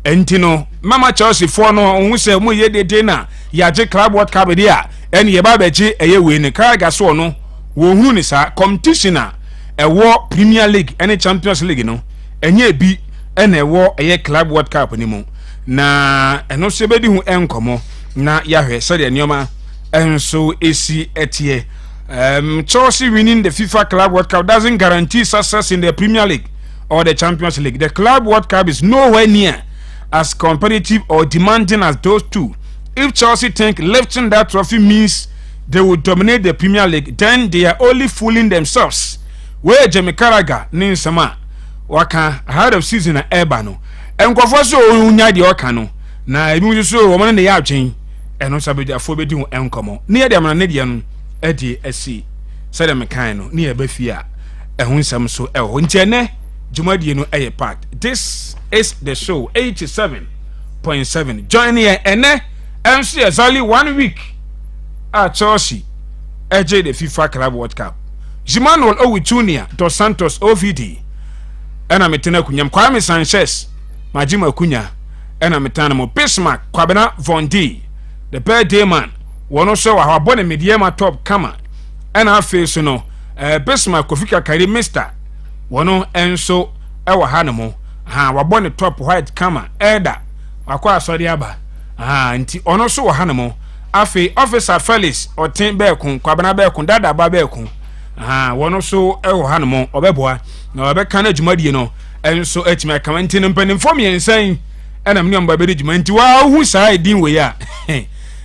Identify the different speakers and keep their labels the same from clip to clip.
Speaker 1: entino mama Chelsea for no ohun se mu ye dede na ya je Club World Cup dia ene ye ba beji eye we ne Carragher so no wo hunu ni sa competition a ewo Premier League ene Champions League no enye bi ene ewo eye Club World Cup ni mu na eno se bedi hu enkomo na yahwe so de nioma enso esi etie Chelsea winning the FIFA Club World Cup doesn't guarantee success in the Premier League or the Champions League. The Club World Cup is nowhere near as competitive or demanding as those two. If Chelsea think lifting that trophy means they will dominate the Premier League, then they are only fooling themselves. Where Jamie Carragher ninsama waka ahead of season na ebano. Enkofo so unya de oka no. Na ebi so wo man na ya atwen. Eno sabedia fo bedi hu enkomo. Ne de amana ne de no edi esi. Say dem kan no ne e ba fi a ehun nsam so eho ntiene Jumadi no aye part. This is the show 87.7. Join here ene MC is only 1 week at Chelsea AJ the FIFA Club World Cup. Emmanuel Owi Junior Dos Santos OVD. Ena metena kunyam Kwame Sanchez Majima Kunya ena metana mo Bismarck Kwabena Vondi. The birthday man wono so wa bone mediema top kama ena face no Bismarck Kofika Kari Mr. wono enso ewa hanemo wabone top white kama elder wakwa asori aba nti ono so wo hanemo afi officer Felix otin beekun kwabena beekun dada ba beekun wono so ewo hanemo obeboa na obeka na dwumadie no enso etime kamanti no mpanimfo miensan ena mne mba bedi dwumanti wa hu sai din we ya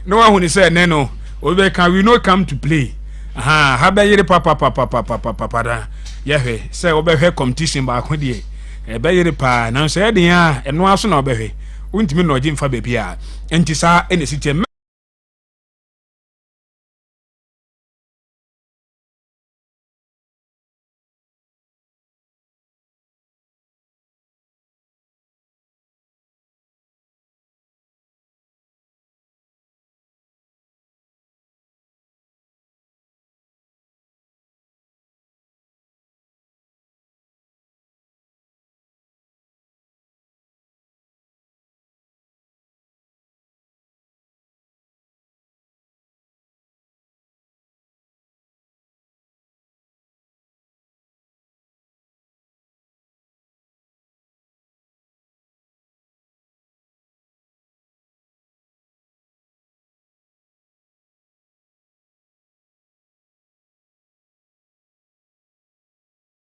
Speaker 1: no wa hu ni say neno obeka we no come to play ha be yire papa da yehwe say obehwe competition ba ko die be yire pa na so yede ya eno aso na obehwe untimi no oje mfa bebi a enti sa ene sitem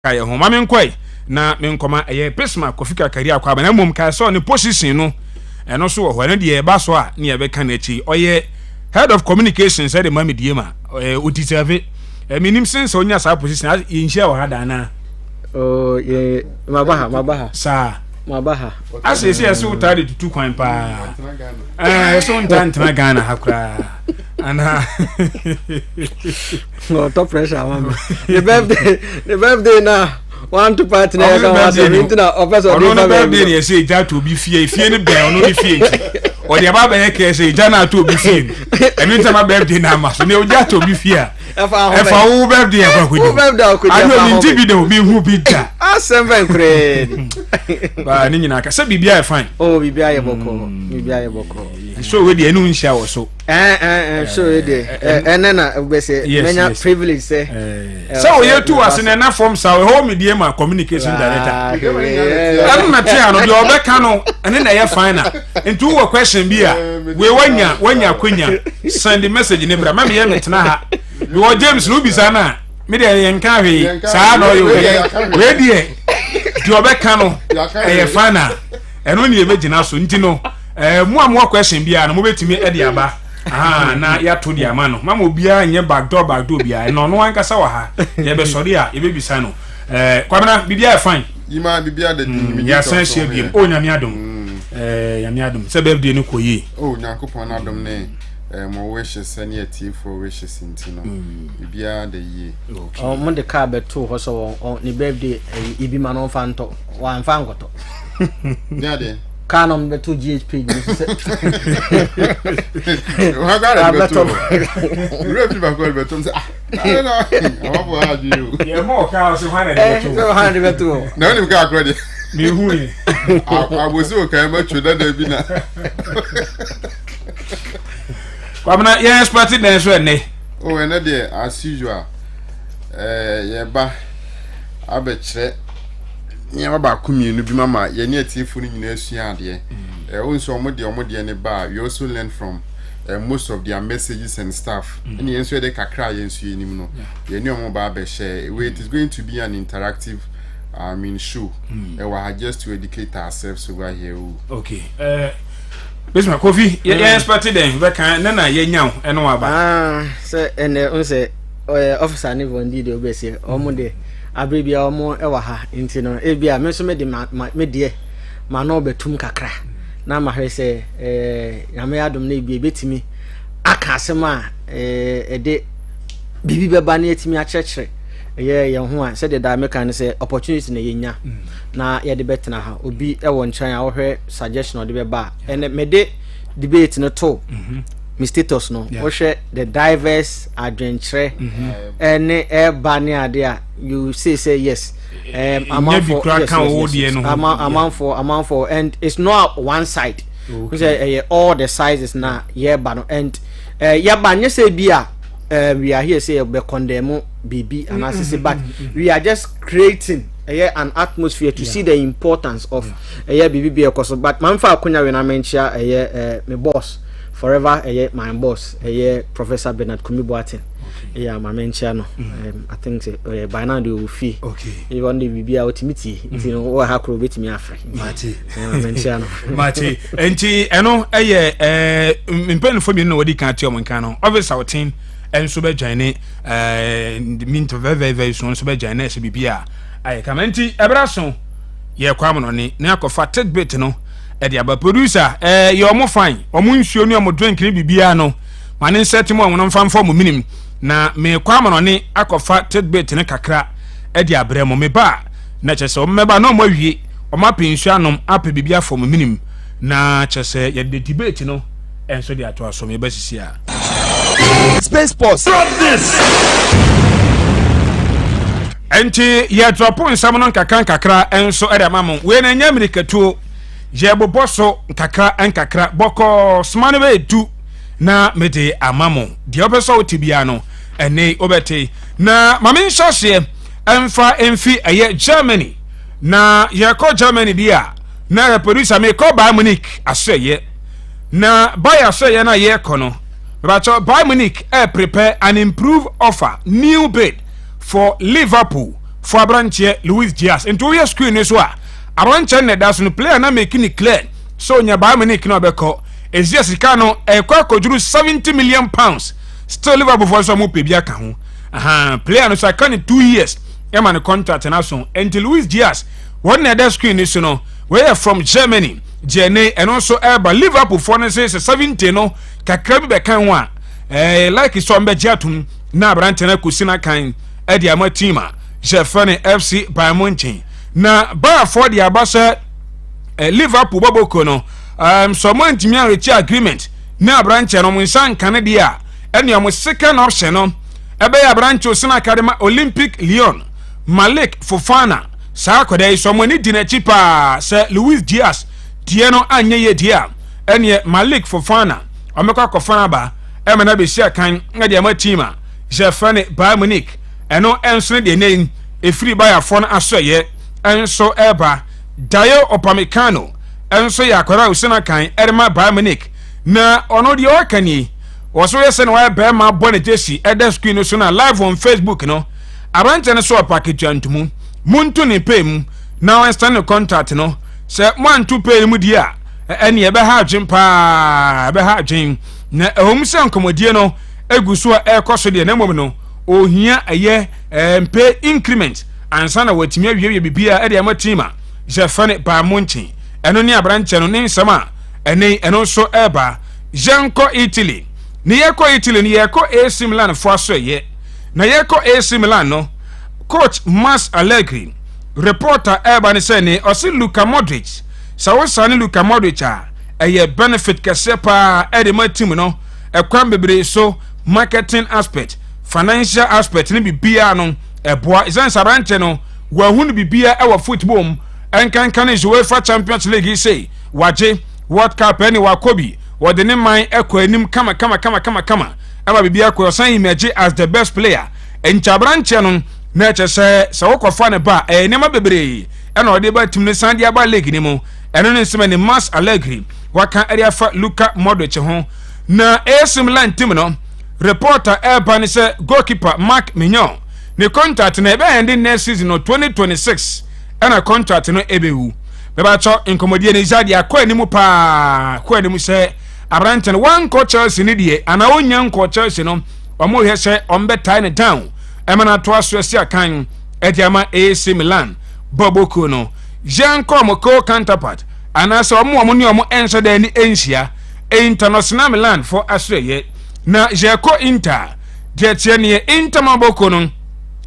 Speaker 1: kaya ho ma menkoi na menkoma eye Bismarck Kofika Kari akwa ba na mom kai so ne position no eno so ho na de ba so a ne ye be kan achi oye head of communications say the mami diema otisave minim sense onya sa position inhia wa hada na
Speaker 2: ye mabaha
Speaker 1: sa
Speaker 2: mabaha
Speaker 1: ase ese utade tutu kwan pa so ntantana Ghana hakura ana
Speaker 2: no top pressure mama the birthday na want to party na ga wa se na officer of the
Speaker 1: birthday ye say ja to bi fie ne be ono ni fie o de ba be ke say ja na to bi fie emi ntama birthday na ma so ne o ja to bi fie efa wo birthday e kwa kudi ayo ni tv de obi hu bi da
Speaker 2: asemba nkre
Speaker 1: ba ni nyina ka se bibia e fine
Speaker 2: bibia ye boko
Speaker 1: so we de enu nhia wo so
Speaker 2: so we de enena we say menya privilege say
Speaker 1: so we tu asene na form sa we ho media ma communication director am na tia no de obeka no ene na ye fine na ntu wo question bi a we wanya kwanya send message ne bra ma me ye metena ha we James no bisa na me de yenka hwe sa no yo we de obeka no ye fine na eno ne ye begina so nti no mo question bia na mo betimi e de aba na ya to de ama no mama obia nye backdoor bia no no ankasa wa ha ye be sori a ye be bisa no kwabena bibia e fine
Speaker 3: yima bibia de
Speaker 1: ni ya san hye biem o nyame adom nyame adom se birthday no koyi
Speaker 3: nyakopon adom ne mo wishes any for wishes intino bibia de yi
Speaker 2: mo de ka beto ho so ni birthday ibi ma no fanto wa fangoto
Speaker 3: nyade
Speaker 2: Canon beto GHP
Speaker 3: wa ga beto refi ba ko beto say no wa bo ha ji
Speaker 1: ye mo ka so 100 beto
Speaker 3: na ni ka akro de
Speaker 1: Me who?
Speaker 3: I was okay, but you don't be now.
Speaker 1: Kwabena ye expected den so ene.
Speaker 3: Oh, and there as usual. Yeah, ba abekre. Nyama ba kumienu bi mama ye ne atifu ni nyina asua ade. Onso omode ne ba we also learn from most of their messages and stuff. And you answer the kakra yensu enim no. Ye ne omo ba be share. It is going to be an interactive show. We just to educate ourselves over here.
Speaker 1: Okay. Bisma Kofi, ye expected den we kan na ye nyaw eno aba.
Speaker 2: Say ene on say officer ni vondi de obese omo de abrebia omo e wa ha nti no e bia me so me de me de ma no betum kakra na ma hwe say yame adom na bia betimi aka asema de bibi beba na etimi a chekere ye ho a say the American say opportunity na yenya na ye de betena ha obi e wo nchan a wo hwe suggestion de beba ene me de debate no to mi status no wo hwe the diverse adventure ene e ba ne ade a you say yes amount for and it's not one side we say all the sizes na ye ba no and ye ba nye say bia we are here say be condemn BB and assist but we are just creating an atmosphere to see the importance of BB because but man fa akunya we na mentia my boss forever my boss Professor Bernard Kumiboatin my mentia no I think by now they will feel okay even the BB ultimately you know what hakro betimi afre mati mentia no
Speaker 1: mati enti eno mpen fo mi no wadi kan ti o monkan no officer outing enso be join mean to very soon so be join se bibia ay kamenti ebraso ye kwam no ne na akofa tidbit no e dia ba producer ye omo fine omo nsuo ne omo drink ne bibia no mane set mo omo mfa mfa mo minim na me kwam no ne akofa tidbit ne kakra e dia bremo me ba na chese o meba no mo awie omo apensu anom ape bibia fo mo minim na chese ye de debate no enso dia to aso me basisi a
Speaker 4: Space Force. Drop this.
Speaker 1: Enti ye drop nsam no kakra enso ere mamon we na nya miriketuo je boboso kakra boko smane be du na mede amamo de obeso otibia no ene obete na mame nshose emfa emfi eye Germany na ye ko Germany dia na producer me ko Bayern Munich aseye na Bayern aseye na ye ko no but Bayern Munich prepare an improved offer new bid for Liverpool for Abranche Luis Diaz into your screen is what Abranche ne das no player na making it clear so nya Bayern Munich no beko is just kano kwakojuru 70 million pounds still Liverpool for some pe bia ka ho player no so can 2 years e man contract na so until Luis Diaz one na that screen is no we are from Germany Jene and also Eba Liverpool for na say 70 no kakra bi be kan ho a like so mbe jatum na Abranche na kusina kan e dia ma teama Jefane FC Bayern Munich na ba for the abasa Liverpool baboko no so man timi reach agreement na Abranche no munsan kan dia ene am second option no ebe ya Abranche osina academy Olympic Lyon Malik Fofana sa akodai so mani di na chipa se Luis Diaz die no anye ye dia ene Malik Fofana amekwa kofana ba e mena be sia kan na dia ma teama Jefane Bayern Munich eno enso de name efiri Bayern fo na asoye enso eba Dayo Opamecano enso ya akwara usina kan erma Bayern Munich na ono de okani woso yese na wa be ma bone jesi eda screen so na live on Facebook no Abranche ne so package antumu muntu ne pem na wan stand contact no se mo antu pay mu dia ene ebe ha adwen pa ebe ha adwen na ehomse nkomodie no eguso ekoso de na mom no ohia eye mpe increment ansa na watimi awie bibia e de amatima Jefane Bayern Munich eno ni Abranche no ni nsama eno so eba Jenko Italy ni yeko Italy ni yeko AC Milan fo aso ye na yeko AC Milan no coach Mas Allegri reporter eba ni se ni osi Luka Modric sawosani Luka Modric a eye benefit kesepa e de matim no ekwan bebre so marketing aspect financial aspect ni bibia no eboa isan Abranche no wahunu bibia e wa football enkankan is UEFA Champions League say waje World Cup any wakobi wode ne man ekọ anim kama aba bibia ko san image as the best player enchabranche no na chese se wokofa ne ba enema bebre ena ode ba tim ne san dia ba league ni mu eno ne nsema ne Mas Allegri waka area fa Luka Modric ho na AC Milan team no reporter Urban say goalkeeper Mark Mignon ne contract na ebe end next season no 2026 ena contract no ebewu beba cho inkomodie ne Zadi akọ animu pa akọ animu se Abrante no one coach Chelsea ni die ana onyan coach Chelsea no omo he se ombe tie ne down emana to aso esi akan ediama AC Milan Boboko no Jean Comco counterpart ana se omo ni omo enso da ni enhia International Milan for Australia na Jeko Inter jetie ne Inter Maboko no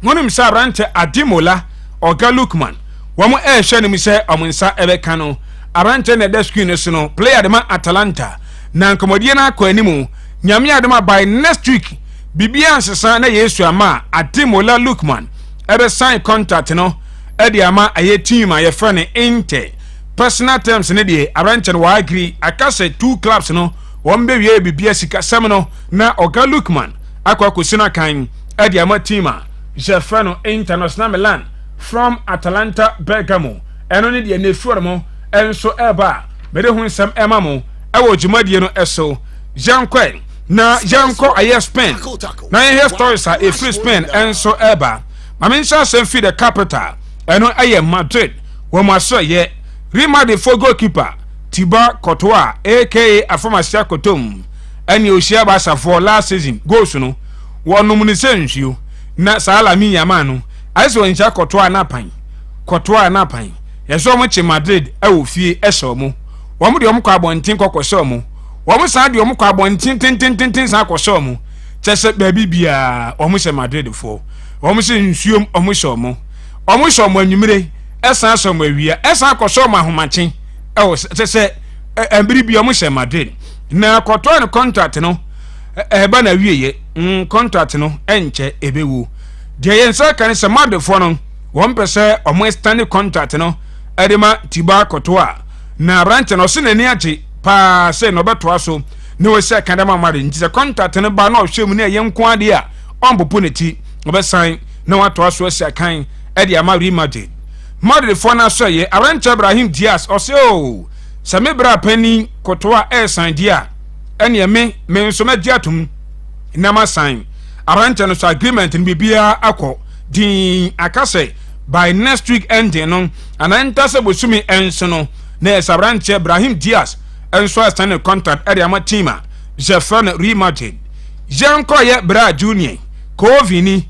Speaker 1: wonim sa Abrante Adimola Oga Lukman wamo ehwe ne mi se omunsa ebeka no Abrante na the screen no player de ma Atalanta na nkomodie na akọ animu nyame adema by next week bibia nsesa na Yesu ama Adimola Lukman ebe sign contract no e de ama aye team aye friend Inter personal terms ne de Abrante wa agree akase two clubs no wombe wie bibia sika sem no na Oga Lukman akwa kosina kan e de ama team a je friend International Milan from Atalanta Bergamo eno ne de ne fuormo enso eba bede hu nsem emamo ewo jumadie no eso Jankwe na Janko aye Spain na here stories are a free Spain enso eba mamensa sem fi the capital eno aye Madrid wo maso ye Real Madrid for goalkeeper Thibaut Courtois aka Afomasia Kotom eni oshia basa for last season goals no wonum ni sensuo na sala mi yamanu aiso ncha Courtois na pan yeso mo che Madrid ewo fie eso mo wo mo de omkọ abontin kokoso mo wo mo sa de omkọ abontin tin sa kokoso mo chese baabi bia wo mo che Madrid fo wo mo se nsuom omo so mo anwumire esa so mo awia esa kokoso mo ahomachen ewo chese ambiri bia mo che Madrid na koto no contract no eba na wieye contract no enche ebewu de yensa kan se Madrid fo no won pese omo stand contract no edema Thibaut Courtois na Abrante no se nani age pa se no beto aso ne we se kan dama mari nti se contract ne ba na ohwemu ne yenko ade a ompopo ne ti obesan na wato aso se kan ede ama Real Madrid fo na so ye Abrante Brahim Diaz o se o se me bra pani Courtois san dia ene me nso me diatum na ma sign Abrante no so agreement ni bibia akọ din akase by next week ending no and enter se bosumi enso no na Abrante Brahim Diaz enso stand contract area ma team a Jefferson Real Madrid Janko ye bra junior Kovini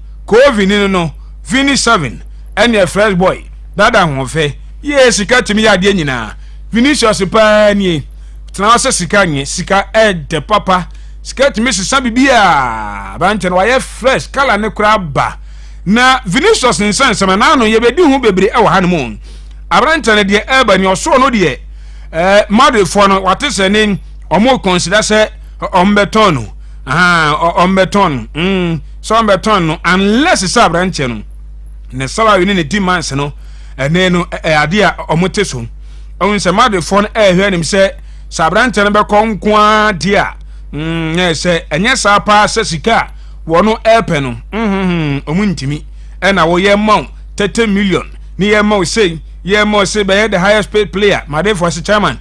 Speaker 1: no Vini 7 and your fresh boy dada ho fe yes sika timi ya de nyina Vinicius pa ni tena se sika nye sika de papa sika timi sisa bibia Abrante no ye fresh kala ne kura ba na Vinicius nsense na no ye bedi hu bebre e wa hanum Abrante ne de eba ni oso no de Madrid for no wate se ni omo consider se ombeton no ombeton so ombeton no unless se Abrante no ne salary ni ne demands no ene no ade a omote so on se Madrid for no hwe nim se Abrante no be konko ade a ne se enye sa pa se sika wono epe no omuntimi ena wo ye maw 30 million ni ye maw say be the highest paid player Madrid for the chairman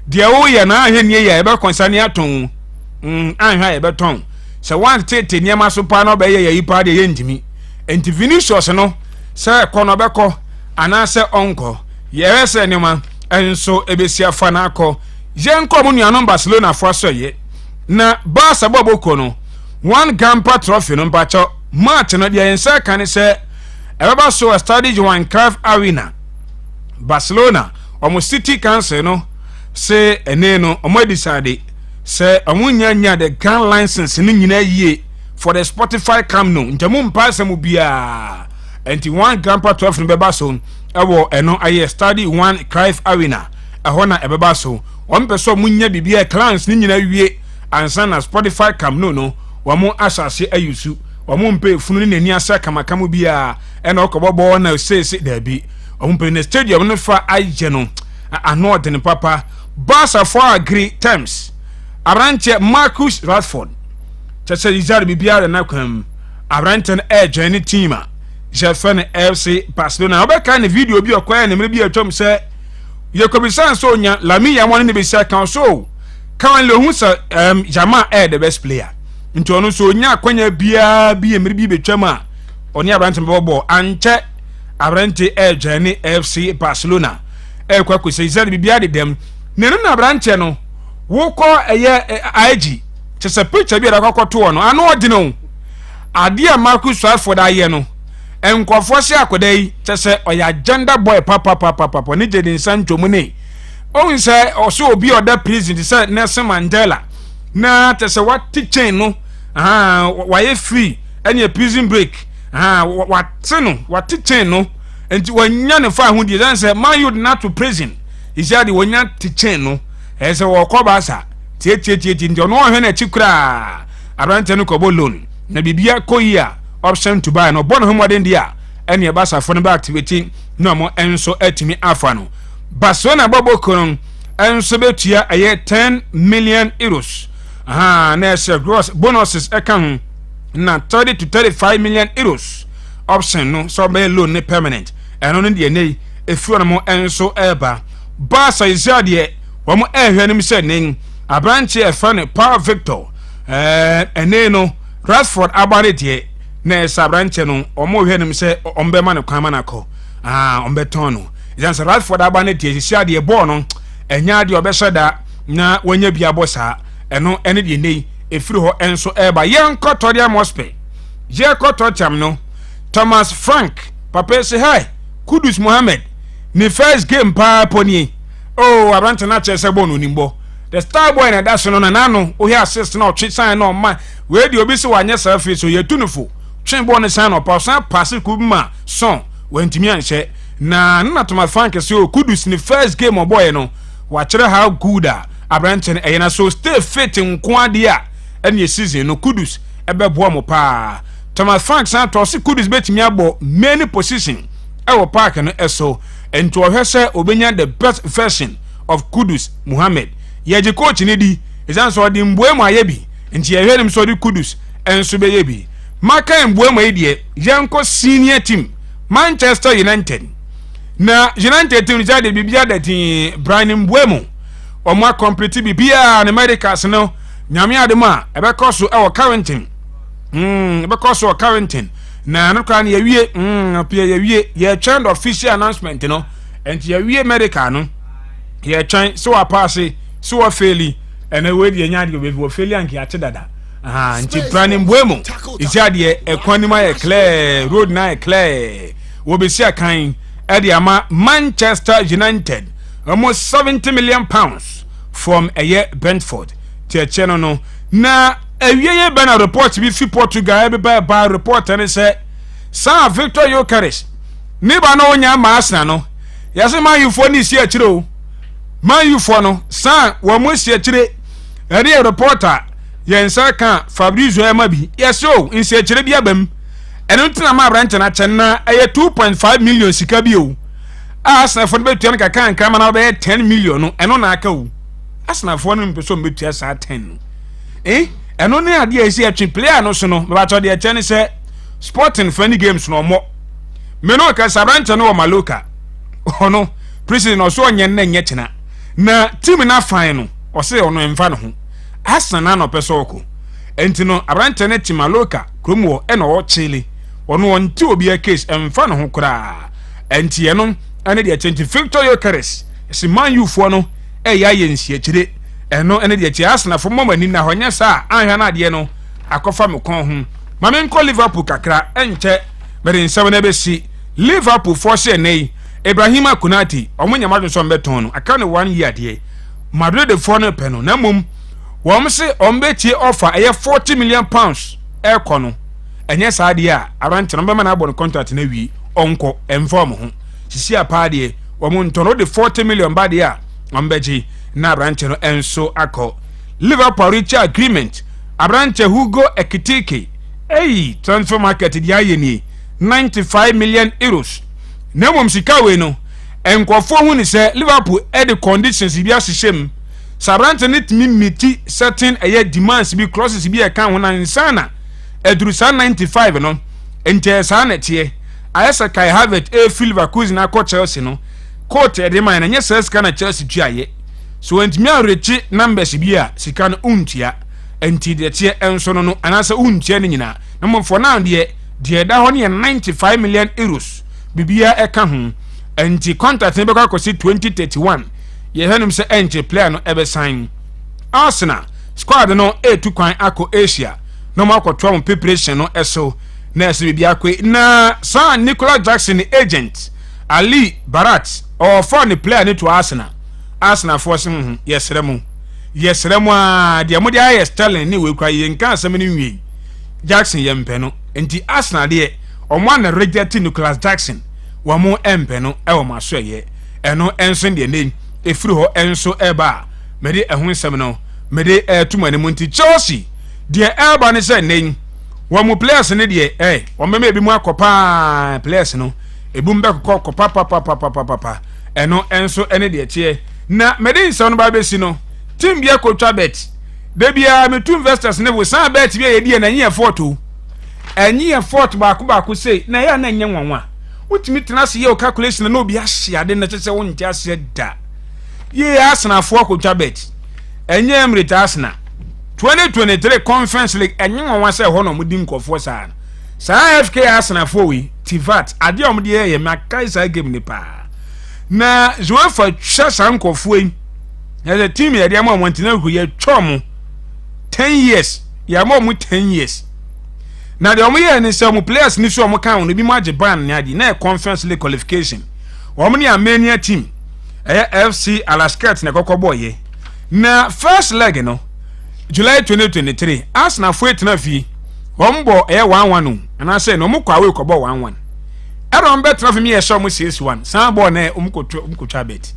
Speaker 1: dia wo ye na ahwe ni ye be konsani aton ahwa ye be ton se wan tete ni ma so pa no be ye yipa de ye ntimi enti Vinicius no se kono be ko ana se onko ye se ni ma enso ebesia fa na akọ jenko mu nuanom Barcelona fo so ye na Barca boboko no one Gampa trophy no mpacho match no de yensa kan se ebeba so Estadio Johan Cruyff Arena Barcelona omo City Council no se ene no omo decide se omo nya the grand license ni nyina yie for the Spotify Camp Nou ntamu mpasa mu bia enti one Gampa trophy no beba so ewo eno aye Estadio Johan Cruyff Arena ehona ebeba so ompeso munya bibia clans ni nyina wie ansa na Spotify Camp Nou no wamo asase ayusu wamo mpe funu ni nani asa kamakamu bia ena okobobo na sese dabi ompene stadium no fa aje no ano de ne papa Barca for agree terms abrante Marcus Rashford chese izar bibia na kwam abrante no aje ne team a Jefferson FC Barcelona obeka ne video bi okoya ne mere bi atwam se yekobisan so nya Lamine Yamal ne be sia kan so kan le hu sa Jamal the best player nti ono so nya akwanya bia bi emere bi betwam a oni abrante bobo anche abrante ejani FC Barcelona kwa kwese izari bibia de dem ne no abrante no wo ko eye IG chese picture bi da kwakoto no ano odi no ade a Marcus Rashford aye no enkofo se akoda yi chese oya agenda boy papa ne jedin Sancho mu ne o se oso obi oda prison se Nelson Mandela na chese what chain no why free any prison break what no what chain no enti wanya ne fa hu die dan say man you not to prison is ya the wanya chain no e say wo ko ba sa tie ndi ono hwe na chikura abrante no ko bolon na bibia koyia option to buy no bon ho modern dia ene e ba sa fo no ba activity no mo enso atimi afa no Barcelona bobokoron enso betua aye 10 million euros na say gross bonuses account na 30 to 35 million euros option no so be loan ne permanent eno no de nei efuo no mo enso eba Barca izade wo mo ehwe nim se nen abranche efa ne Paul Victor ene no Rashford abare de na sabranche no omo hwe nim se ombe ma ne kwama na ko ombe ton no ijanse Rashford abane de izade ball no enya de obesada na wonya bia bosa eno ene de nei efiri ho enso eba yenko toria mospe je ko tocham no Thomas Frank papa say hi Kudus Mohammed ni first game pa poni abrante na chese bonu nimbo the star boy na daso no nano o here assist na twi sign no ma we di obi se wanye safi so yetunufo twen bo ne sign no pa san pass kubma son wentimi anhye na Thomas Frank say Kudus ni first game boy no wa kire how good abrante na eyina so stay fit nko ade a ene season no Kudus ebebo mo pa Thomas Frank san to se Kudus betimi abo many position ewo park no eso ento ohwese obenya the best version of Kudus Mohammed yeje coach ni di izan so di mbuemu ayebi enti yehwenim so di Kudus enso be yebi maka mbuemu ayedie yanko senior team Manchester United na United team jade bibia da tin Brian Mbuemu omo complete bibia na Americas no nyame adema ebe koso ewo Carrington ebe koso Carrington na no kan ye wie pia ye wie ye trend official announcement no and ye wie medical no ye try so apase so afeli ene we de nya de be ofeli anki ate dada nti Brian Mbuemu ijade ekwanima ye clear road na ye clear wo be sia kan e de ama Manchester United almost 70 million pounds from a year Brentford tie cheno no na ewieye be na report bi fi Portugal be ba report and say Sir Victor Gyökeres ni ba no nya ma Arsenal no yase Man U fo ni si akire o Man U fo no Sir wo mo si akire eri reporter yensa kan Fabrizio Emabi yase o nsi akire bi abam eno ntina ma branch na chenna eye 2.5 million sika bi o Arsenal fo be tuan ka kan kama na be 10 million no eno na aka o Arsenal fo no mpeso mbetua sa 10 eno ne ade esi atwe player no so no me ba to de chen se Sporting funny games no mo me no ka sabrante no Maloka ono president no so onye na nye chena na team na fan no o se ono emfa no ho Arsenal no peso oko enti no abrante ne team Maloka kromo e no o chile ono onti obi a case emfa no ho kra enti eno ane de 20 Victor Gyökeres si Man U fo no e ya ye nsi akire eno ene de Arsenal fo momani na honya sa anhwa na de no akofa me kon ho Mamenko Liverpool kakra enche mere nsem na besi Liverpool force nei Ibrahima Konate omunya madu so mbeton no aka ne 1 year de Madrid for no peno na mum wom se ombetie offer eye 40 million pounds ekono enye sa de a arante no be na abon contract na wi onko enform ho sisi apa de wom ntono de 40 million ba de a ombeji na arante no enso akọ Liverpool reach agreement arante Hugo Ekitike transfer market di ayeni 95 million euros na mom sika we no enkofo hu ni se Liverpool the conditions bi ahyehyem sabrante ne timi miti certain demands bi clauses bi e kan ho na insana eduru sa 95 no ente sa na tie ayesa Kai Havertz Leverkusen na ko Chelsea no court e de man na nyesa sika na Chelsea tuaye so entimi arechi numbers bi a sika no untia enti de tie enso no anasa untia ni nyina na mo for now de da ho ne 95 million euros bibia eka ho enti contract ne be kwa kosi 2031 ye hanum se enche player no ebe sign Arsenal squad no etu kwan akọ Asia no makoto am preparation no eso na ese bibia kwe na Sir Nicolas Jackson agent Ali Barat or for the player ne to Arsenal force yesremu a de mo de aye Sterling ni we kwa ye nka asem ni wi Jackson ye mpe no enti Arsenal de omo na reject Nicolas Jackson wa mo empe no e wo maso ye eno enso de ne efiri ho enso eba me de ehun sem no me de tumani mu nti Chelsea de eba ne se ne wa mo players ne de o me bi mu akopa players no ebum be kopa papa eno enso ene de tie na me de nsa no ba be si no team bia kotwa bet de bia me two investors ne wo san bet bia ye die na nye photo enye photo ba ko sei na ya na nye nwanwa utimi tena se ye calculation na obi ahye ade na chese won nti ase da ye Arsenal fo kotwa bet enye Emirates Arsenal 2023 Conference League enye nwanwa se ho no mudi nkofo sa FK Arsenal fo wi Tivat ade omde ye makai sa game ni pa na UEFA chasa nkofo yi ya team ya dia mo Montenegro ku ye twom 10 years ya mo 10 years na de omo ye ni se omo players ni so omo kan no bi mo age ban ni adi na Conference League qualification omo ni Armenia team FC Alaskat na kokko ye na first leg no July 2023 Arsenal fo etina fi ombo 1-1 no ana say no mo kwa we kobo 1-1 eron bet na fi mi ye show mo 6-1 san ball na umkotwa bet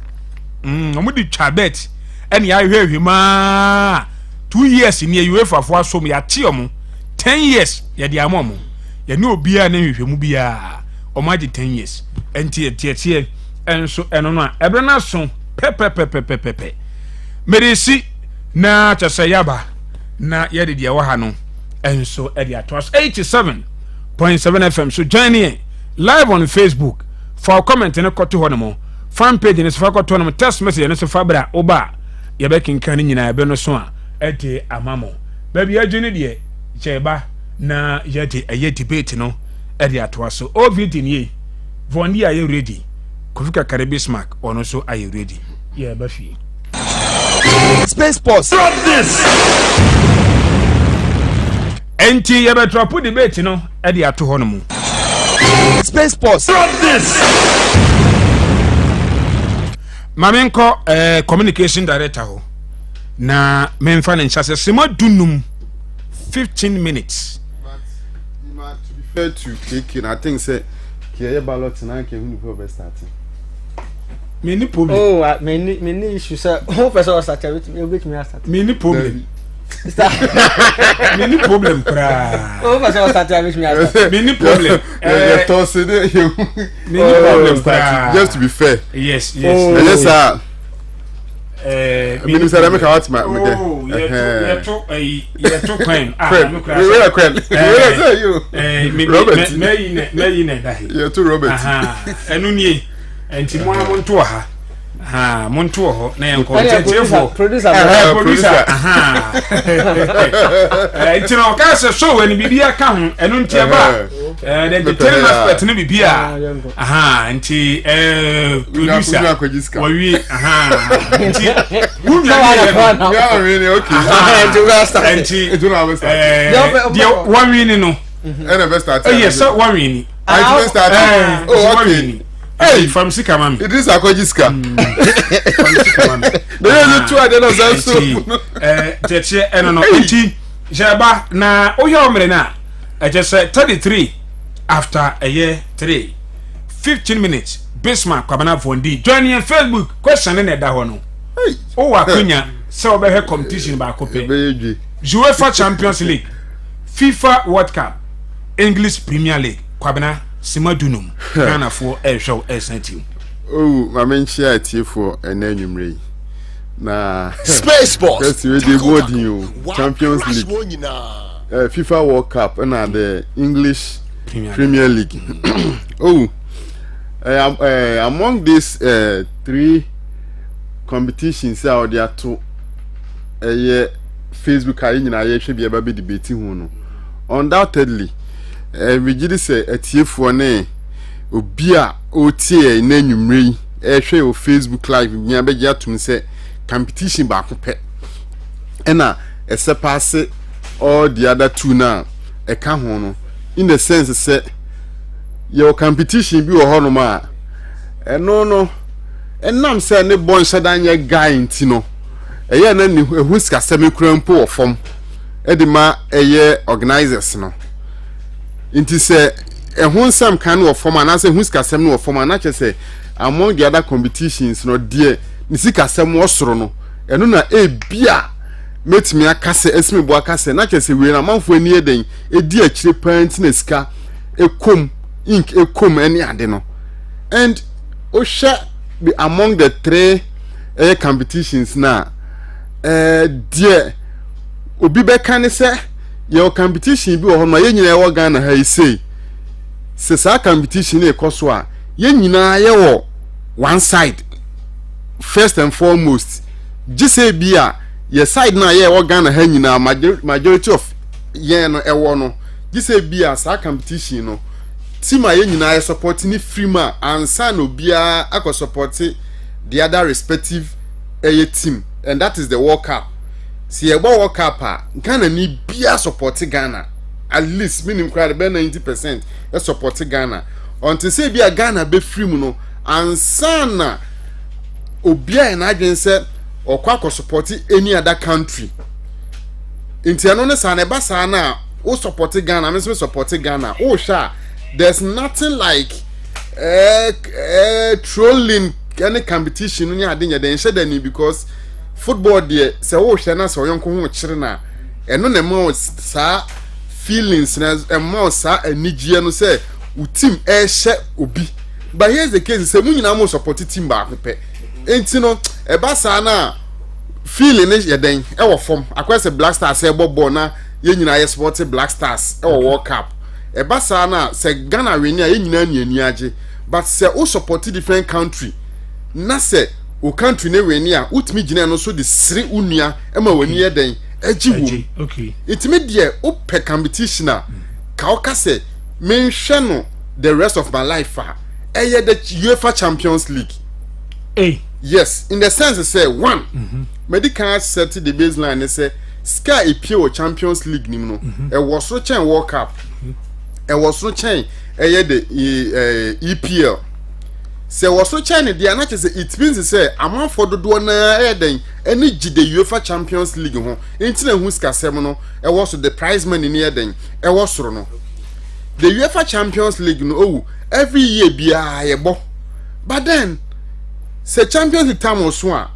Speaker 1: omo di twa bet eni ya hwehwe ma 2 years ni UEFA fo asom ya tie omo 10 years ya di amomo ya ni obia na hwehwe mu bia omo age 10 years enti tie enso eno no a ebre na so pepe merisi na chasayaba na yede dia wa ha no enso e dia tos 87.7 FM so join me live on Facebook for comment ne koto ho no mo fan page ne so koto no mo text message ne so fabra oba ye be kinkan nyina ye be no so a e de amamo ba bia dwene de cheba na yede eye debate no e dia to so OVD ni vondi aye ready Kofika Karibis Mark ono so aye ready ye ba fi
Speaker 4: Space Sports. Drop this.
Speaker 1: Enti ye betra pu debate no e de ato ho no mu.
Speaker 4: Space Sports.
Speaker 3: Drop this.
Speaker 1: Mamenko communication director ho. Na memfa ne nchase sema dunum 15 minutes.
Speaker 3: But to be fair to KK, I think say Kiye ballot na ke hu ni best starting.
Speaker 1: Many problem.
Speaker 2: Oh, many issues. Who person was start with me start.
Speaker 1: Many problem. Many problem pra.
Speaker 2: Who person was start with me start.
Speaker 1: Many problem.
Speaker 3: You toss it.
Speaker 1: Many problem pra.
Speaker 3: Just to be fair.
Speaker 1: Yes.
Speaker 3: Yes sir.
Speaker 1: Minister
Speaker 3: let me come out my
Speaker 1: you took coin.
Speaker 3: We are coin. Where you? Robert. You too Robert.
Speaker 1: Enu nie. Enti mo amonto ha monto ho na yen
Speaker 2: producer enti no ka se show when bibia ka ho enu ntia ba the entertainment aspect no bibia enti producer we enti
Speaker 3: yeah really okay
Speaker 1: enti the one winning no
Speaker 3: and best start
Speaker 1: yes so one winning
Speaker 3: I start oh okay.
Speaker 1: Hey, from Sika mami.
Speaker 3: It is Akojiska.
Speaker 1: From Sika mami.
Speaker 3: There is a two at the
Speaker 1: no. Enti, Jaba na oyo na. I just said 33 after a year 3. 15 minutes. Bismarck Kwabena Vondi. Join me on Facebook. Question in that one.
Speaker 3: Hey.
Speaker 1: Oh, Akunya. So be her competition ba kope. UEFA Champions League, FIFA World Cup, English Premier League. Kwabena sima dunum Ghana for show team.
Speaker 3: Oh, my men share tea for an annual na
Speaker 4: Space Sports.
Speaker 3: Yes, we dey board you Champions League. FIFA World Cup and the English Premier League. Oh, among these 3 competitions out there two Facebook are in a should be able to debate who undoubtedly we did say a TF1 obia OTA na numre share o Facebook live nya be ja tum say competition back pe na e pass all the other 2 now e ka ho no in the sense say your competition bi wo ho no ma no enam say ne bon shadanye guy nti no eye na ni ehuska semekura mpo ofom e de ma eye organizers no nti say ehun sam kan no ofom ana say ehuska sem no ofom ana che say among the other competitions no there ni sika sem osoro no eno na bia metimi akase esime bo akase na che say we na manfo ani eden edi akire pant na sika ekom ink ekom ani ade no and osha be among the 3 competitions na there obi be kan say your competition bi wo no ye nyina wo Ghana ha say sa competition e koso a ye nyina ye wo one side first and foremost say bia ye side na ye wo Ghana ha nyina majority of ye no e wo no say bia sa competition no team a ye nyina ye support ni freema ansa no bia akọ support the other respective team, and that is the World Cup. See ye World Cup Ghana ni bia support Ghana at least minimum crowd be 90% support Ghana until say bia Ghana be free mu no ansa na obia na adwen say okwa support any other country inti ano ne sa na ba sa na o support Ghana me support Ghana o sha there's nothing like trolling any competition nya ade nya den shedani because football there say o hwe na say oyonko ho kire na eno na mo sa feelings na mo sa anigye no say u team hye obi but here's the case say munyina mo support team ba pepe enti no e ba sa na feeling is yeden e wo form akwese Black Stars e bobo na ye nyina ye support Black Stars e wo World Cup e ba sa na say Ghana win ye nyina ni age but say o support different country na say o country ne win a utimi gina no so de siri unua e ma wani eden agi wo
Speaker 1: okay
Speaker 3: itimi de o pe competition a ka o ka say men hwe no the rest of my life eye the UEFA Champions League yes in the sense say one medical set the baseline say sky epio Champions League nim no e was so chen World Cup e was so chen eye the EPL say was so chen the na say it means say amount for dodo na eden any gi the UEFA Champions League ho intina hu ska sem no e was the prize money ni eden e was ro no the UEFA Champions League no every year bia ye bo but then say Champions League time oso a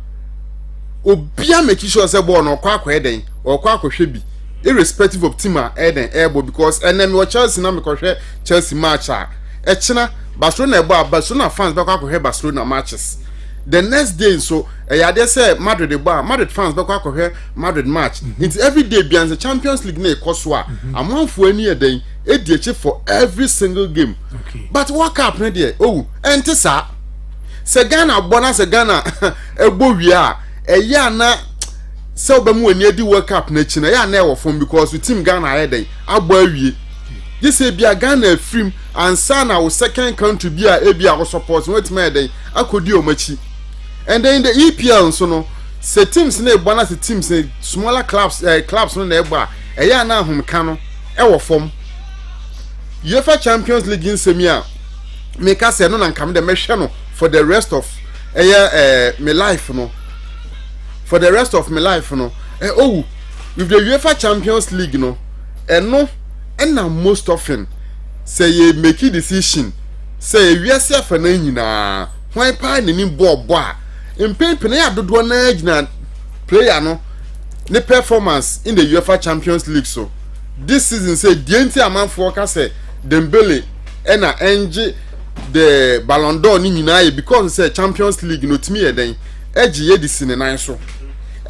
Speaker 3: obia make sure say ball no kwa eden or kwa hwe bi irrespective of team eden ebo because enemy wa Chelsea na me hwe Chelsea match a echina Barcelona ebo Barcelona fans be kwa hwe Barcelona matches the next day so yade say Madrid ebo Madrid fans be kwa hwe Madrid match it's every day bia the Champions League na ekoso a amanfo ani eden edieche for every single game
Speaker 1: okay
Speaker 3: but what up na there enti sa se Ghana bona se Ghana egbo wi a eya na se obamu ani adi World Cup na chi na ya na e wo form because the team Ghana ayedan agbo awie you say bia Ghana film and sana wo second country bia e bia wo support what me ayedan akodi o machi and then the EPL so no se teams na bona se teams smaller clubs no na egbo a eya na ahomka no e wo form UEFA Champions League in semia make us no na kam de mehwe no for the rest of my life no for the rest of my life no with the UEFA Champions League no no and most often say you make a decision say we are safe na nyina why pa ni bo a impempe na ya dodo na nyina player no ne performance in the UEFA Champions League so this season say the anti amanfo ka say Dembele ena enje the Ballon d'Or ni nyina because say Champions League no timi eden eji ye di sine nan so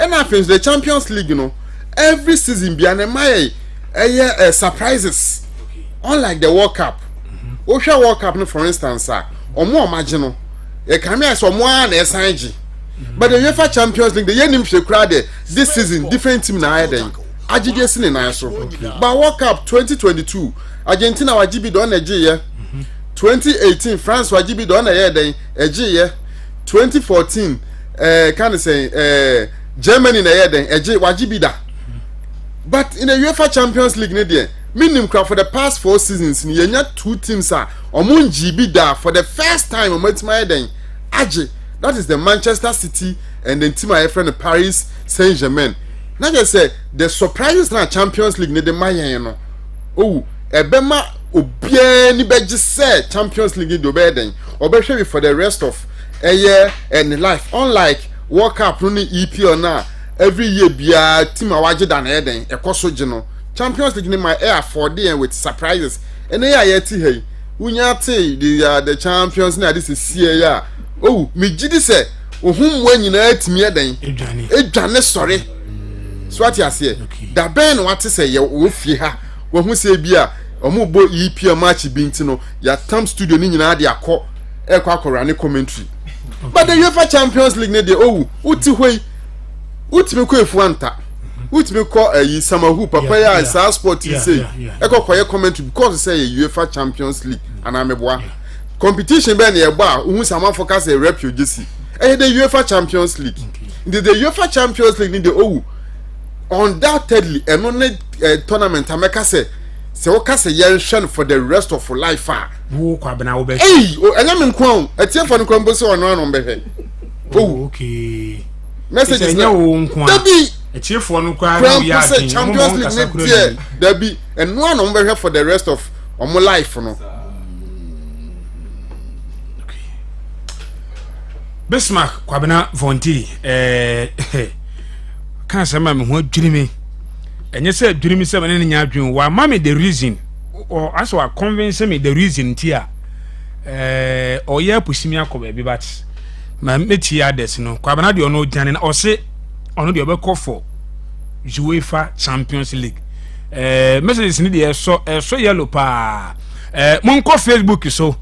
Speaker 3: ena finish the Champions League no every season bia na mai surprises unlike the World Cup o hwa World Cup no for instance omo omage no e kan me so omo an esanji but the UEFA Champions League the yenim hwekura de this season different team na eden agide sine nan so but World Cup 2022 Argentina wajibi don eje 2018 France wajibi don eden eje 2014 can say Germany na eden eje wajibi da but in the UEFA Champions League ne there minimum for the past 4 seasons ni yenya 2 teams are omun GB da for the first time omotima eden aje that is the Manchester City and the team I friend Paris Saint-Germain. Now just say the surprises na Champions League ne de mayen no oh ebema obia ni beji say Champions League do be den obehwe for the rest of a year and life unlike World Cup no EPL na every year bia team awaje dan eden ekoso je no Champions League ni my air for there with surprises and ya yeti hey unya te the champions na this is here oh me gidi say ohun wanyina atimi eden edwane sore so ati ase da ben what say ye wo fie ha wo hu say bia omo bo EPL match bi ntino ya tam studio ni nyina de akọ akọra ne commentary but the UEFA Champions League ne de oh uti hoi utimi ko efuanta utimi ko samahu papa ya sa sport say ekokoye commentary because say UEFA Champions League anameboa competition be na e gba hu sama focus e rep yogesi the UEFA Champions League the UEFA Champions League the undoubtedly eno ne tournament ameka say o ka say yen hwe for the rest of life
Speaker 1: wo kwa bena wo be
Speaker 3: enya me nko etie for nko mbo se ono ano be
Speaker 1: okay
Speaker 3: messages
Speaker 1: na wo nko
Speaker 3: dabi
Speaker 1: echiefo no kwa no ya
Speaker 3: tin Champions League ne dabi eno ano be for the rest of omo life no
Speaker 1: Bismarck kwabena Vonti kan sama me ho adwirimi enye se adwirimi se me ne nya adwen wa mama the reason or aso a convince me the reason tia oya pusimi akoba bi bat ma meti ades no kwabena de ono jane na ose ono de obekọ for UEFA Champions League messages ni de so yellow pa mon ko Facebook so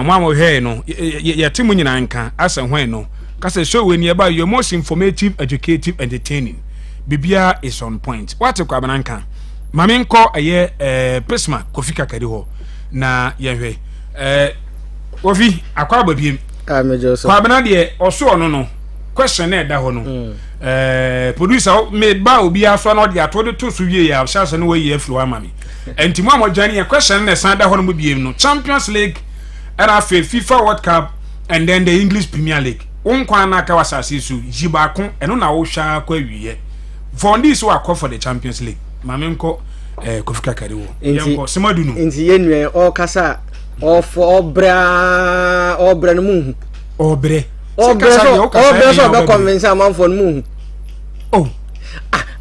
Speaker 1: mo he no ya timu nyina nka asa hwan no kase show we ni about your most informative, educative, entertaining bibia is on point what kwa bananka mame nko Prisma Kofi Kakari ho na ye hwe Kofi akwa babiem kwa bana de oso no question na da ho no producer me ba obi aso na de ato de to so wie ya sha no we ye flow amami entimo amojani question na san da ho no bibiem no Champions League era FIFA World Cup and then the English Premier League unkwa na ka wasase su jibakon eno na wo hwa kwa wiye for this wa call for the Champions League mame nko Kofi Kakari wo yenko semadu no
Speaker 2: nti yenwe o kasa o for obra no mu
Speaker 1: obre
Speaker 2: so be convince am for no mu
Speaker 1: oh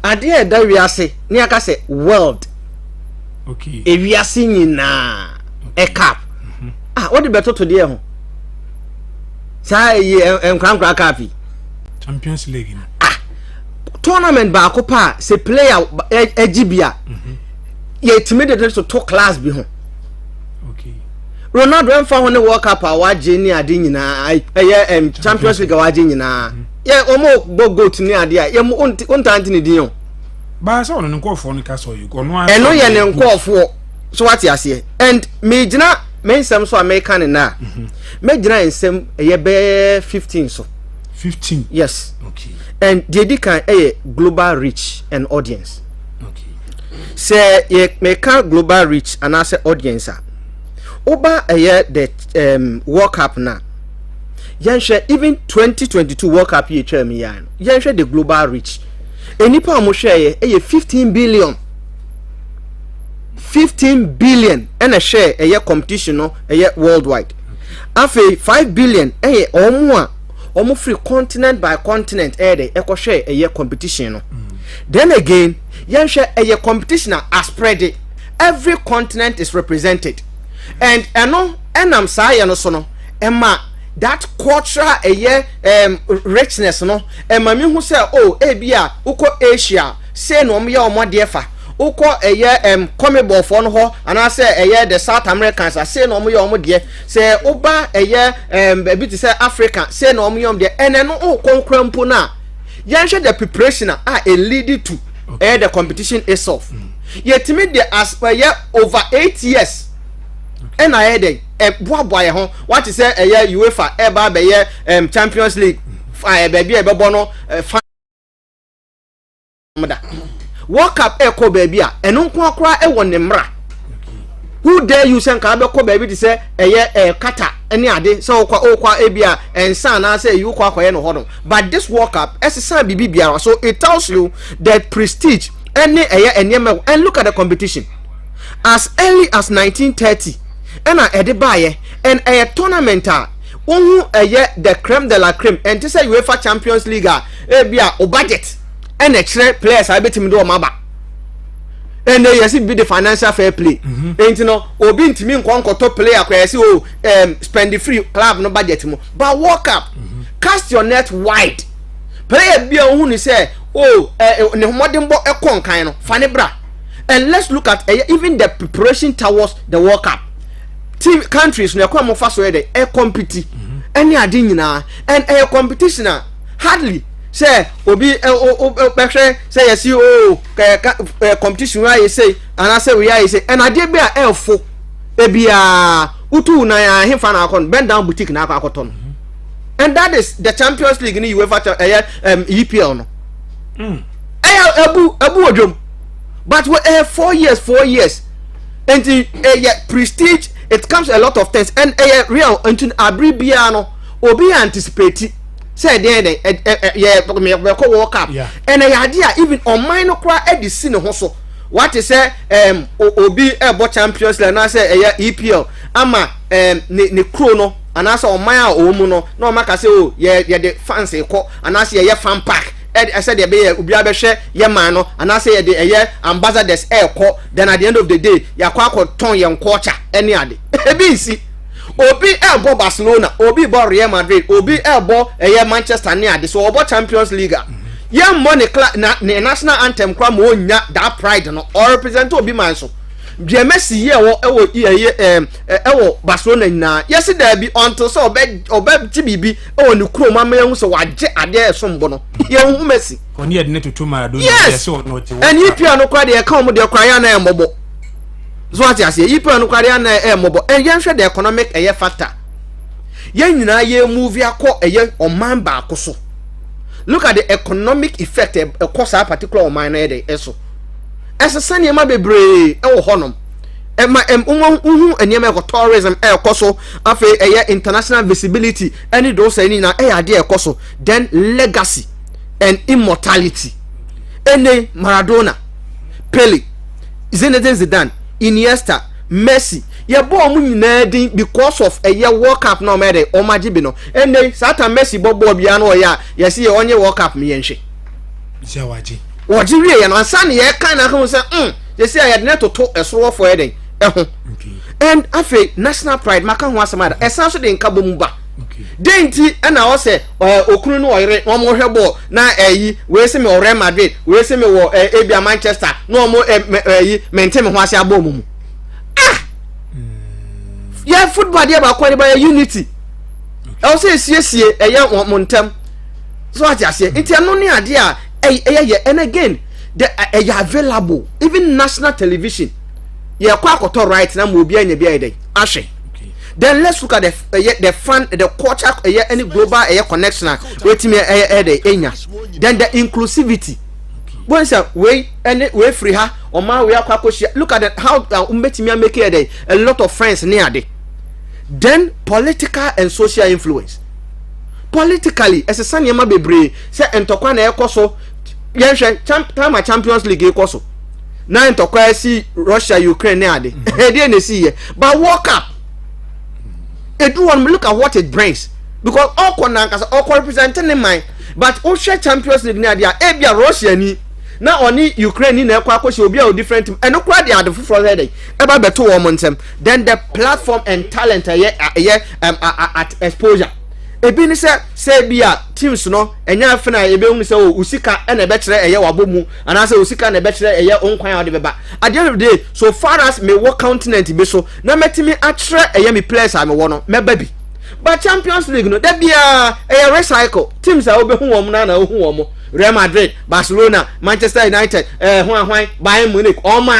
Speaker 2: ade da wiase ni aka say world
Speaker 1: okay
Speaker 2: e wiase nyina e cup what the better to there ho say enkran kapi
Speaker 1: Champions League
Speaker 2: tournament ba ko pa se player ejibia ye timide to top class bi ho
Speaker 1: okay
Speaker 2: Ronaldo en fa ho ne World Cup awaje ni ade nyina Champions League awaje nyina ye omo goat ni ade ye mo ontanti ni din
Speaker 1: ba sa ono nkofo no ka so you go no
Speaker 2: eno ye ne nkofo so what you say and me gina mensem so American na me gina ensem ye be 15 so
Speaker 1: 15
Speaker 2: yes
Speaker 1: okay
Speaker 2: and they can global reach and audience
Speaker 1: okay
Speaker 2: say ye make global reach and as audience oba the World Cup na yenhwe even 2022 World Cup ye twa me yan yenhwe the global reach enipa mo hwe ye 15 billion and a share competition no worldwide afi 5 billion omo free continent by continent de share competition no then again yenhwe competition as spread every continent is represented and enam saa ye no so no ema that cultural richness no ema me hu say oh bia uko Asia say no me ya omode fa uko comebol for no ho ana say the South Americans say no me ya omode say oba bi ti say Africa say no me ya omode ene no konkra mpo na yenhwe the preparation a lead to the competition itself yet me the as over 8 years and I had boy ho what is say UEFA eba be Champions League baby e be bono World Cup ko baby a eno nko akora e won ne mra who dare you say nka be ko baby to say kata any ade so okwa ebia ensa na say you kwa akoye no hodon but this World Cup esesa bibi biara so it tells you that prestige any enyema and look at the competition as early as 1930 and a buy and a tournament the creme de la creme and to say UEFA Champions League bia o budget and a players I bet him do maba and yes it be the financial fair play and you know obi ntimi nko top player kwa say oh spend the free club no budget mo but World Cup cast your net wide player bia hu ni say oh ne modern bo ekon kan no fane bra and let's look at even the preparation towards the World Cup team countries no ekwa mo fa so dey compete any ade nyina and competition hardly say obi behwe say yes competition why say and I say we are say and ade be a elfo ebia utu na ya hemfa na akon bend down boutique na akoton and that is the Champions League ni UEFA EPL no abu odwom but 4 years and prestige it comes a lot of things and real into abribia no obi anticipate say me ko World Cup and idea even on minor cry edisi ne ho so what is say obi ebo Champions League na say EPL ama ne kro no anasa on my omu no na maka say oh ye the fans e ko anasa ye fan pack I said be obi abehwe ye man no anasa ye the ambassadors e ko then at the end of the day ya kwa ton ye culture any ade e bi nsi obi ebo Barcelona obi bo Real Madrid obi ebo Manchester ni ade so obo Champions League ye money na national anthem kwa mo nya that pride no or represent obi man so de Messi ye wo Barcelona na yes there be until so obe tibibi e ni kuro ma hu so waje ade esombo no ye hu Messi
Speaker 1: oni ye ne tutu Maradona yes so no ti
Speaker 2: and EPL no kwa de ka mo de kwa ya na emobo so what you say EPL no kwa de na emobo and ye hwe the economic factor ye nyina ye move akọ oman ba akoso look at the economic effect across a particular oman na dey eso esesa niema bebre wo honom ema eniema eko tourism ekoso afi international visibility any those any na ade ekoso then legacy and immortality ene Maradona, Pele, Zinedine Zidane, Iniesta, Messi ye bo mu nyina din because of World Cup no mere o magi bi no ene sata Messi bobo bia no ya yesi ye onye World Cup me yenhwe
Speaker 1: jawaji
Speaker 2: waji wie no ansan ye kan na ho se yesi ya de toto esoro for eden and afi national pride maka ho asamada esan so de nka bomu ba denti na o se okunu no oyire no mo hwebo na we se me Real Madrid we se me wo ebia Manchester no mo maintain me ho ase abomu yeah football dey ba kwani ba unity I say siesie montem so what you say it no ni ade a and again the available even national television yeah kwakoto right na mo bia nya bia dey ahwe then let's look at the fun the culture any global connection wetin enya then the inclusivity bonsa we free ha o ma we akwakoshia look at how umetimi make a lot of friends near there. Then political and social influence politically as a sanyama bebre say entokwa na ekoso yenhwe time Champions League ekoso na entokwa si Russia Ukraine na ade dey na see here but World Cup look at what it brings because all representing in mind but all share Champions League na ade e bia Russia ni na oni Ukraine na ekwa akɔhye obi a different eno kura de ade foforo he dey eba beto wo mo ntem then the platform and talent at exposure ebi ni say bia teams no enya afa na ebe hu say o usika na ebe kire eye wabomu ana say usika na ebe kire eye onkwan ade beba at the end of the day so far as me work continent be so na metimi akire eye me players am wo no meba bi but Champions League no da bia eye recycle teams a obe hu wo mo na hu wo mo Real Madrid, Barcelona, Manchester United, Bayern Munich, Oma,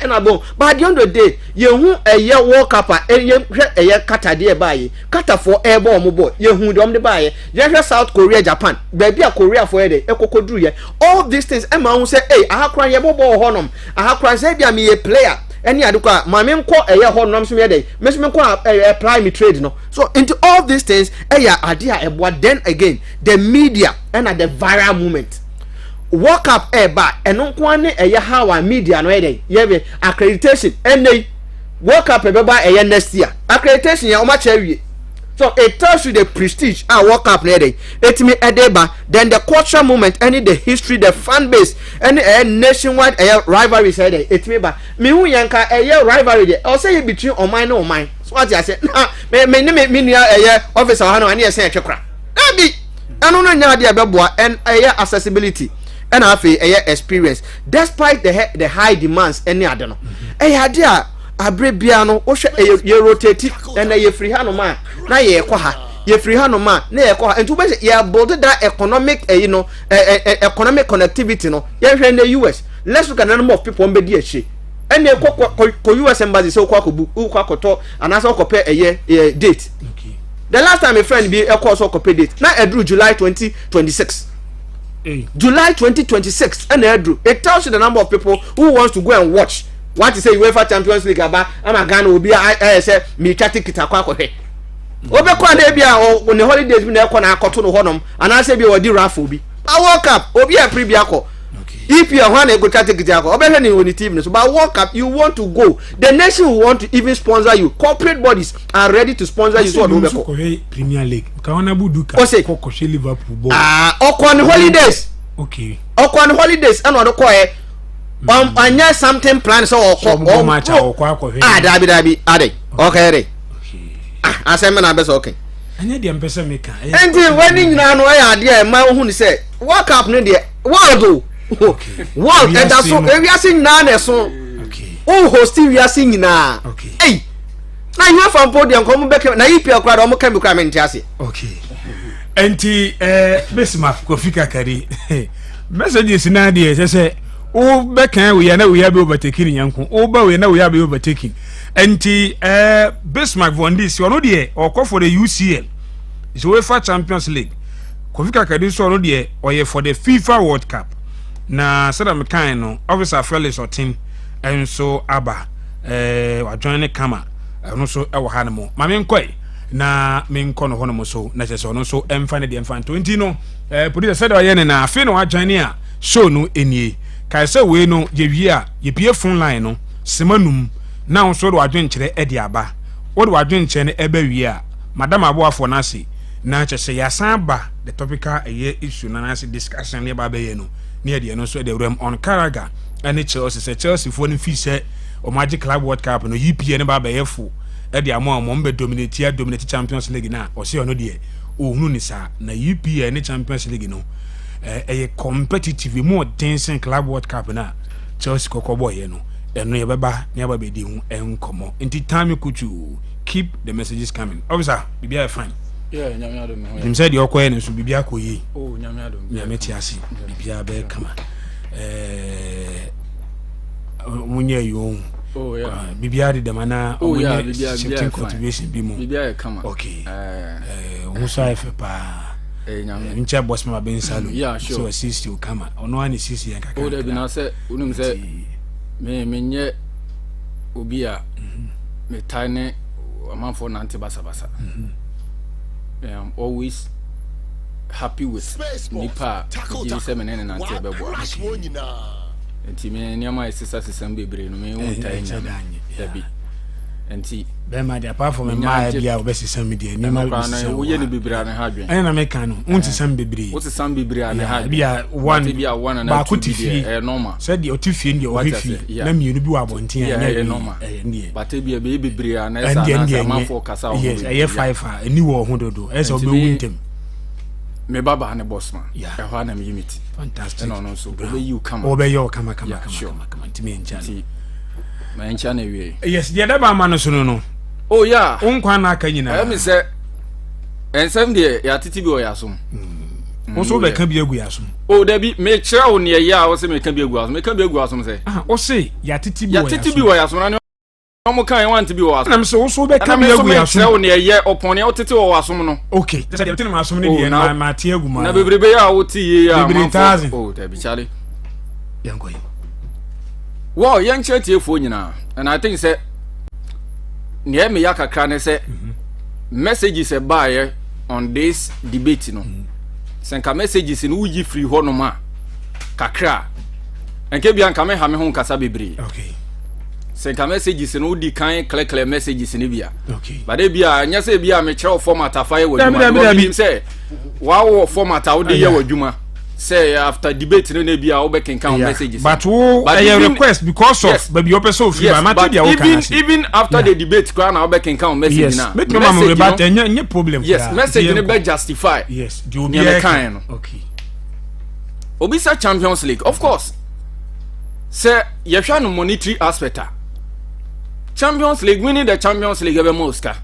Speaker 2: and abo. But at the end of the day, you who a year World Cup, a year kata dear buy, kata for airborne mobile, you who don't buy, you South Korea, Japan, baby a Korea for a day, Eko all these things, Emma will say, hey, I have cried a mobile honum, I have cried, say, me a player. Any aduka my men call a year horn nums me day me call apply me trade no so into all these things idea but then again the media and at the viral movement walk up ba eno kwane how media no day ye accreditation and walk up ba next year accreditation ya o ma chawie so it tells you the prestige walk up day it me edeba then the cultural movement any the history the fan base any nationwide rivalry say it me ba me hu yanka rivalry dey or say between Oman and Oman so what I say me officer ha no ane say twekra abi eno no nya dey beboa and accessibility and afi experience despite the high demands any ade no ade a abrebia no wo hwe ye rotate and ye free ha no ma na ye kwa ha ye free ha no ma na ye kwa entu be ye build that economic economic connectivity no ye hwe na US let's look at the number of people on be die hye ene ko US embassy so kwa koto anasa ko pe date okay the last time a friend be so ko pe date na edru July 2026 July 2026 and edru it tells you the number of people who wants to go and watch what you say UEFA Champions League aba ama Ghana obi say me twa ticket akwa hwe obe kwa na bia on the holidays bi na ekọ na akoto no honom ana say bi odi raffle bi World Cup obi a pre bi akọ if you want to go twa ticket akọ obe hwe ni on the team so but World Cup you want to go the nation will want to even sponsor you corporate bodies are ready to sponsor you so obe ko
Speaker 1: Premier League ka ona buduka ko Liverpool ball
Speaker 2: on holidays
Speaker 1: okay
Speaker 2: on holidays and on ko anya something plan so
Speaker 1: match
Speaker 2: dabi ade okay asem na best okay
Speaker 1: anya dia mpesa meka
Speaker 2: enti wani nyina no ya ade ma hu ni say World Cup no de world world and that's so we are seeing na na so okay host we are seeing na
Speaker 1: okay
Speaker 2: hey na you from podium come back na EPL crowd o mo kan bi crowd mente ase
Speaker 1: okay enti Bismarck Kofi Kakari messages na de say o be kan we na we be overtaking yanko o ba we na we be overtaking enti Bismarck Vondis ono de okọ for the UCL is UEFA Champions League Kofi Kakari so ono de oye for the FIFA World Cup na Sadam kan no officer Felix Otin enso aba wa join kama ono so e wo hanemo ma me nkoi na me nko no hono so na chese ono so emfa ne de emfa 20 no producer said oye ne na afi no wa join a show no enie kai se we no ye wi a ye pie phone line no semanum na on so do adwen kire e de aba wo do adwen kire ne eba wi a madam aboafo na se na chese ya san ba the topical issue na se discussion ne ba be ye no ne de no so de rem on Karaga and Chelsea for no fi se o Magic Club World Cup no UPN ba be ye fo e de amo be dominate Champions League na o se ono de o hunu ni sa na UPN Champions League no a competitive more dancing Club World Cup na Chelsea kokobo ye no eno ye beba ne aba be di hu enkomo enti time kuchu keep the messages coming officer bibia fine
Speaker 5: nyame adom me
Speaker 1: him said your koye no so bibia koyi
Speaker 5: nyame adom
Speaker 1: nyame ti ase bibia be kama munye yo bibia de mana
Speaker 5: bibia
Speaker 1: shifting cultivation bi mu
Speaker 5: bibia kama
Speaker 1: okay musa efe pa ncha boss ma ben salo so assist you kama ono ani sisi yan kaka
Speaker 5: o de na se unum se me nye obi a me tane amanfo nante basa I am always happy with nipa jiri se menene nante bebo enti me niama isisa bebre no me won tai nya dabi enti
Speaker 1: bema de apart from my bia obesisa media ni ma
Speaker 5: bia wo ye ni bibira na ha dwen
Speaker 1: na meka no unti sam bibiri
Speaker 5: wo ti sam bibira na ha
Speaker 1: bia one
Speaker 5: ba ko ti fi normal
Speaker 1: said the otifie ndi o fifi na mienu bi wa bonten
Speaker 5: ya normal but bia be bibira na esa na ma for kasa o
Speaker 1: yes aye 5 ani wo ho dodo esa obe wuntem
Speaker 5: me baba ne boss man e ho na me unity
Speaker 1: fantastic
Speaker 5: no so obe you come
Speaker 1: obe yo kama ntimi enja
Speaker 5: ma encha na wie
Speaker 1: yes de da ba ma no so no
Speaker 5: oh yeah
Speaker 1: unkwa na aka nyina
Speaker 5: me say ensem de ya titi bi o ya som
Speaker 1: wo so be ka bi agu ya som
Speaker 5: oh da bi me kira wo ne ya wo se me ka bi agu asom me ka bi agu asom say
Speaker 1: wo se ya titi bi
Speaker 5: o ya som na omo kan yan want bi o asom
Speaker 1: na me so wo so be ka bi agu ya som
Speaker 5: kira wo ne ya opon ya titi o asom no
Speaker 1: okay so de tini ma asom ne de ma tie agu ma
Speaker 5: na bebrebe ya wo ti ye ya
Speaker 1: ma
Speaker 5: oh da bi chale
Speaker 1: yango
Speaker 5: wow yan kira tie fo nyina and I think say near me yakakra ne say messages e buy on this debate no senka messages no uyi free ho no ma kakra enke bia nka me ha me ho nkasa bebre
Speaker 1: okay
Speaker 5: senka messages no di kan clear messages ne bia
Speaker 1: okay
Speaker 5: but e bia nya say bia me kire format afa ye waduma no say wow format a wo de ye waduma say after debate no bia wo be kenkan messages
Speaker 1: but wo a request because of baby open so free by matter dia wo kan
Speaker 5: even after the debate kwa na wo be kenkan message na
Speaker 1: make no mama about any problem
Speaker 5: yes message ne be justify
Speaker 1: yes do obi
Speaker 5: kan no
Speaker 1: okay
Speaker 5: obi sa Champions League of course say ye hwa no monetary aspect Champions League winning the Champions League be most ka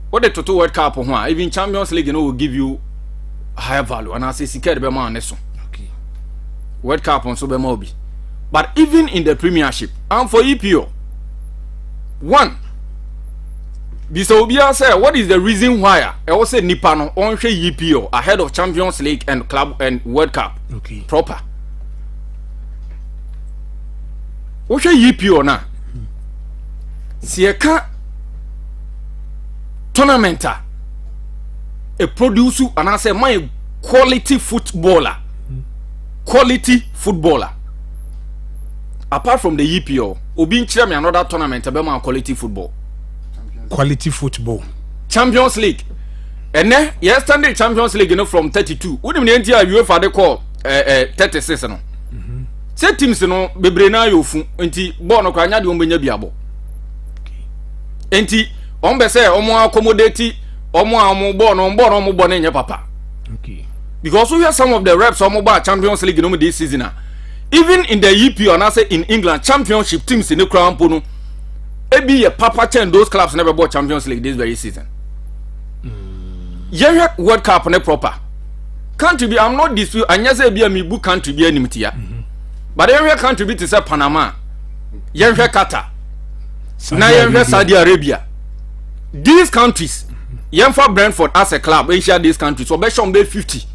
Speaker 5: what the total World Cup ho even Champions League no will give you higher value and I say secure be man neso
Speaker 1: okay
Speaker 5: World Cup on so be more bi but even in the Premiership and for EPO one bisa obia say what is the reason why I was say nipa no on hwe EPO ahead of Champions League and club and World Cup
Speaker 1: okay
Speaker 5: proper wo hwe EPO na sieka tournament a produce and I say my quality footballer apart from the EPO obi nchire me another tournament be my quality football Champions League ene yesterday Champions League no from 32 wonim ne ntia UEFA de call 36 no say teams no bebre na yofu enti ball no kwa nya de ombenya biabo enti ombe say omo accommodate omo ball no nye papa
Speaker 1: okay
Speaker 5: because we have some of the reps omo ba Champions League no this season even in the EPO and I say in England championship teams in the crown pono e be a papa chen those clubs never bought Champions League this very season yeah World Cup ne proper country be I'm not dispute anya say be me book country be animtia but area country be to say Panama yeah Qatar na yeah Saudi Arabia these countries for Brentford as a club Asia these countries so be shown be 50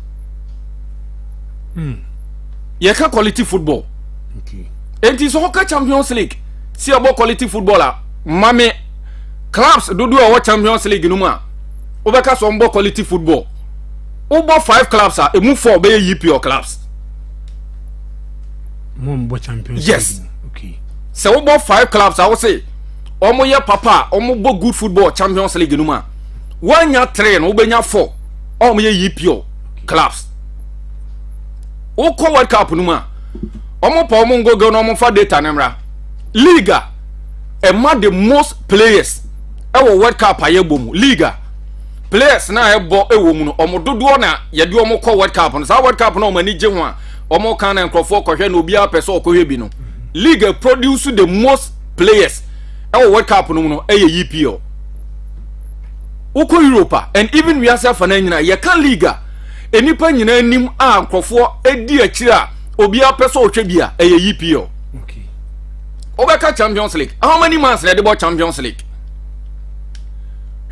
Speaker 5: can quality football
Speaker 1: okay
Speaker 5: it is Hockey Champions League see about quality footballer mame clubs do our Champions League no ma obeka so mbo quality football obo 5 clubs are move 4 be EPO clubs
Speaker 1: mbo Champions
Speaker 5: yes
Speaker 1: League. Okay
Speaker 5: so obo 5 clubs I will say omo ye papa omo bo good football Champions League no ma wanya 3 no obenya 4 omo ye EPO clubs o ko World Cup no ma omo pa omo ngogo no omo fa data nemra Liga ema the most players ewo World Cup ayebomu Liga players na ebo ewo mu no omo dodo na ye de omo ko World Cup no sa World Cup no omo ni je ho a omo kan na nkrofo kohwe na obi a pese okohwe bi no Liga produce the most players ewo World Cup no eye EPO uko Europa and even we are for na nyina ye kan Liga enipa nyina nim a nkrofo edi akira obi a pese ohwe bi a eye EPO
Speaker 1: okay
Speaker 5: Obeka Champions League how many months they bought Champions League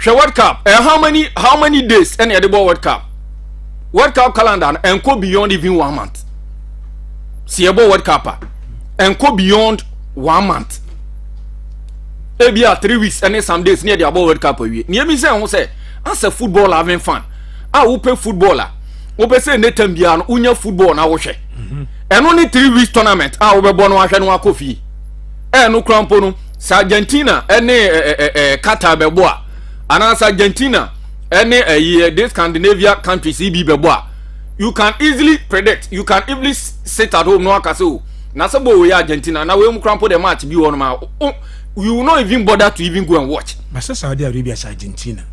Speaker 5: World Cup how many days any they bought World Cup calendar and go beyond even 1 month see about World Cup and go beyond 1 month maybe 3 weeks and some days near the about World Cup we near me say as a footballer having fun who play footballer who say netem bia no unya football na wo hwe and only 3 weeks tournament we born wa hwe no akofi no krampo no sa Argentina ene Qatar bebo a ana sa Argentina ene this Scandinavia countries ibi bebo a you can easily predict, you can easily sit at home no akaso na se bo we Argentina na we mu crampo the match bi won ma you will not even bother to even go and watch.
Speaker 1: But Saudi Arabia is Argentina.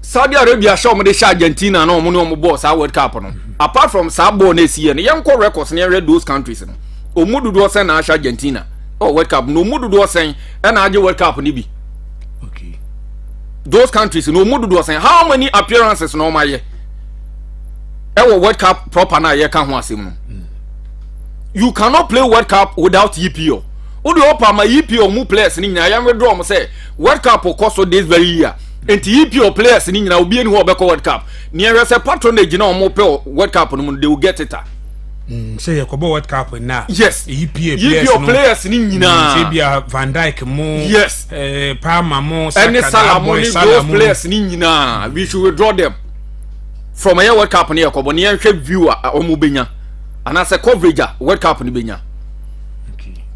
Speaker 5: Saudi Arabia show me the Argentina no mo no mo boss a World Cup no. Apart from Sabo na see no yanko records na read those countries no. Omudu do sen na Argentina. Oh World Cup no omudu do sen e na age World Cup ni bi.
Speaker 1: Okay.
Speaker 5: Those countries no omudu do sen how many appearances no ma ye? E World Cup proper na ye kan ho asem no. You cannot play World Cup without EPO. Odi opa ma EPO mu players ni nyina ya withdraw mo say World Cup will cost this very year. Enti EPO players ni nyina obi eni ho obeko World Cup. Ni e say patronage na omo pe World Cup no they will get it.
Speaker 1: Say yakobo World Cup na.
Speaker 5: Yes.
Speaker 1: EPO
Speaker 5: players ni nyina.
Speaker 1: Say bia Van Dijk mo.
Speaker 5: Yes.
Speaker 1: Palmer mo.
Speaker 5: Any Salamon those players ni nyina. We should withdraw them from a World Cup ni yakobo ni enhwe viewer omo benya. And as a coverage World Cup ni benya.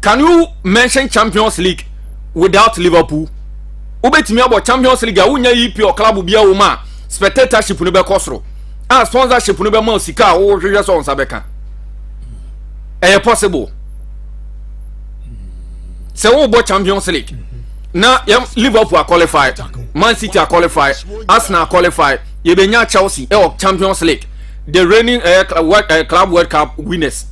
Speaker 5: Can you mention Champions League without Liverpool? Ubetimi about Champions League a unya EPO club bia wo ma spectatorship no be kosro. And sponsorship no be ma sika wo hwehwe so onsa beka. Possible. Se wo bo Champions League. Na Liverpool are qualified, Man City are qualified, Arsenal are qualified, ye benya Chelsea Champions League. The reigning club World Cup winners.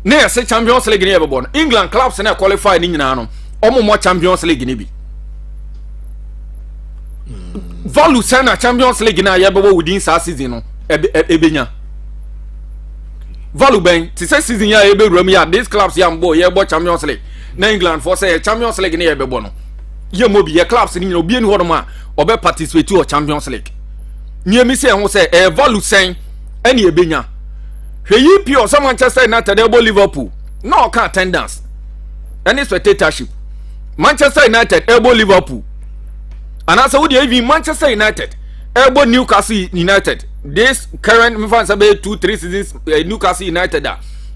Speaker 5: Ne say Champions League ni ebebo no England clubs na qualify ni nyina no omo Champions League ni bi value sana Champions League na yebebo within sa season no ebenya value ben ti say season ya eberuam ya these clubs ya mbo yebo Champions League na England for say Champions League ni ebebo no ye mo bi ye clubs ni nyina obi eni hodo ma obe participate o Champions League ni emi say ho say value sen eni ebenya EPO some Manchester United able Liverpool no can attendance any spectatorship Manchester United able Liverpool and also would even Manchester United able Newcastle United this current me fan say 2-3 seasons Newcastle United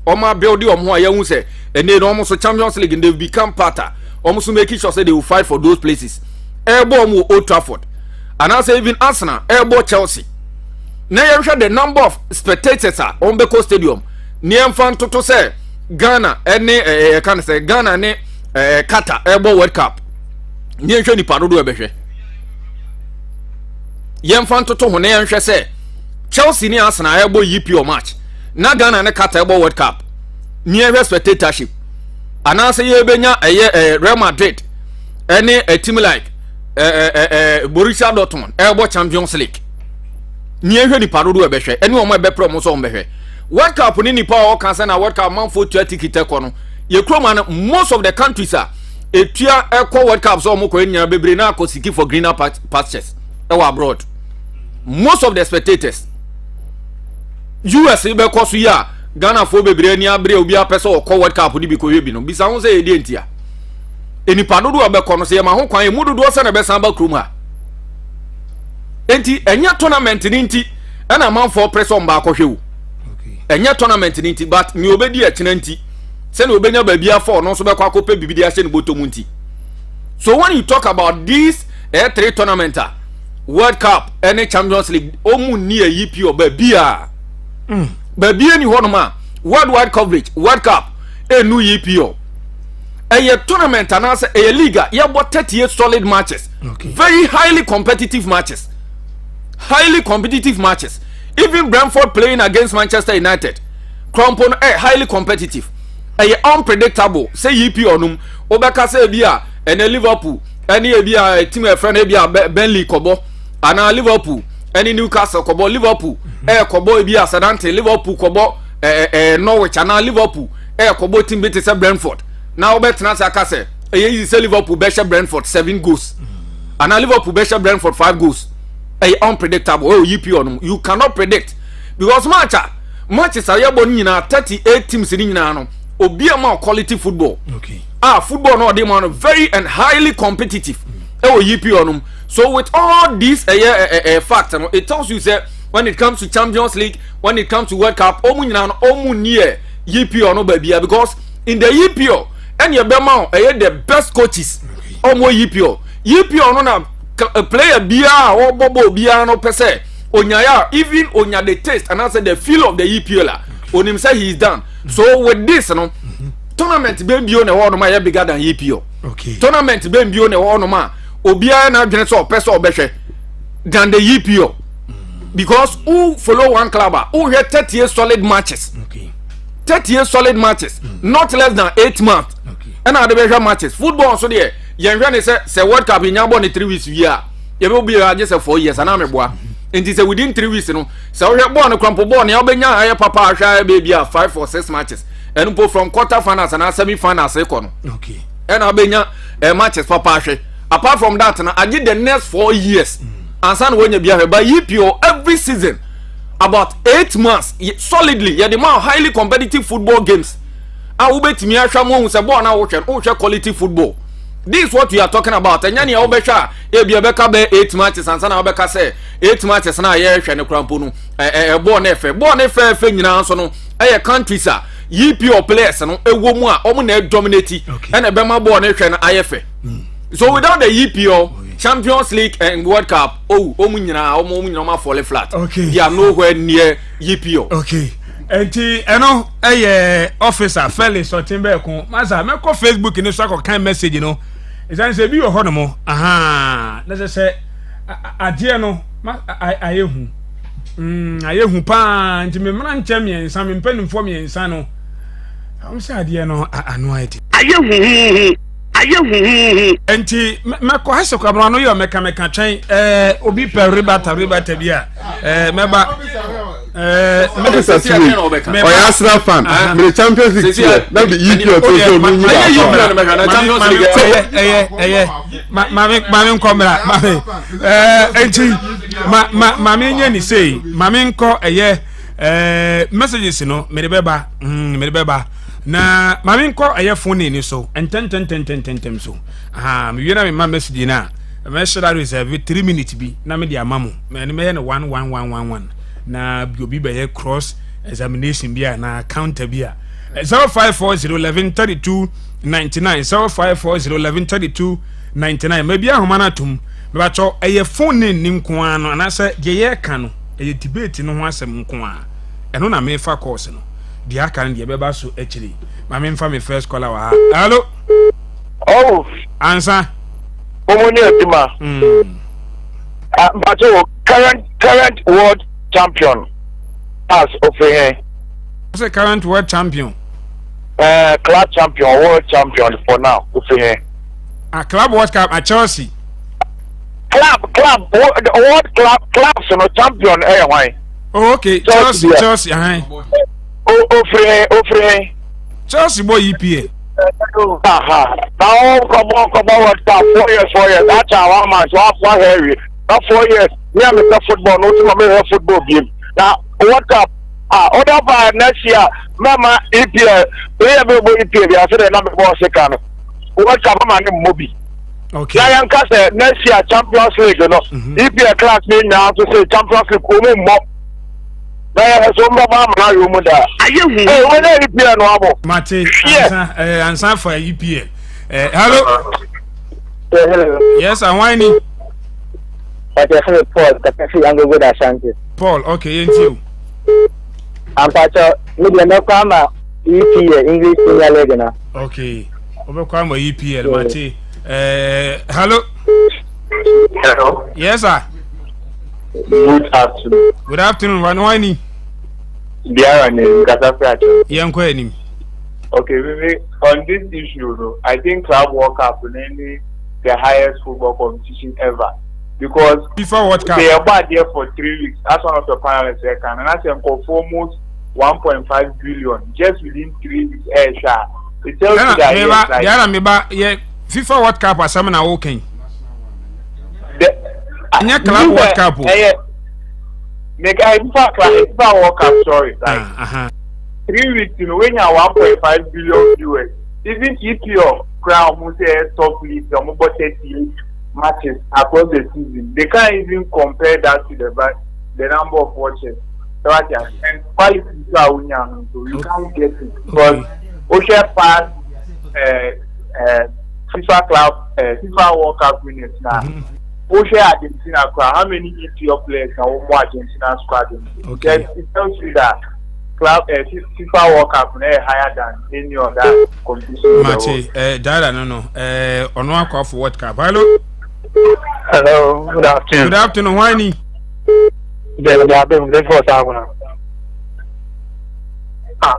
Speaker 5: o ma build o mo ya hu say and they almost Champions League and they become part almost making sure say they will fight for those places able mo Old Trafford and also even Arsenal able Chelsea. Na yɛhwɛ the number of spectators on Beko Stadium ni emfa toto say Ghana ene kan say Ghana ne Qatar ebo World Cup ni yɛhwɛ ni padodo ebehwɛ yɛmfa toto ho na yɛhwɛ say Chelsea ni Arsenal ebo EPO match na Ghana ne Qatar ebo World Cup ni yɛhwɛ spectatorship ana say yɛbenya Real Madrid ene a team like Borussia Dortmund ebo Champions League ni ehwe ni parodo ebehwe ene o mo ebepro mo so o behwe World Cup ni nipa o kan say na World Cup man for 20 kiteko no ye kroma most of the countries etua ekọ World Cup so mo ko enya bebre na akosiki for greener pastures e wa abroad most of the spectators US be ko so ya Ghana for bebre ni abre obi apese o ko World Cup ni bi ko yebi no bisa ho say e di entia eni parodo obekọ no say ma ho kwan e mudodo se na be san ba kroma enti enya tournament ni nti na man for press on ba akɔhwe wo enya tournament ni nti but ni obedi akina nti se na obenya ba bia for no so be kwa akɔpɛ bibidi ahye ne botomu nti so when you talk about these three tournament World Cup and Champions League omu ni EPO ba bia ba bia ni hono ma worldwide coverage World Cup enu EPO a tournament and as a liga you bought 38 solid matches very highly competitive matches. Even Brentford playing against Manchester United Crampon highly competitive unpredictable say EPO num obeka say bia and Liverpool any bia team friend bia Burnley kobo and Liverpool any Newcastle kobo Liverpool kobo bia Southampton Liverpool kobo Norwich and Liverpool kobo team beat say Brentford now bet na say aka say say Liverpool be Brentford 7 goals and Liverpool be Brentford 5 goals unpredictable EPO you cannot predict because matches are yabo nyina 38 teams ni nyina no obi ama quality football football no dey man very and highly competitive EPO so with all these facts it tells you say when it comes to Champions League when it comes to World Cup omu nyina no omu near EPO no ba bia because in the EPO and your bema the best coaches omo EPL no na player bia or bobo bia no pese onyaya even onya the taste and answer the feel of the EPL onim say he is done so with this no tournament be bio na ho no ma ya bigger than EPL tournament be bio na ho no ma obia na dwene so pese obehwe than the EPL because who follow one club who had 30 years solid matches 30 years solid matches not less than 8 months and other better matches football so there yen say World Cup in yabo 3 weeks year you will be just 4 years and am boa and it within 3 weeks no so we born crumple born you benya aye papa ahwa baby 5 or 6 matches and from quarter finals and semi finals and abenya matches papa ahwe apart from that na agi the next 4 years and san when you be by EPO every season about 8 months solidly the more highly competitive football games a ubetimi ahwa mo hu se ball na wo hwe quality football. This is what we are talking about. And yani obesha e bia beka be 8 matches and sana obeka say 8 matches na ye hwe ne krampo no ball na fe nyina so no e countries a EPO players no ewo mu a omo na dominate and e be ma ball na hwe na ayefe. So without the EPO Champions League and World Cup omo nyina ma fall flat. They are nowhere near EPO.
Speaker 1: Enti eno officer Felix Otimbe ko maza me ko Facebook ni so kan message no izan se bi wo hono mo na se ade no ayehu ayehu pa nti me mra nche miensa me mpanimfo miensa no am se ade no anu ayi ayehu enti me ko hase ko abro no yo meka twen obi pe ribata bia meba
Speaker 3: Arsenal fan the Champions League na the EPL to no nyi mami nkomra mami enti mami nye ni sei mami nko messages no me beba na mami nko phone ni so enten so me wiera me ma message na me share reserve 3 minutes bi na me dia mamu me me 1111 na biobi be cross examination bia na counter bia 0540113299 0540113299 maybe ahoma na tum me ba cho phone ni nko ano anase de ye ka no debate no ho asem nko a eno na me fa course no de aka no de be ba so akiri ma me mfa me first caller wa hello answer
Speaker 6: omoni otima but current world champion as over here.
Speaker 1: What's the current world champion?
Speaker 6: Club champion, world champion for now over here.
Speaker 1: A club World Cup at Chelsea.
Speaker 6: World club so no champion why?
Speaker 1: Oh okay, Chelsea.
Speaker 6: Over here.
Speaker 1: Chelsea boy EPA.
Speaker 6: Now come on World Cup 4 years. That's our man. So 4 years. Me am the football, no to me football game. Now World Cup other by next year, mama EPL, player be EPL, I said number 1 second. World Cup man Mobi.
Speaker 1: Okay.
Speaker 6: Lion Castle next year Champions League, you know. EPL class me now to say Champions League only more. There so mama na you muda. Hey, when EPL no abo.
Speaker 1: Mate, answer for EPL. Hello.
Speaker 6: Hello.
Speaker 1: Yes, I'm whining.
Speaker 6: But I have Paul, the person I'm good at Ashanti.
Speaker 1: Paul, okay, ain't you?
Speaker 6: I'm Pacho, media no come EPL, English Premier League now.
Speaker 1: Okay. Overcome EPL, Mate. Hello.
Speaker 6: Hello.
Speaker 1: Yes, sir.
Speaker 6: Good afternoon.
Speaker 1: Good afternoon, whining.
Speaker 6: Biara name, Kasafracho.
Speaker 1: Young Quenim.
Speaker 6: Okay, on this issue, I think Club World Cup will be the highest football competition ever. Because
Speaker 1: before World Cup,
Speaker 6: they are bad there for 3 weeks. That's one of the panelists I can, and that's for almost 1.5 billion just within 3 weeks. It tells you that FIFA
Speaker 1: World Cup was something okay.
Speaker 6: The
Speaker 1: Club World Cup.
Speaker 6: FIFA World Cup. Sorry, 3 weeks. You know when you are 1.5 billion US, even EPL crown who say top league, the about 30 matches across the season, they can't even compare that to the number of watches. And quality so you can't get it because Ocean Pass FIFA FIFA World Cup winners now. Who share Argentina crowd? How many EPL players are more Argentina squad?
Speaker 1: Okay.
Speaker 6: It tells you that club FIFA World Cup is higher than any other competition.
Speaker 1: Mate, Dada, no. Onwa call for World Cup. Hello.
Speaker 6: Hello. Good afternoon.
Speaker 1: Good afternoon. Why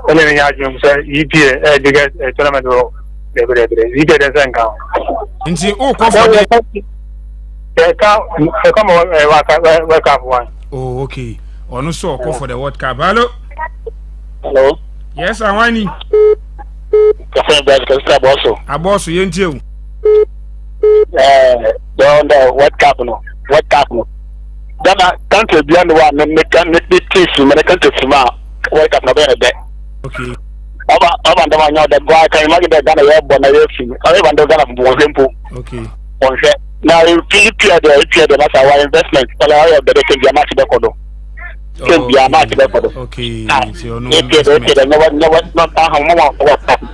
Speaker 6: only me ajum say EPA the tournament will EPA doesn't count.
Speaker 1: Nti o call for
Speaker 6: the come World Cup one.
Speaker 1: Oh, okay. Onu so call for the World Cup. Hello.
Speaker 6: Hello.
Speaker 1: Yes, Awani.
Speaker 6: Also.
Speaker 1: Abosu yenti o.
Speaker 6: The World Cup no. World Cup no. Then country beyond one make teams country from World Cup no be there.
Speaker 1: Okay.
Speaker 6: Aba ndama nyo de gwa kan ma de Ghana ye bo na ye fi. Aba ndo Ghana bo sempo.
Speaker 1: Okay.
Speaker 6: On fait. Now you EPA the na our investment. Ala ya de ke dia match de kodo. Ke dia match de kodo.
Speaker 1: Okay. So no.
Speaker 6: EPA no ta ha mo wa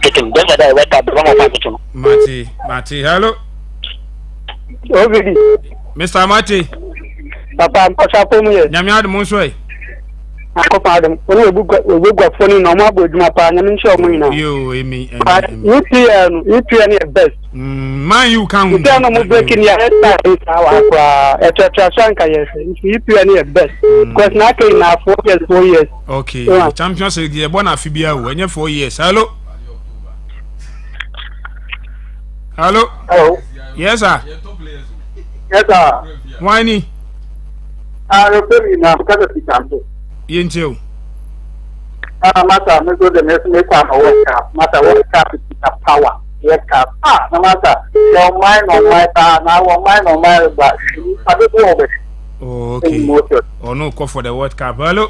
Speaker 6: taking. Then the World Cup no ma taking.
Speaker 1: Mate, hello.
Speaker 6: Obidi.
Speaker 1: Mr. Mate.
Speaker 6: Papa Pasapo mu ye.
Speaker 1: Nyame adum so e.
Speaker 6: Akopa adam. Oni ogugwa phone no ma boduma pa nyame nche omo ina.
Speaker 1: Yo, emi.
Speaker 6: EPA ni best.
Speaker 1: Man you can.
Speaker 6: Ita no mo breaking ya head our etra sanka yes. EPA ni best. Because na ke na 4 years.
Speaker 1: Okay. Champions League ye bona fibia wo enye 4 years. Hello.
Speaker 6: Hello.
Speaker 1: Yes sir.
Speaker 6: Yes sir.
Speaker 1: Why ni?
Speaker 6: Referee na because of the
Speaker 1: Yenti o.
Speaker 6: Mata me go the next make am World Cup. Mata World Cup is a power. World Cup. No matter. Your mind on my na one mind on my but I don't know it.
Speaker 1: Oh, okay. Oh no, call for the World Cup. Hello.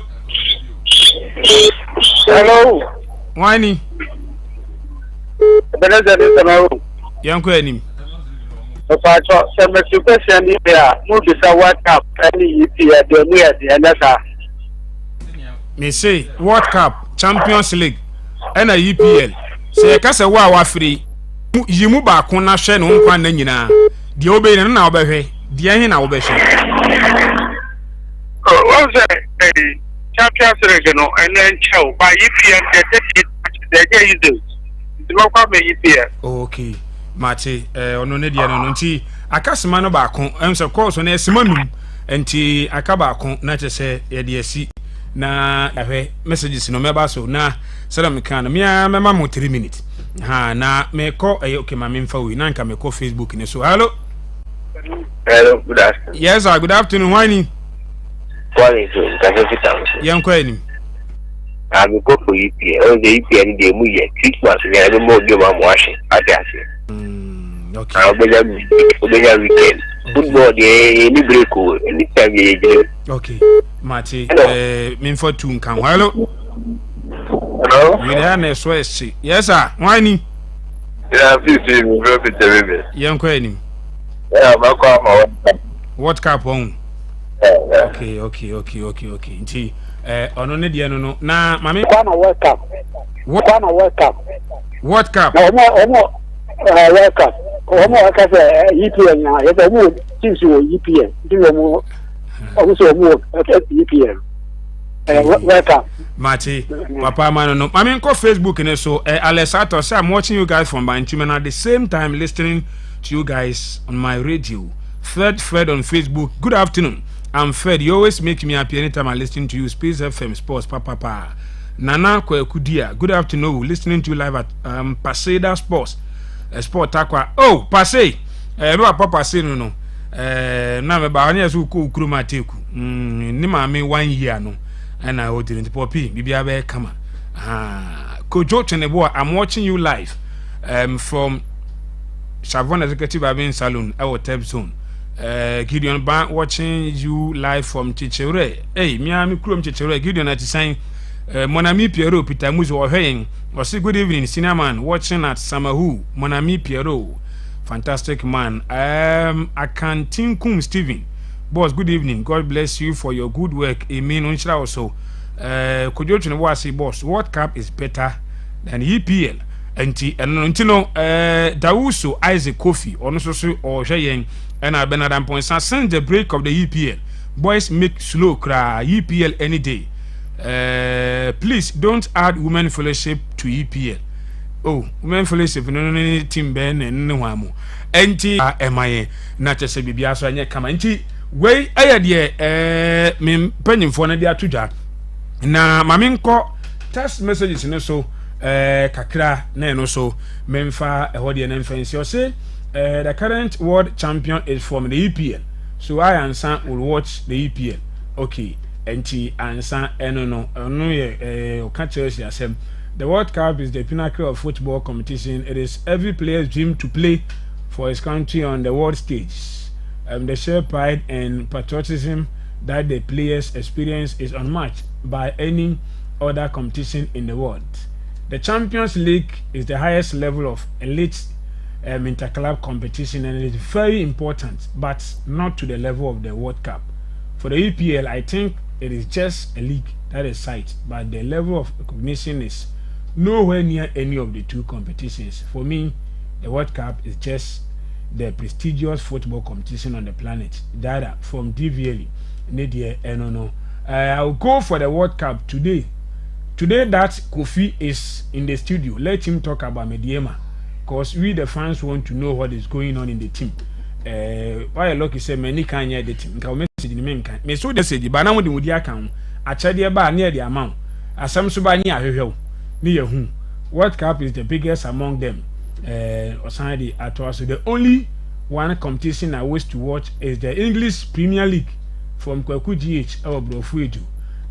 Speaker 6: Hello.
Speaker 1: Why ni?
Speaker 6: Beneza ni sana.
Speaker 1: Yanko enim.
Speaker 6: Pacho, se me question ni there. Mo be say World Cup any EPA de mu ya de na sa.
Speaker 1: Me say World Cup, Champions League, and a EPL. Say kase wa free. Yimu ba ko na hwe no nkwa na nyina. De obe ne na obehwe, de ahin na obehwe.
Speaker 6: What's that? Champions League no and then show by EPL they use it. The local EPL.
Speaker 1: Okay. Mate ono ne de no nti akasema no ba ko emse course na esimanum nti akaba ko na chese ye de asi na ahwe messages no meba so na salam kan me mema mo 3 minutes ha na me ko okay ma me mfa wi na nka me ko Facebook ne so hello
Speaker 6: Good afternoon.
Speaker 1: Yes sir, good afternoon. Why ni?
Speaker 6: Calling to Kafita.
Speaker 1: Yanko enim.
Speaker 6: I'm go for EPL. On the EPL the mu ye 6 months we have more game am washing. Atiase.
Speaker 1: Okay.
Speaker 6: Obeja weekend. Football dey any break o anytime you dey.
Speaker 1: Okay. Mate me mfa tu nkan. Hello.
Speaker 6: Hello.
Speaker 1: We dey na so esi. Yes sir. Why ni?
Speaker 6: Yeah, please me very picture.
Speaker 1: Yanko enim.
Speaker 6: Yeah, ma ko am
Speaker 1: What cup on? Okay. Nti ono ne de no na mame
Speaker 6: kwa na World Cup.
Speaker 1: What cup?
Speaker 6: Na omo World Cup. Omo ka say EPL na ye omo teams wo EPL. Ndi omo so omo EPL. World Cup.
Speaker 1: Mate, papa man no. I mean, go Facebook and so Alessato say I'm watching you guys from Banchim and at the same time listening to you guys on my radio. Fred on Facebook. Good afternoon. I'm Fred. You always make me happy anytime I listen to you. Space FM Sports, papa. Nana Kwekudia. Good afternoon. Listening to you live at Paseda Sports. Sport Takwa. Oh, Passe. No, papa say no. Na me ba anya so ko ukruma teku. Ni ma me 1 year no. And I hold it poppy. Bibia be kama. Kojo Chenebo, I'm watching you live. From Chavon Executive Abin Saloon, our Teb Zone. Gideon Bank watching you live from Chichere. Hey, Miami Krum Chichere. Gideon at saying Monami Piero Peter Muzo or Haying or say good evening, Cinnamon watching at Samahu. Monami Piero. Fantastic man. Akantinkum Stephen. Boss, good evening. God bless you for your good work. Amen. Unshra also. Could you know what I say, boss? World Cup is better than EPL. enti eno ntino Dawuso Isaac Kofi ono so o hwe yen na Bernard Amponsa since the break of the EPL boys make slow cry EPL any day. Please don't add women fellowship to EPL. Oh, women fellowship no team ben no hwamu. Enti emaye na chese bibia so anye kama enti we aye de me panyimfo na de atodwa na maminko text messages no so kakra na no so memfa ehode na mfansi o say the current world champion is from the EPL, so I and Sam will watch the EPL. Okay, enti ansa no ye catch asem. The World Cup is the pinnacle of football competition. It is every player's dream to play for his country on the world stage. The sheer pride and patriotism that the players experience is unmatched by any other competition in the world. The Champions League is the highest level of elite interclub competition, and it is very important, but not to the level of the World Cup. For the EPL, I think it is just a league that is sight, but the level of recognition is nowhere near any of the two competitions. For me, the World Cup is just the prestigious football competition on the planet. Data from DVL, Nadia, no. I'll go for the World Cup today. Today that Kofi is in the studio, let him talk about Mediema, because we the fans want to know what is going on in the team. Why lucky say many can hear the team. Can message the men can. Me so the say but now the media can. Achade ba near the amount. Asam so ba ni ahwehwe. Ni yehu. World Cup is the biggest among them. Osandi atwa so the only one competition I wish to watch is the English Premier League from Kwaku GH or Brofueju.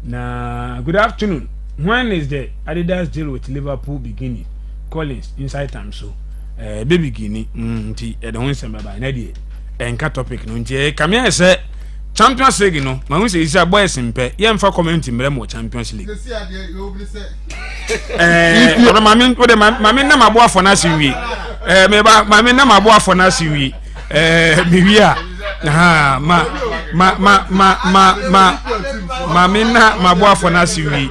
Speaker 1: Na good afternoon. When is the Adidas deal with Liverpool beginning? Collins inside time so baby gini nti e don sem baba na die enka topic no nti kamia se Champions League no ma hu se isi boys mpe ye mfa community mre mo Champions League ono mami ko de mami na mabo afo na siwi me ba mami na mabo afo na siwi mi wi a mami na mabo afo na siwi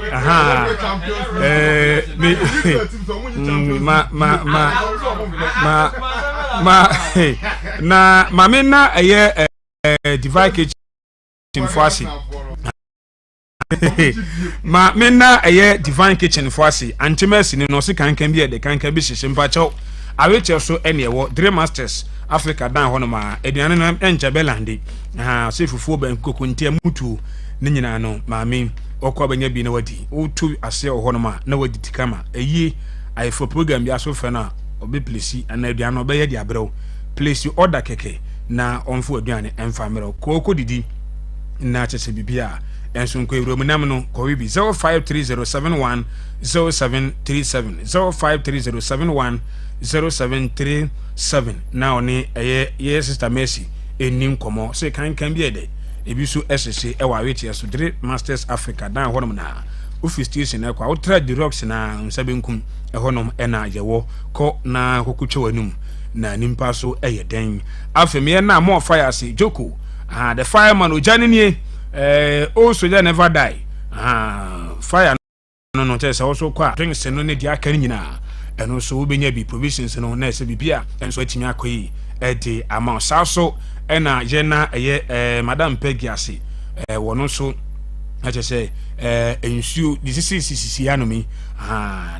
Speaker 1: na mami na eye divine kitchen foasi ma menna eye divine kitchen foasi antimesi ni no se kankan bi e de kankan bi hihye mpacho aweche so ene ewo Dream Masters Africa dan hono ma eduane no enche belande se fufuo ban kokuntia mutu ne nyina no ma me okwa banya bi na wadi utu ase hono ma na wadi tikama eyi ai for program bi aso fe na obi plesi ana eduane obe ye di abrew place order keke na onfo aduane emfa mero koko didi na chese bibia enso nko ewro munam no ko wi bi 0530710737 0530710737 na oni ye sister Mercy enim komo se kan bi ede ebi so esese e wa wetie so Dream Masters Africa dan honom na office station e kwa ultra the rocks na nsabenkum e honom e na yewo ko na kokutwe wanum na nimpa so den afeme na more fire say Joko the fireman ojane nie o soldier never die fire no tell also kwa things no ne dia kan nyina eno so obenya bi provisions no na ese bibia enso atimi akoyi de amount so na je na madam Peggy ase wono so ache say ensuo disisi ya no mi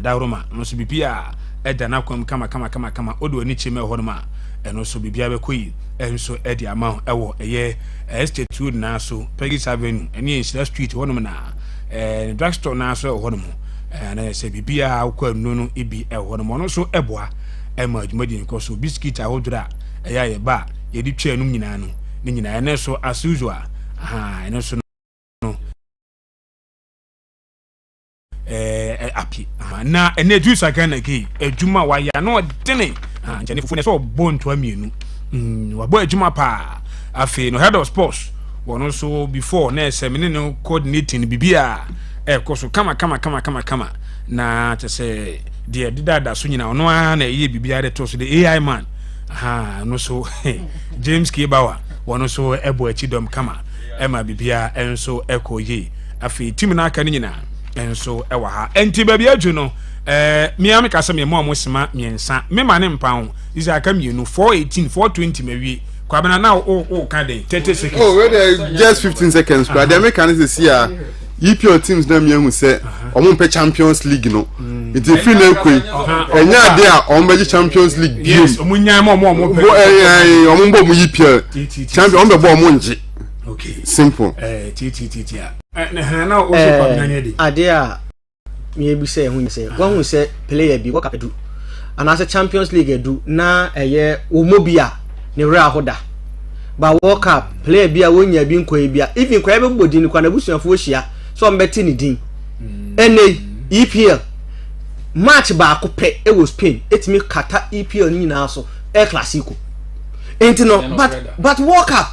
Speaker 1: dauroma no so bibia eda na kwam kama odo ani cheme ho no ma eno so bibia be koyi enso edi ama ewo estate road na so Peggy Avenue eni Insira Street ho no na drugstore na so ho no mo na se bibia akwa no ibi ho no mo no so eboa ema adwumadi nko so biscuit ahodura ye ba ye di twa anum nyina no ni nyina ene so as usual ene so no api na ene juice akana ke adwuma wa ya no dene nchane fufu ne so bonto amienu wa bo adwuma pa afi no head of sports wono so before na semine no coordinating bibia koso kama na tese de didada so nyina ono na eye bibia de to so the AI man no so James Kibawa wono so ebo achidom kama ema bibia enso ekoye afi team na aka nyina enso ewa ha enti baabi adwu no Miami ka se me mo sima miensa me ma ne mpa ho isi aka mienu 418 420 mawie kwabena na o ka den 30 seconds.
Speaker 3: Oh, wait, just 15 seconds. But the Americans see EPL teams na me hu say omo pe Champions League no. It is free na kwe. Enya there omo be Champions League.
Speaker 1: Yes, omo nya omo pe.
Speaker 3: Omo bo mu EPL. Champion omo be bo omo nje.
Speaker 1: Okay.
Speaker 3: Simple.
Speaker 1: Na o so kwabena nya di.
Speaker 2: Ade a me bi say hu say one hu say player bi wo kapedu. And as a Champions League edu na eye omobia ne wura hoda. Ba World Cup player bi a wonya bi nko bi a even kwa be bodi ni kwa na busuafo hia so mbeti ni din. Ene EPL match ba akopɛ e was Spain etimi kata EPL ni na so El Clasico. Enti no but World Cup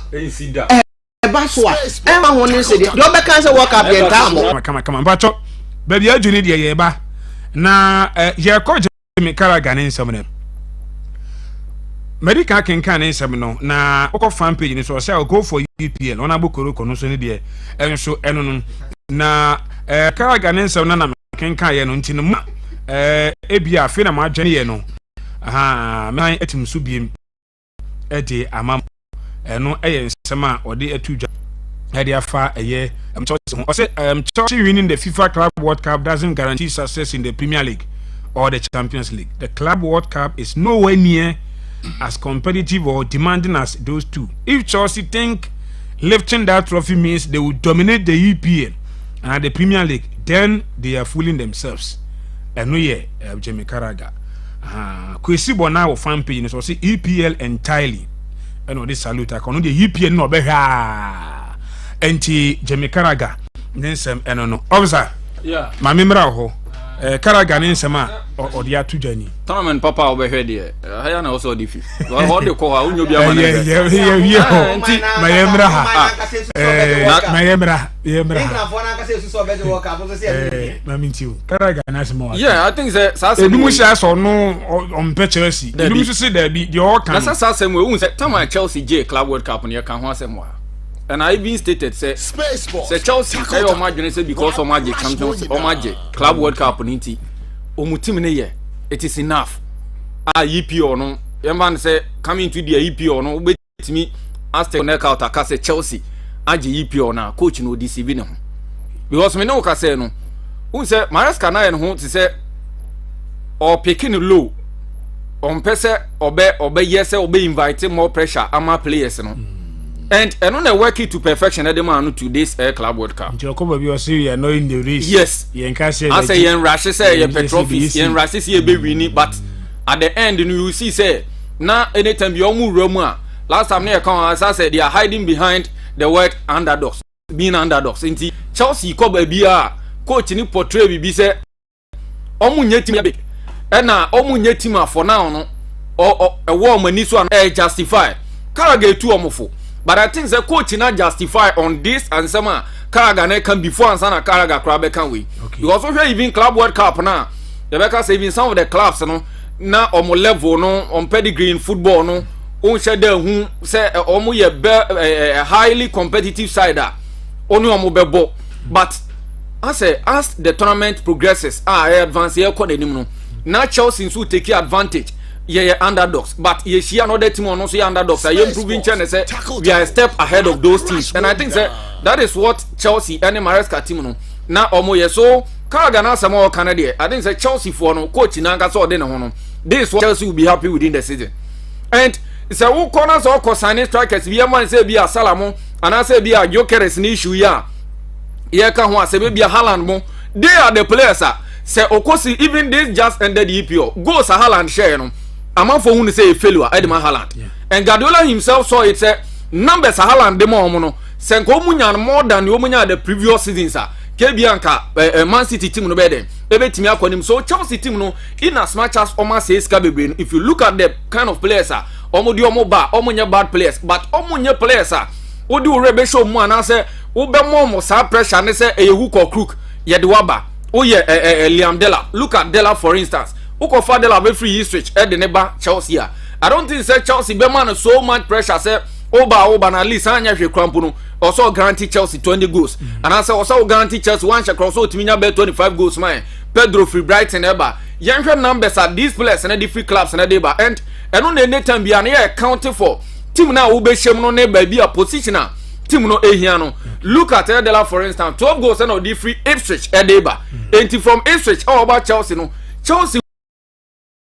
Speaker 2: ba so a e ma ho ne se de do be kan se World Cup ye tam.
Speaker 1: Come bacho baby adwini de ye ba na ye ko me Karaga ne nsɛm no medical kenkan ne nsɛm no na okɔ fan page ni so sɛ go for EPL ona bokoroko no so ne de enso eno no na Karaga ne nsɛm na kenkan ye no ntino ma ebia afi na ma adwene ye no me etim so biem ede amam eno eye nsɛm a ode atudwa ede afa eye Chelsea winning the FIFA Club World Cup doesn't guarantee success in the Premier League or the Champions League. The Club World Cup is nowhere near as competitive or demanding as those two. If Chelsea think lifting that trophy means they will dominate the EPL and the Premier League, then they are fooling themselves. And no, yeah, Jamie Carragher. Kwesi Bona will fan page so say EPL entirely. And this salute I can the EPL no be ha. Enti Jamie Carragher. Then some no. Officer. Yeah. My memory ho. Karaga ne nsema odi atujani
Speaker 5: tournament papa obehwe de haya na also difi ho de ko ha unyo bia mana
Speaker 1: Karaga na sema
Speaker 5: yeah I think say
Speaker 1: edumu sha so no on Chelsea edumu so say there be the all can
Speaker 5: na say we un say time Chelsea J Club World Cup ne kan ho asem wa. And I even stated say Chelsea say o ma dwene say because o ma je Champions o ma je Club World Cup nti o mutim ne ye it is enough EPO no yemban say coming to the EPO no betimi Aston knockout aka say Chelsea age EPO na coach no deceive ne ho because me no ka say no un say Maresca na ye no to say or picking low on pese obe yes obe invite more pressure ama players no. And on a work it to perfection at the man to this Club World Cup.
Speaker 1: You know in the race.
Speaker 5: Yes. I say yen Russia say yen Petrofis yen Russia say be winning, but at the end you see say now anytime you move Roma last time near come as I said they are hiding behind the word underdogs, being underdogs. Inti Chelsea ko be coach ni portray be say omunye team big. And na omunye team for now no or a warm ni so and justify. Carragher too omofo. But I think the coach not justify on this and some Carragher can before and some Carragher crab can we. Because we even Club World Cup now. The because even some of the clubs no now on level no on pedigree in football no on share who say a highly competitive side only on mobile. But I say as the tournament progresses advance here no now Chelsea to take advantage. Yeah, underdogs, but you see another team on also underdogs. I am proving Chelsea say we are a step ahead of those teams, and I think that is what Chelsea and the Maresca team no. Now, omo so Carragher na some more Canada. I think say Chelsea for no coach in Anka so no. This what Chelsea will be happy within the season, and it's a who corners or consigning strikers. We man say be a Salamo, and I say be a Jokeres ni issue ya. Here can one say be a Haaland mo. They are the players. Say Okosi even this just ended the EPO. Goes a Haaland share no. A man for whom say a failure, Edmund Haaland. Yeah. And Guardiola himself saw it, say, numbers are Haaland de Mono, Senko Munyan more than Yomunya the previous season, sir. Kebianka, Man City team no better. Ebe team him. So Chelsea team no, in as much as Oma says Kabe, if you look at the kind of players, Omo Moba, Omunya bad players, but Omunya players, who do Rebe show one answer, Ube Momo, sa pressure, and say a hook or crook, Yedwaba, oh yeah, Liam Della. Look at Della for instance. Uko Fadela be free switch at the neighbor Chelsea. I don't think say Chelsea be man so much pressure say Oba na at least anya hwe krampo no also guarantee Chelsea 20 goals. And I say also guarantee Chelsea one shot cross o timinya be 25 goals man. Pedro free Brighton eba yɛnhwɛ numbers at these players and the free clubs and the ba and ɛno na any time bia na yɛ accounting for team na wo be hyem no ne ba bi a position a team no ehia no look at Edela for instance 12 goals and the free Ipswich edeba enti from Ipswich about Chelsea no Chelsea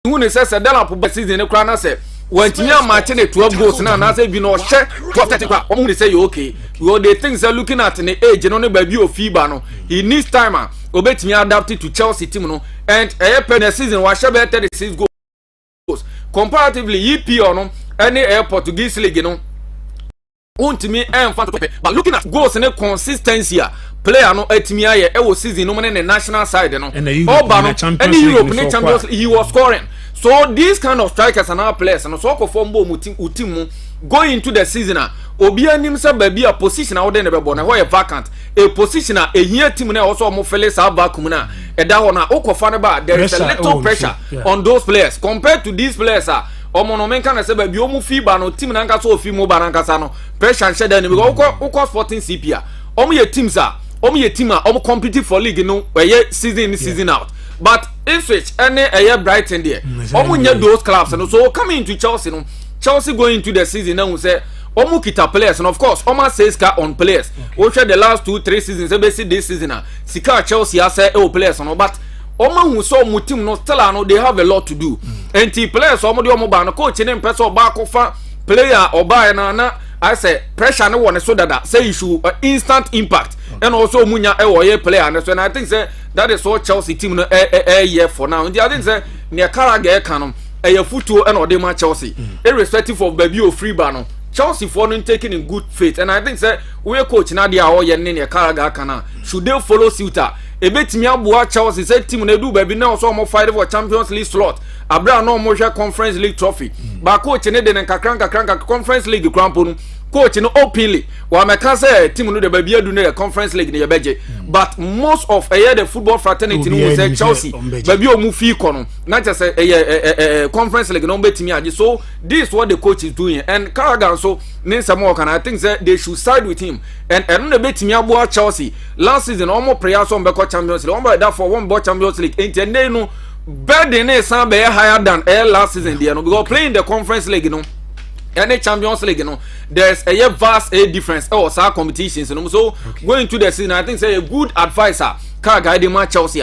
Speaker 5: who ne say Edela po season ne kra na say wantinya match ne 12 goals na say bi no hye 12 kwa omo ne say you okay because they think say looking at the age no ne ba bi o FIBA no he needs time obetimi adapt to Chelsea team no and per season wa hye be 36 goals comparatively EPL no any Portuguese league no untimi enfant but looking at goals and consistency player no etimi aye e season no in the national side no oba no any Europe ne Champions he was scoring so these kind of strikers and our players and so perform bo team going into the season obi anim say baby a position a wo dey na bebo na ho ye vacant a position a ehia team na also mo fele sa vacuum na e da ho na okofa ne ba there is a little pressure on those players compared to these players omo no menka na se ba bi omu FIBA no team na nka so ofi mo ba na nka sa no pressure and shade because uko Sporting CP omo ye teams omo ye team omo compete for league no ye season out but Ipswich any Brighton there omo nye those clubs no so coming into Chelsea no Chelsea going into the season now say omo kita players and of course omo says car on players we share the last 2-3 seasons e be see this season sika Chelsea say players no but omo hu so mo team no still no they have a lot to do enti players omo de omo ba no coach ne mpesa oba kofa player oba na I say pressure no one so that say issue instant impact and also munya ye player and so and I think say that is what Chelsea team no year for now and I think say near Carragher canon a football and or ma Chelsea irrespective of baby or free ban Chelsea for no taking in good faith and I think say we coach Nadia or ye near Carragher kana should they follow suit e betimi aboa Chelsea say team na do baby now so mo fight for Champions League slot abra no mo hwe Conference League trophy ba coach ne de nkakran Conference League krampo no coach no openly wa meka say team no de baby adu na Conference League ne ye beje but most of the football fraternity no say Chelsea baby o mu fi ko no na just say Conference League no betimi age so this is what the coach is doing and Carragher so Ninsamo can I think that they should side with him and no betimi aboa Chelsea last season almost prayer so mbeko Champions League one that for one ball Champions League ain't no burden is higher than last season there no because playing the Conference League no any Champions League you know there's a vast difference or some competitions you know so going to the season I think say a good advisor can guide my Chelsea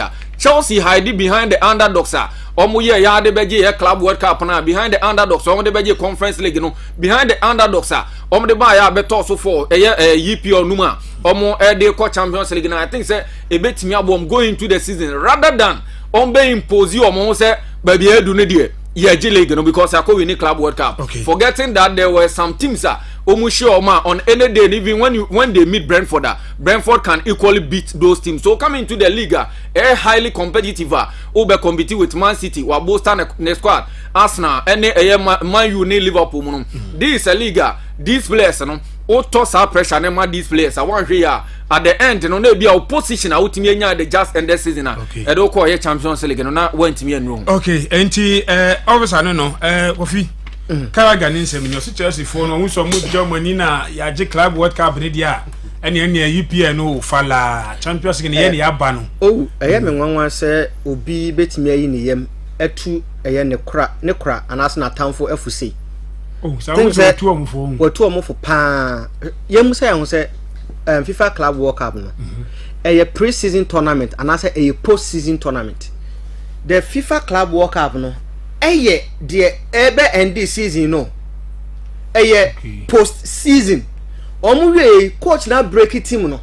Speaker 5: hide behind the underdogs omo ye ya de beje club world cup na behind the underdogs omo de beje Conference League you know behind the underdogs omo de ba ya beto so for EPL numa omo de ko Champions League na I think say e betimi abom going to the season rather than on be impose omo say baby edu ne de yeji league no because I win club world cup forgetting that there were some teams on any day even when they meet Brentford Brentford can equally beat those teams so coming to the league highly competitive be competing with Man City or Boston ne squad Arsenal any Man U ne Liverpool no this is a league these players no o toss our pressure na ma these players I want here at the end no na be a opposition ultimi enya the just end this season e do call here Champions League no na went me enroom
Speaker 1: okay enti officer no Kofi Carragher ni nsem ni o si Chelsea for no so mo Germany na ya je club world cup ni dia ene EPL no fala Champions League ni ya ba no
Speaker 2: eye me nwanwa se obi betimi ayi ni yem etu eye ne kra anase na tamfo afuse
Speaker 1: so watu
Speaker 2: omfo pa yem se yan se FIFA Club World Cup no eye pre-season tournament anase eye post-season tournament the FIFA Club World Cup no eye de ebe end season no eye post-season omuwe coach na break team no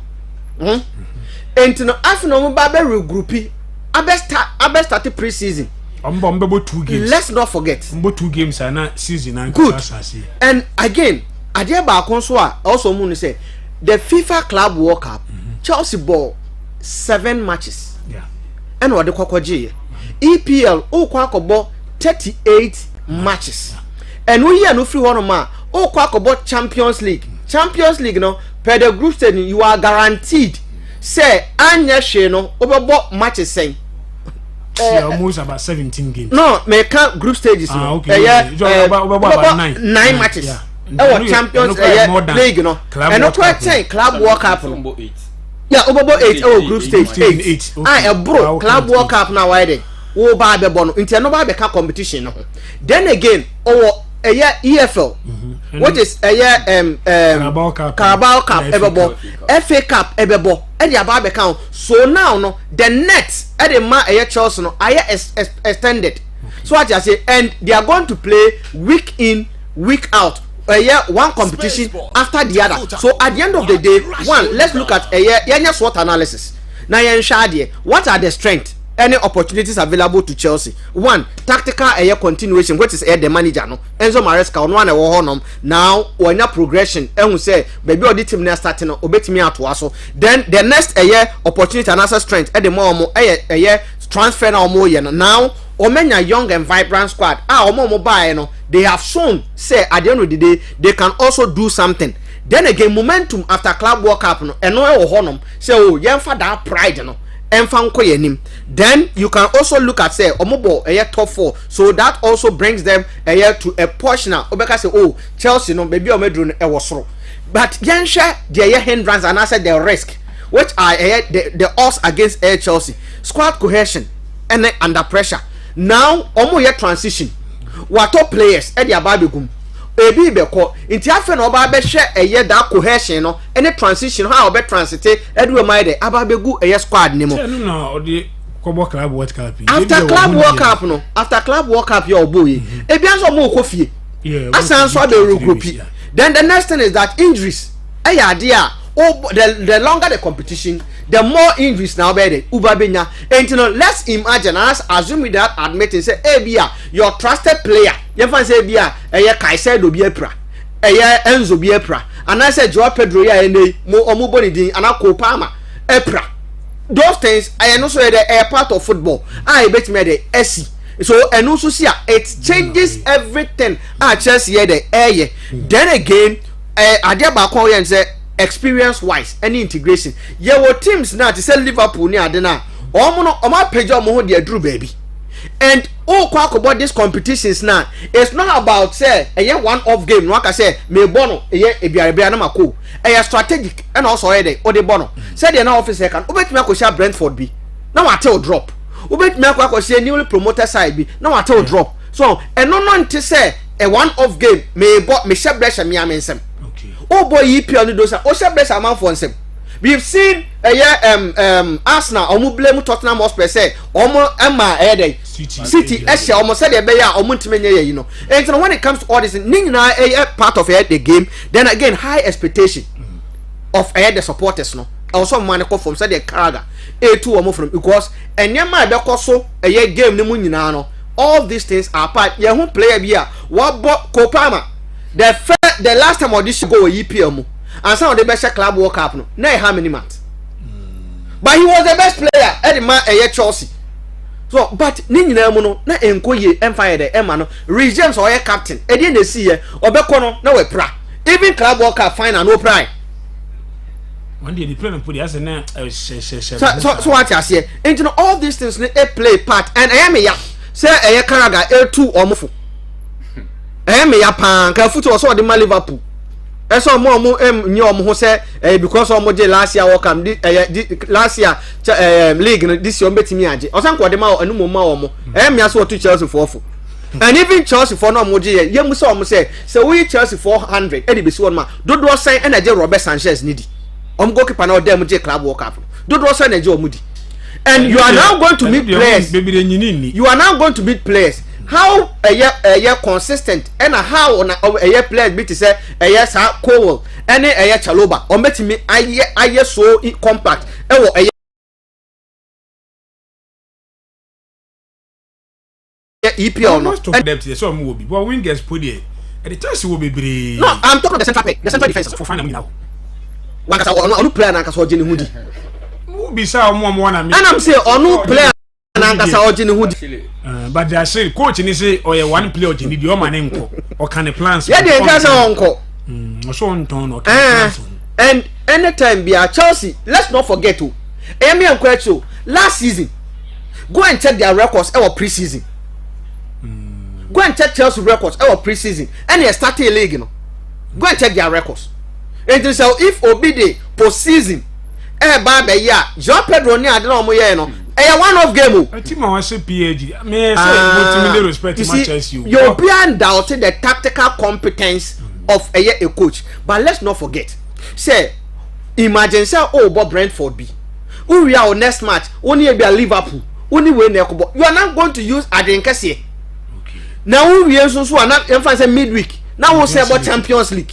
Speaker 2: enti no after no ba be regroup abe start pre-season
Speaker 1: Mbebo 2 games.
Speaker 2: Let's not forget.
Speaker 1: Mbebo 2 games and season and
Speaker 2: good. And again, Adia Bakonswa also moon say the FIFA Club World Cup, Chelsea ball 7 matches.
Speaker 1: Yeah.
Speaker 2: And what the Kokoji EPL Okwako ball 38 matches. And we are no free one man Okwako ball Champions League. Champions League no per the group stage you are guaranteed say anya she no obo matches saying
Speaker 1: almost about 17 games.
Speaker 2: No, me count group stages.
Speaker 1: Okay.
Speaker 2: About 9 matches. Champions League, no. And not quite saying Club World Cup. Yeah, about 8. Oh, group stage 8. Bro, Club World Cup now. Why they? wo ba be bono nti no ba be ka competition no then again owo EFL what is Carabao Cup ebebo FA Cup ebebo e dia ba be ka so now no the net e dey ma Chelsea no extended so what you say and they are going to play week in week out one competition after the other so at the end of the day one let's look at SWOT analysis now what are the strengths any opportunities available to Chelsea one tactical continuation which is the manager no Enzo Maresca on one honum now when your progression and say baby or the team next starting obetimi atoa so then the next opportunity and answer strength the more transfer na omo ye no now omenya young and vibrant squad omo buy no they have shown say at the end of the day they can also do something then again momentum after Club World Cup no eno e wo honum say oh yemfa that pride no emfa nko yenim then you can also look at say omobo top 4 so that also brings them to a portion now obeka say oh Chelsea no baby omedru no e wo soro but yenhwe the hindrance and I said the risk which are the odds against Chelsea squad cohesion and under pressure now omo ye transition wato players e dia ba begum ebi be ko nti afa na oba be hwe that cohesion no any transition how obe transite edu mai de aba begu squad ni mo
Speaker 1: no odi kobo Club World Cup
Speaker 2: after Club World Cup no after Club World Cup your boy ebi anso mo ko fie asan so be regroup then the next thing is that injuries the longer the competition the more injuries now be there uba benya and you know let's imagine us assume without admitting say bia your trusted player you fan say bia Caicedo bi epra Enzo bi epra and I say Joao Pedro ya ene mo omuboni din anako Palmer epra those things I know so they part of football I bet me the SC so and also see it changes everything Chelsea the then again adia ba kon yen say experience wise any integration ye wo teams now to say Liverpool ni ade na omo page omo ho de aduru baby and kwa about these competitions now it's not about say one off game no aka say me bono ebiare na mako strategic and also o de bono say the na officer can obetimi akosha Brentford bi na wate drop obetimi akosha newly promoted side bi na wate drop so no nti say one off game me share pressure me amensem oh boy EPL no do say o share pressure man for nsem we've seen Arsenal omo blame Tottenham Hotspur say omo ema City omo said they be ya omo ntimenye you know and so when it comes to all this nina part of the game then again high expectation of the supporters no also man ko from say the Karaga A2 omo from because enyema be ko so game ni mu nyina no all these things are part ye hu player bia what Kopama the last time audition go EPL mu and some of the best Club World Cup no na how many months but he was the best player at the man Chelsea so but ni nyina mu no na enkoye empire the Emma no Reece James or captain e dey na see here obekọ no na we pra even Club World Cup final no pride
Speaker 1: one day the play and put the as na
Speaker 2: so what you say into all these things they play part and I am ya say Karaga A2 omofo me ya pan ka football so de Liverpool eso mo nyi omo ho say because omo je last year World Cup last year league this year betimi age o san ko de ma anu mo ma omo me aso to Chelsea for and even Chelsea for no mo je ye mu say omo say we Chelsea 400 e de be so ma dodo say e na je Robert Sanchez nidi omo goalkeeper na o dem je Club World Cup dodo say na je omudi and you are now going to meet players you are now going to meet players how consistent and how on players be to say sa Cowell and Chaloba or met me I so compact EPL no
Speaker 1: so will be but wingers put it and the chance will be brave.
Speaker 2: No, I'm talking the central defense for final now one kasa onu player na kasa ojeni hudi
Speaker 1: who be say omo wana me
Speaker 2: and I'm say onu player na kasa ojeni hudi
Speaker 1: but they say coach ni say one player ojeni di o man nko o kan plans
Speaker 2: yeah dey kasa onko
Speaker 1: so on ton o kan plans
Speaker 2: and anytime be a Chelsea let's not forget o Emi and Kwecho last season go and check their records our pre-season go and check Chelsea records our pre-season and they start a league no go and check their records and so if Obide post-season ba be ya Joao Pedro ni ade na omo ye no one-off game.
Speaker 1: A team I say PAG. May I say respect Manchester.
Speaker 2: You're beyond doubting the tactical competence of a coach. But let's not forget. Say, imagine say Bob Brentford be. Who we are next match? Only be a Liverpool. Only win the cup. You are not going to use Adenkese. Okay. Now we are so not emphasize midweek. Now we'll say about Champions League.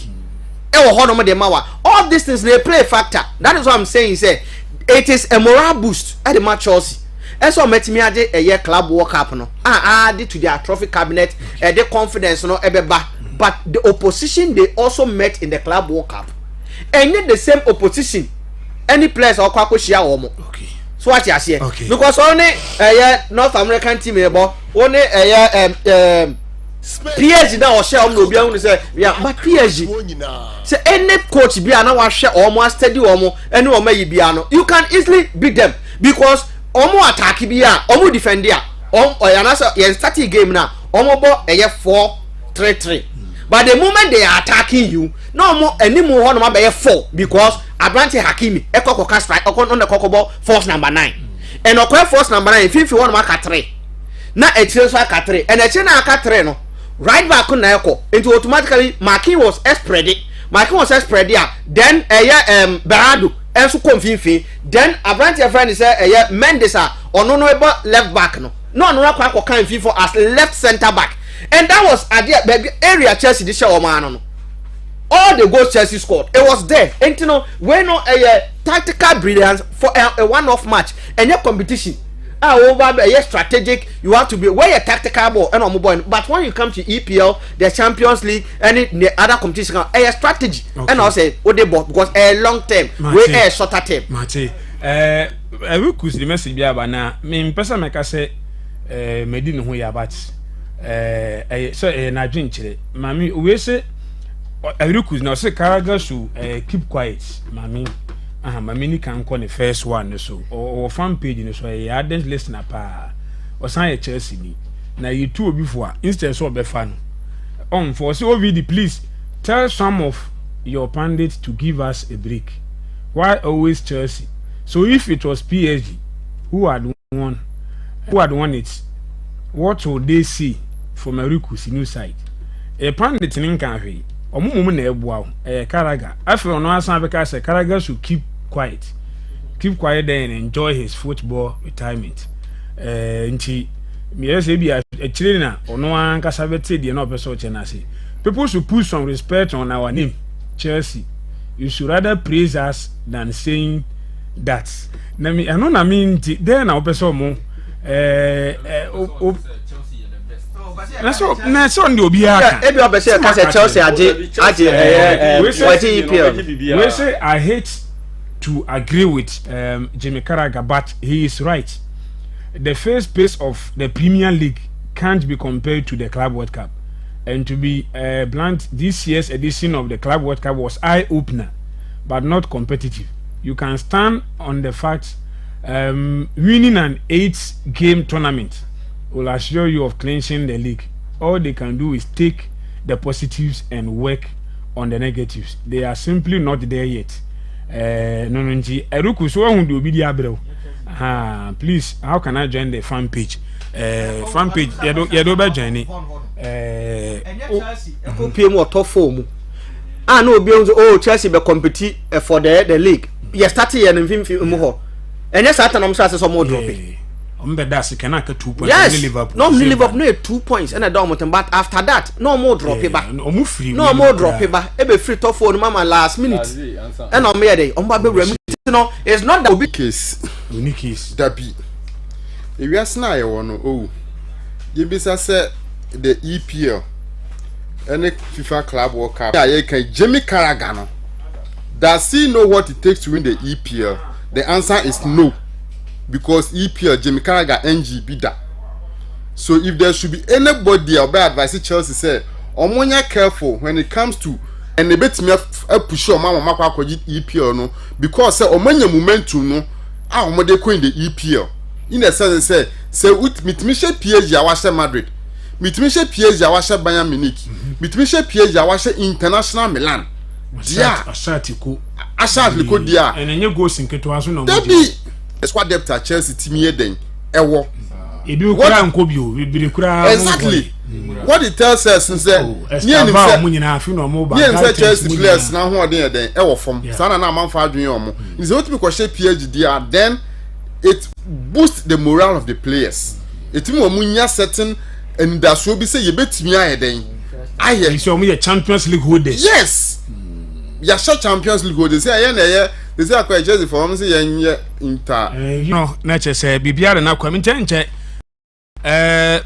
Speaker 2: All these things they play a factor. That is what I'm saying. Say it is a morale boost at the match Chelsea. And so met me at a year club World Cup no. Added to their trophy cabinet, their confidence no ebeba. But the opposition they also met in the club World Cup. And yet the same opposition. Any players or kwako share omo. Okay. So what you say? Okay. Because only North American team only PSG now share omo obi ahun say yeah but PSG say any coach bi ana wa share omo study omo any omo yi bia no you can easily beat them because omo attack bia omo defend dia oyana say you start game now omo bo 4-3-3 but the moment they are attacking you no more any more one ma be 4 because Abrante Hakimi ekoko strike on the kokobo force number 9 and okwa force number 9 if you want ma ka 3 na etire so ka 3 and etire na ka 3 no right back na eko into automatically Marquinhos was spread there then Berardo enso konfinfin then Abrante friend say Mendes ono no ebo left back no akwa kan fin for as left center back and that was at the area Chelsea this show man. All the goals Chelsea scored, it was there. And you know, when a tactical brilliance for a one-off match and your competition, over a strategic, you have to be where a tactical ball and on mobile. But when you come to EPL, the Champions League, and the other competition, a strategy, okay. And I say, what they bought because a long term, where a shorter term.
Speaker 1: Mate, I will cause the message about now. Me, person make us say, Medina who you about, so na drink chile. Mami, we say. Every now say Carragher should keep quiet, mami. Mami ni can call the first one so or fan page so a ardent listener pa or sign a Chelsea ni. Now you two before instead so be fan. For OVD, please tell some of your pundits to give us a break. Why always Chelsea? So if it was PSG, who had won it? What would they see from Eriku's new side? A pundit in Canary. Omumu na ebuawo Carragher afi ono asan beka say Carragher should keep quiet there and enjoy his football retirement nti me say bi a chire na ono anka sabete de na opeso che na say people should put some respect on our name Chelsea. You should rather praise us than saying that na me ano na me nti there na opeso mo That's on the Obia.
Speaker 2: Every obviously, Chelsea,
Speaker 1: we say I hate to agree with Jamie Carragher, but he is right. The first pace of the Premier League can't be compared to the Club World Cup. And to be blunt, this year's edition of the Club World Cup was eye-opener, but not competitive. You can stand on the fact winning an 8-game tournament will assure you of clinching the league. All they can do is take the positives and work on the negatives. They are simply not there yet. Please, how can I join the fan page? Fan page, you don't join it.
Speaker 2: Chelsea be compete for the league. You started and and yes, I'm some more dropping.
Speaker 1: That's can 2 points.
Speaker 2: Yes, Liverpool no 2 points and a dominant, but after that, no more drop back. No more drop back. Every free top for mama last minute. And on me, no, it's not the big case.
Speaker 3: Unique case. That be. If you are snide, you be say the EPL and the FIFA Club World Cup. Yeah, you can Jamie Carragher. Does he know what it takes to win the EPL? The answer is no. Because EPL Jamie Carragher NG be that. So if there should be anybody I'll be advising Chelsea say omonya careful when it comes to and they bet me push your mama EPL no because say omonya momentum no omode ko in the EPL in the sense say with mitmishe PSG awashe Madrid mitmishe PSG awashe Bayern Munich mitmishe PSG awashe International Milan dia
Speaker 1: Ashatiko
Speaker 3: dia
Speaker 1: and enye goals nketo aso na
Speaker 3: Debi squad depth at Chelsea team here then ewo
Speaker 1: ebi kura nkobio bibiri kura
Speaker 3: exactly what it tells us is that Chelsea players na ho den den ewo form sana na amanfa adwen omo is what me question PhD and then it boosts the morale of the players it mean omunya certain and that's what be say you betimi aye den aye
Speaker 1: so omu ye Champions League holders
Speaker 3: yes ya Champions League holders say aye na ye they say akwa Chelsea for am say ye inter
Speaker 1: no na chese bibia na kwa nche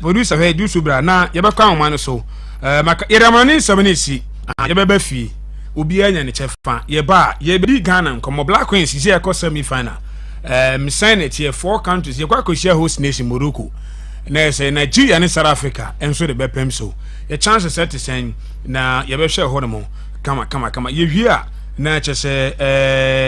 Speaker 1: producer hey do subra na ye be kwa homa no so maka yeramani 7 ye be ba fi obi anya ne chefa ye ba ye be Ghana nkomo Black Queens si ye ko semi final sign it here 4 countries ye kwa ko share host nation Morocco na say Nigeria and South Africa enso de be pem so ye chance set to send na ye be share ho no kama ye hia na chese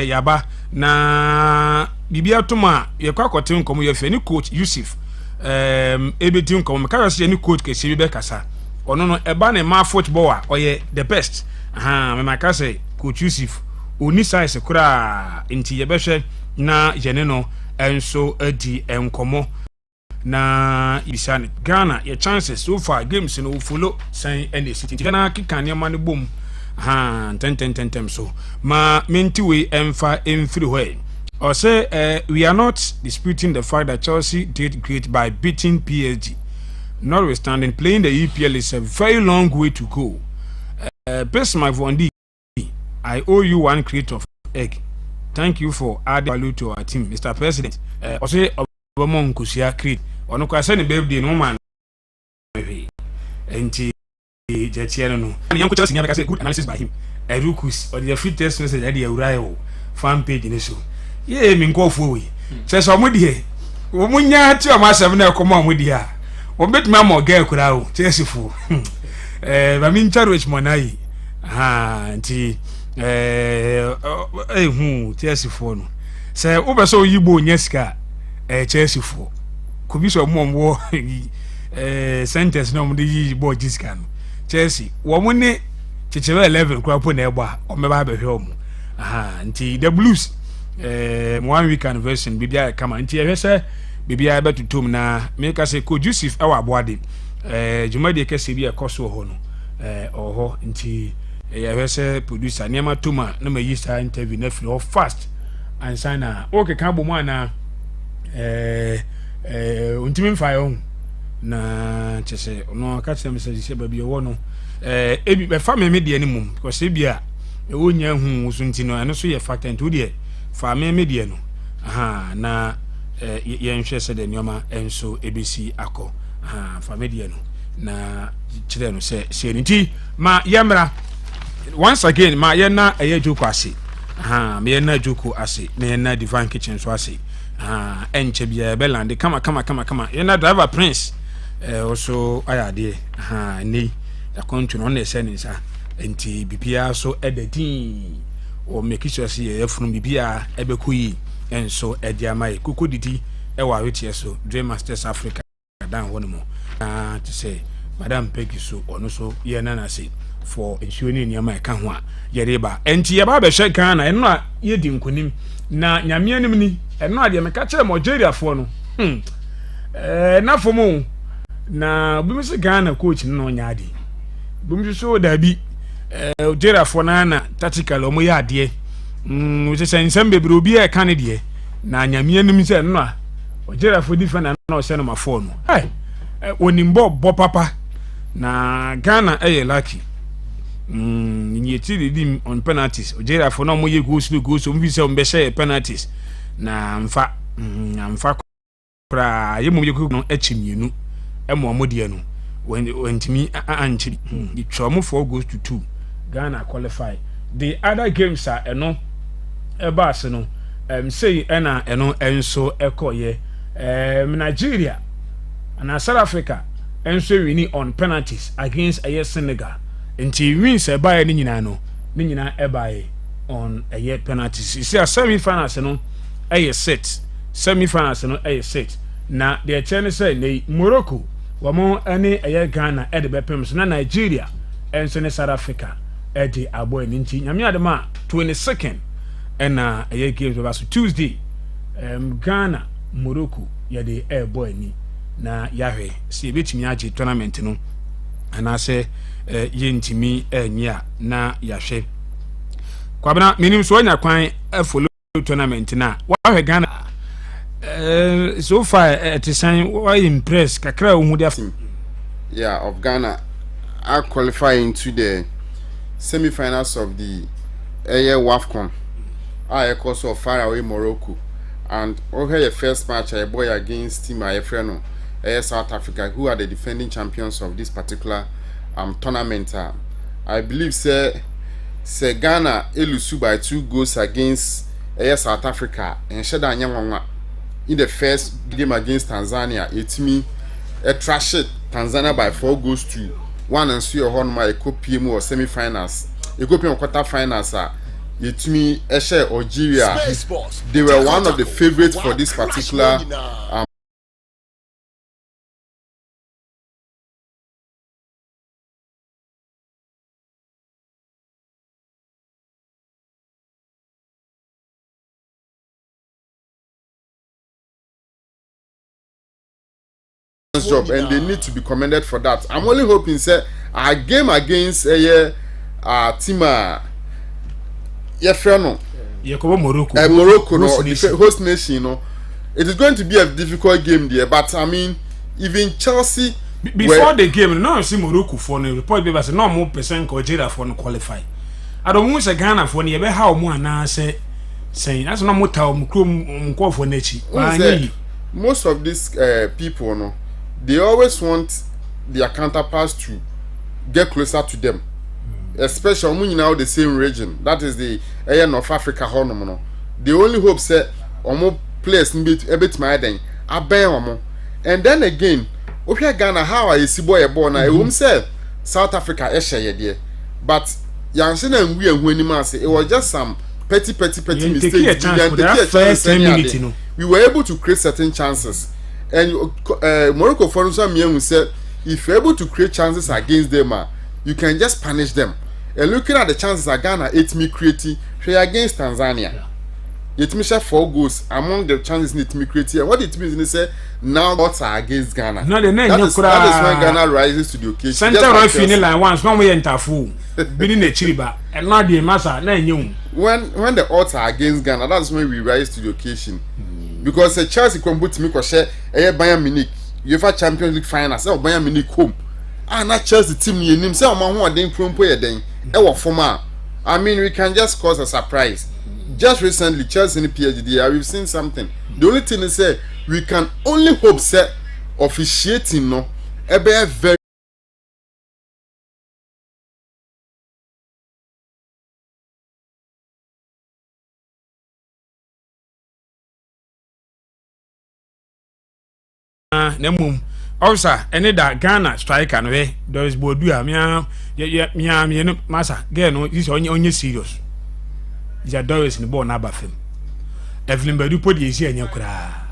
Speaker 1: yaba na bibia tuma ye kwa kote nkomo ye fe ni coach Yusuf everything come because any coach ke sibi be kasa ono no eba na ma football a oye the best me maka say coach Yusuf oni size kura nti ye be hwe na jene no enso adi enkomo na ibisane Ghana your chances so far games no follow sign and city Ghana kika ne ma ne bom ten so ma menti we emfa emfiri hoy or say we are not disputing the fact that Chelsea did great by beating PSG. Notwithstanding, playing the EPL is a very long way to go. Bismarck Vondi, I owe you 1 crate of egg. Thank you for adding value to our team, Mr. President. Or say Obamon Kusia crate. Or no question baby no man. And Jetiano. And young Chelsea never say good analysis by him. Erukus or the free test message at the Urayo fan page in the show. Ye mi nkofo we se so mo die wo munya ti o ma asem na ekomo mo die a wo betumi am ga ekura o Chelsea ba mi ncharo echmonai nti Chelsea no se wo be so yibo nyesika Chelsea ko bi so mo sentence na mo de yibo jisika no Chelsea wo mo ne chechebe 11 kura po na egba o me ba be hwe o mo nti the Blues 1 week anniversary bibia kama nti ye hwese bibia be tutum na make say Coach Yusuf awa aboade jumadi kese bi ekoso ho no oho nti ye hwese producer niam tuma na mayi sa interview na free fast and sign okay kan bo mu ana untimi mfa yo na chese no ka tse message se ba bi wo no ebi be fa me de animum because ebia e wonya hu so nti no eno so ye factor nti wo de fa me media no na ye nhwe se de nyoma enso ebisi akọ fa media no na kire no se nti ma yemra once again ma ye na eyejuko ase me ye na juko ase me ye na Divine Kitchen so ase enche bia belande kama ye na driver Prince also ayade ni ya kontu no na se ni sa enti bibia so ededin o make sure say e funu bibia ebekuyi enso ediamai kokodidi e wa wetie so Dream Masters Africa dan wono mo to say Madam Peggy so ono so ye na say for ensuring niamai ka ho a ye reba enti ye ba be hwe kan na eno a ye di nkonim na nyame anim ni eno a de me ka kire Nigeria fo no na fo mo na bi mi se Ghana coach no nya ade bi mi so dabi Nigeria for na tactical omo ya ade we say nsem bebre obi e kan de na nyame anim se no a Nigeria for defender na o se no ma fo no onimbo bo papa na Ghana lucky ni yeti dim on penalties Nigeria for no mo ye goals o mbi se o mbe share penalties na mfa kra ye mo ye ku no achimienu emo mo de no wentimi anchi the trauma 4 goes to 2 Ghana qualify the other games are eno ebase no say ena eno enso ekoye Nigeria and South Africa enso wini on penalties against Senegal nti wins ebaye ni nyina no ni nyina ebaye on penalties you see a semi-finals no set semi-finals no set na the chance say nei Morocco wamo ane Ghana de bepem so na Nigeria enso ne South Africa di abo nti nyame adema 22nd na games over so Tuesday Ghana Morocco yɛde ɛɛbɔ ani na yɛahwɛ sɛ yɛbɛtumi agye tournament no anaasɛ yɛntumi anyi a na yɛahwɛ kwabena menim so anya kwan follow tournament na wahwɛ Ghana so far at the sign why impress kakra wo hu
Speaker 3: of Ghana are qualifying to the semi-finals of the WAFCON. I also far away Morocco, and okay, the first match I boy against Team Ayefreno, South Africa, who are the defending champions of this particular tournament. I believe say Ghana elusu by 2 goals against South Africa and Sheda Nyamwa in the first game against Tanzania. It me a trash it Tanzania by 4 goals to 1 and 3 on my PM or semi-finals. You go in quarter-finals. It me a share Algeria. They were one of the favorites for this particular. Job and they need to be commended for that. I'm only hoping say a game against a team Morocco host nation, it is going to be a difficult game there, but I mean even Chelsea
Speaker 1: before the game no see Morocco for the report be say no more percent Algeria for no qualify. I don't want say Ghana for ne be how mo ana say that's no more taw mko for nechi.
Speaker 3: Most of these people no, they always want their counterparts to get closer to them, especially when you know the same region. That is the area of Africa. They only hope say omo players a bit my then and then again, okay Ghana how are you see boy born? I won't say South Africa there, but Yansen and we and when it was just some petty mistakes. We were able to create certain chances. And Morocco for some young said if you're able to create chances against them, you can just punish them. And looking at the chances that Ghana 8 me creating against Tanzania. It means 4 goals among the chances it me creating. And what it means is say now odds are against Ghana.
Speaker 1: No,
Speaker 3: that is when Ghana rises to the occasion.
Speaker 1: Center right final line once one way enter full. Being the Chiriba and not the massa
Speaker 3: when the odds are against Ghana, that's when we rise to the occasion. Because Chelsea can put me share Bayern Munich UEFA Champions League finals or Bayern Munich home. Not Chelsea team you name say man who are then play then I mean we can just cause a surprise. Just recently Chelsea in the PSG we've seen something. The only thing is say we can only hope say officiating no very
Speaker 1: Nemum also any that Ghana striker no way there is Bodua me no massa girl no this only serious is Doris in the ball na bafem Evelyn Badu put the easy anya kura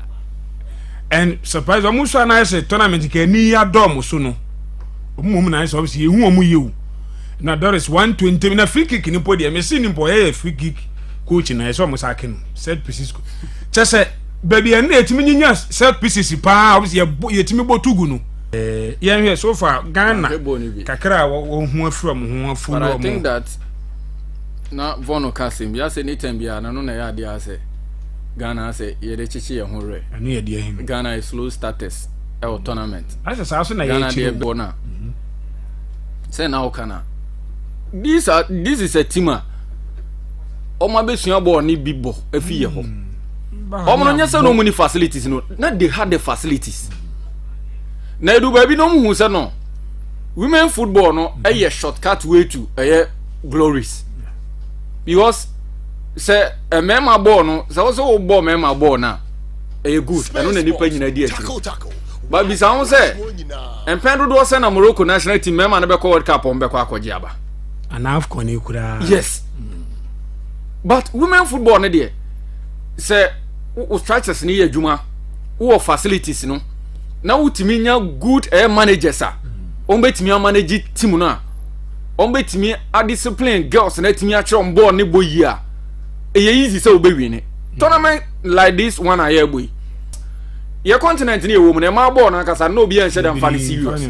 Speaker 1: and surprise almost na say tournament ke ni ya dom so no mum na say obviously hu omu yewu na Doris 120 na free kick ni podi me see ni boy free kick coach na so mo sakin set pieces chese baby and etimi nyinya set pieces pa obviously yetimi botugu no yen here so far Ghana kakra wo hu afro mo hu afu
Speaker 5: no. But I think that na Vono Kasim ya say anytime bia na no na ya dia say Ghana say ye de chichi ye ho re
Speaker 1: anu ye dia him
Speaker 5: Ghana is slow status e tournament
Speaker 1: asa so na ye
Speaker 5: Ghana dey bona say na okana this is a team oma besua ball ni bibo afi ye ho omo no say no money facilities no na they had the facilities na edu ba bi no mu say no women football no a shortcut way to glories because say a mema ball no say also ball mema ball na good I no na nipa nyina di ati but bi say say empendo do say na Morocco national team mema na be World Cup on be kwa akwaji aba
Speaker 1: anaf koni kura
Speaker 5: yes but women football no dey say o structures ni adwuma o facilities no na utimi nya good managers on betimi manage team no on betimi a discipline girls na timi a chrom ball ne boyi a easy say obewi ne tournament like this one aye boy your continent ni ewo mu na ma ball na kasa no be en shedam fa serious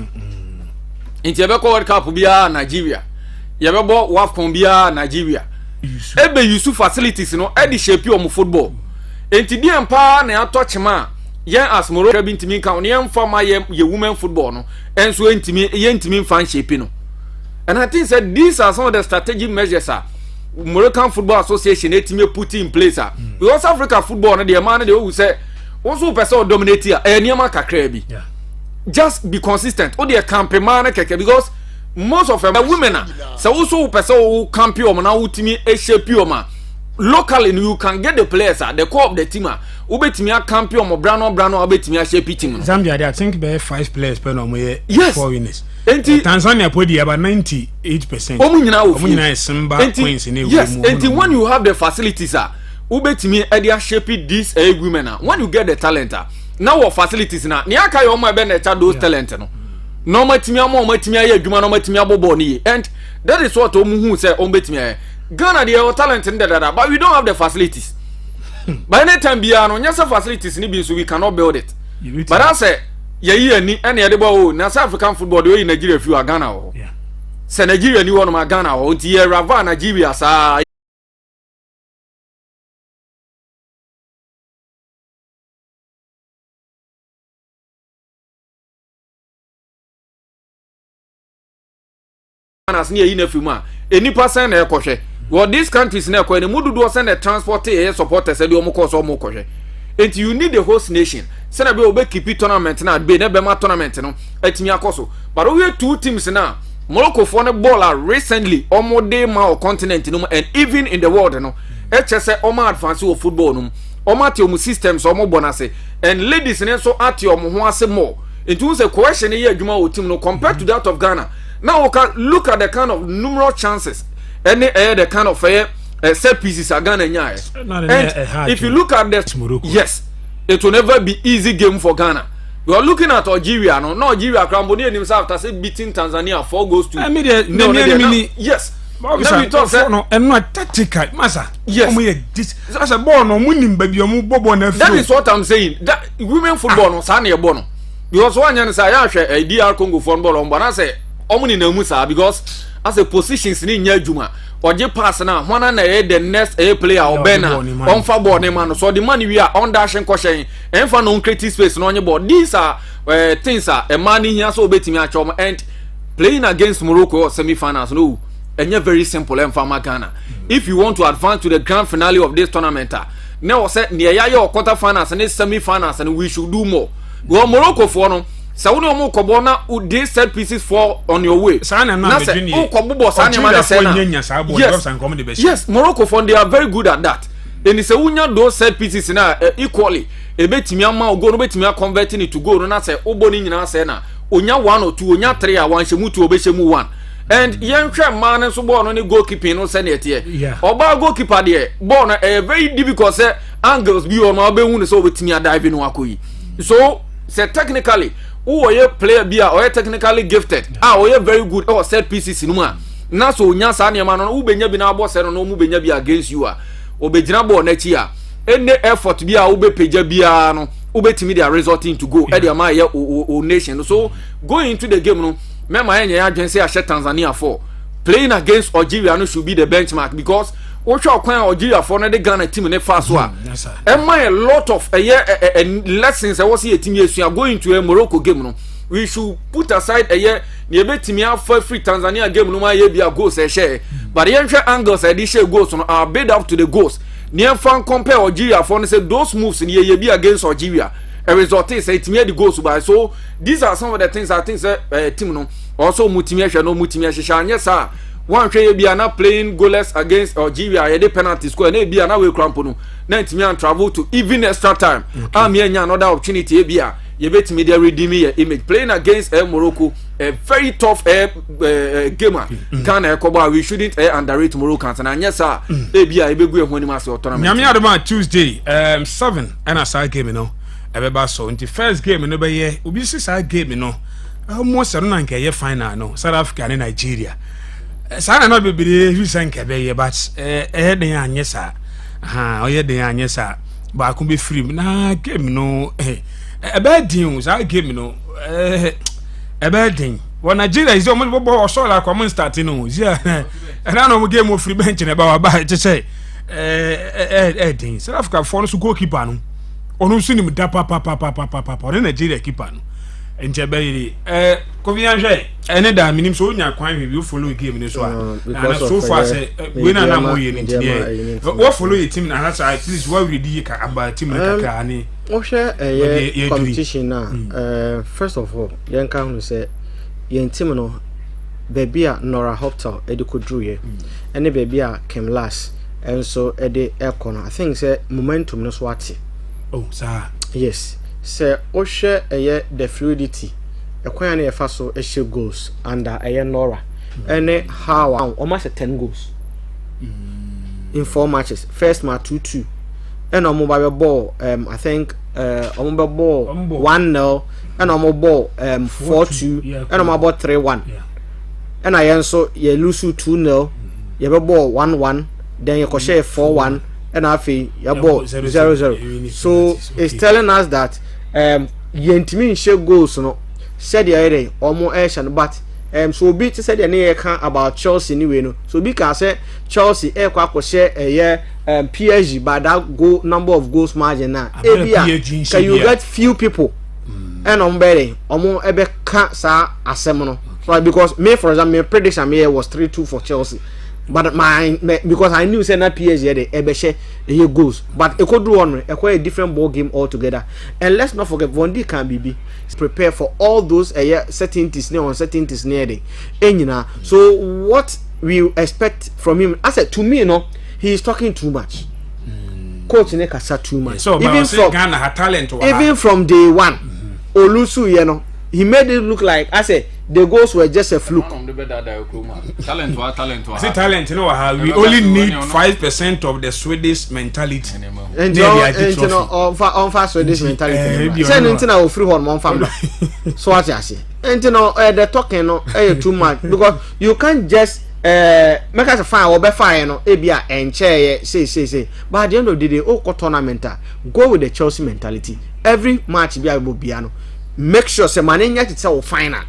Speaker 5: inti ebe ko World Cup bia Nigeria ye be bo WAFCON bia Nigeria ebe use facilities no e di shape o football inti di empa na touch ma yen as Morocco bi ntimi kan yen former ye women football no enso ntimi fan shape no. And I think that these are some of the strategic measures Moroccan Football Association put in place because Africa football na the man they will say also person dominate here niam kakra bi just be consistent o dey campaign man keke because most of them women so also person who campaign na utimi shape ma locally you can get the players the core of the team ubetimi a campaign mo brano ubetimi a shape team
Speaker 1: Zambia they I think be 5 players per no more 4 winners.
Speaker 5: Tanzania
Speaker 1: put about 98%.
Speaker 5: Omunyina
Speaker 1: Simba Queens in
Speaker 5: yes, and when you have the facilities ubetimi edia shape these women when you get the talent now what facilities na niaka yo ma be na cha those talent no no matimi amatimi aye adwuma no matimi abobo ni and that is what omuhu say ombetimi Ghana the talent in that but we don't have the facilities by any time bia no nyasa facilities ni bi so we cannot build it but I say ye ni ene de bo na South African football de Nigeria fi wa Ghana o se Nigeria ni wono ma Ghana o nti ye rava Nigeria sa Ghana ni ye na fi mu a enipa san na ekohwe well these countries na ekọ ni mududu send the transport supporters say omo course omo kohwe and you need the host nation say na be obe keep tournament na be na be ma tournament no atimi akoso but we two teams na Morocco for the ball recently omo dey ma continent no and even in the world no say omo advance of football no omo ati omo systems omo bonase and ladies na so ati omo ho ase more into say question here adwuma o team no compared to that of Ghana now we can look at the kind of numerous chances any the kind of set pieces are Ghana and if you look at that yes it will never be easy game for Ghana. We are looking at Algeria no Algeria Cramboni and himself after beating Tanzania 4 goals to yes
Speaker 1: let me talk no and not tactical massa
Speaker 5: yes
Speaker 1: as a ball no winning baby omu bobo na
Speaker 5: that is what I'm saying that women football no sa na ebo no because one yan say ya hwe DR Congo football on bana say omuni na mu sa because as a positions ni nya adwuma oje pass na hwana na the next player obena on fa ball ne man so the man we are on dash nkoshen enfa no create space no onye ball these are things a man here so obetimi achom and playing against Morocco semi-finals no enye very simple enfa Ghana if you want to advance to the grand finale of this tournament now say near ya quarter finals and semi-finals and we should do more go Morocco for no so when you come na they set pieces fall on your way yes Morocco for they are very good at that and it's a unya those set pieces na equally e betimi ama go no betimi converting it to goal na say oboni nyina say na onya 1 or 2 onya 3 a wan shemu 2 obeshemu 1 and yenhwe man so ball no ni goalkeeping no say na tie oba goalkeeper there ball na very difficult say angles bi o ma obehu ne so obetimi dive no akoyi so say technically who are player be or technically gifted or you very good or set pieces in uma na so nya sa na man no wo benya bi na boss no mu benya bi against you obegyina ball na chi any effort bi wo be peja bia no wo betimi their resulting to go e dey ma ye o nation so going into the game no mema enya adwen say a Tanzania for playing against Algeria no should be the benchmark because what you acquire Algeria for the Ghana team in the first one. And my a lot of lessons I was here team years we are going to a Morocco game no. We should put aside a year near team for free Tanzania game no my be a goals share. But the entry angles I share goals on are bid up to the goals. Near fan compare Algeria for say those moves in here be against Algeria. A result is team the goals by so these are some of the things I think team no also mutimia no mutimia yes sir. One trade be not playing goalless against Algeria. The penalty score. They be another cramp no. Then and travel to even extra time. Another opportunity. Be you bet me they redeem your image. Playing against Morocco, a very tough gamer. Ghana Koba, we shouldn't underrate Moroccans. And yes, sir. They be a big when you must tournament.
Speaker 1: Nyami adama Tuesday 7 and a side game no. Everybody so in the first game no be here. Ubi side game no. Almost a run and final no. South Africa and Nigeria. Sana no be recent kebe but den anye sa ɔyɛ den anye sa baako be free na game no ebe din sa game no ebe din wọ Nigeria is omo bo so la kwa mun start no zia na no game free bench na ba wa ba che din South Africa for no so goalkeeper no onu so nim da pa on Nigeria keeper no enje be Kofi Anhwe ene da minim so nya kwan hwe you follow game ni so and so far say we na mo ye ni tie we follow your team na ha at least we ready ka about team na kaka ani
Speaker 2: o hwe competition na first of all yen kan no say yen team no baby a Nora Hoptal edikodru ye ene baby a Kemlas and so ede ekona I think say momentum no so ate
Speaker 1: oh sir
Speaker 2: yes say o hwe the fluidity ekwan na yefa so ehye goals under Nora ene how almost 10 goals in 4 matches first match 2-2 and omo ba ball I think omo ba ball 1-0 and omo ball 4-2 and omo ball 3-1 and I so ye lose 2-0 ye be ball 1-1 then you share 4-1 and afi ye ball 0-0 so it's telling us that yentimi share goals no said the other omo action but so be to say the near can about Chelsea anyway no so because say Chelsea kwa share PSG by that goal number of goals margin na can you get few people and on better omo ebe ka sa asem no so because me for example my prediction me was 3-2 for Chelsea but because I knew say na PSG dey ebe share he goals but e could do one a different ball game altogether and let's not forget Vondi can be prepare for all those certainties near uncertainties near day so what we expect from him I said to me he is talking too much coach Nekasa too much
Speaker 1: so even from Ghana her talent
Speaker 2: even from day one Olusu he made it look like I said the goals were just a fluke.
Speaker 5: Talent.
Speaker 1: See talent, we only need 5% of the Swedish mentality.
Speaker 2: And on fast Swedish mentality. Send into our free horn one family. So what I say. And the talking too much because you can't just make us a fire or be fire ABA and chair say. But at the end of the day, tournament go with the Chelsea mentality. Every match be able piano. Make sure say manenya to tell final.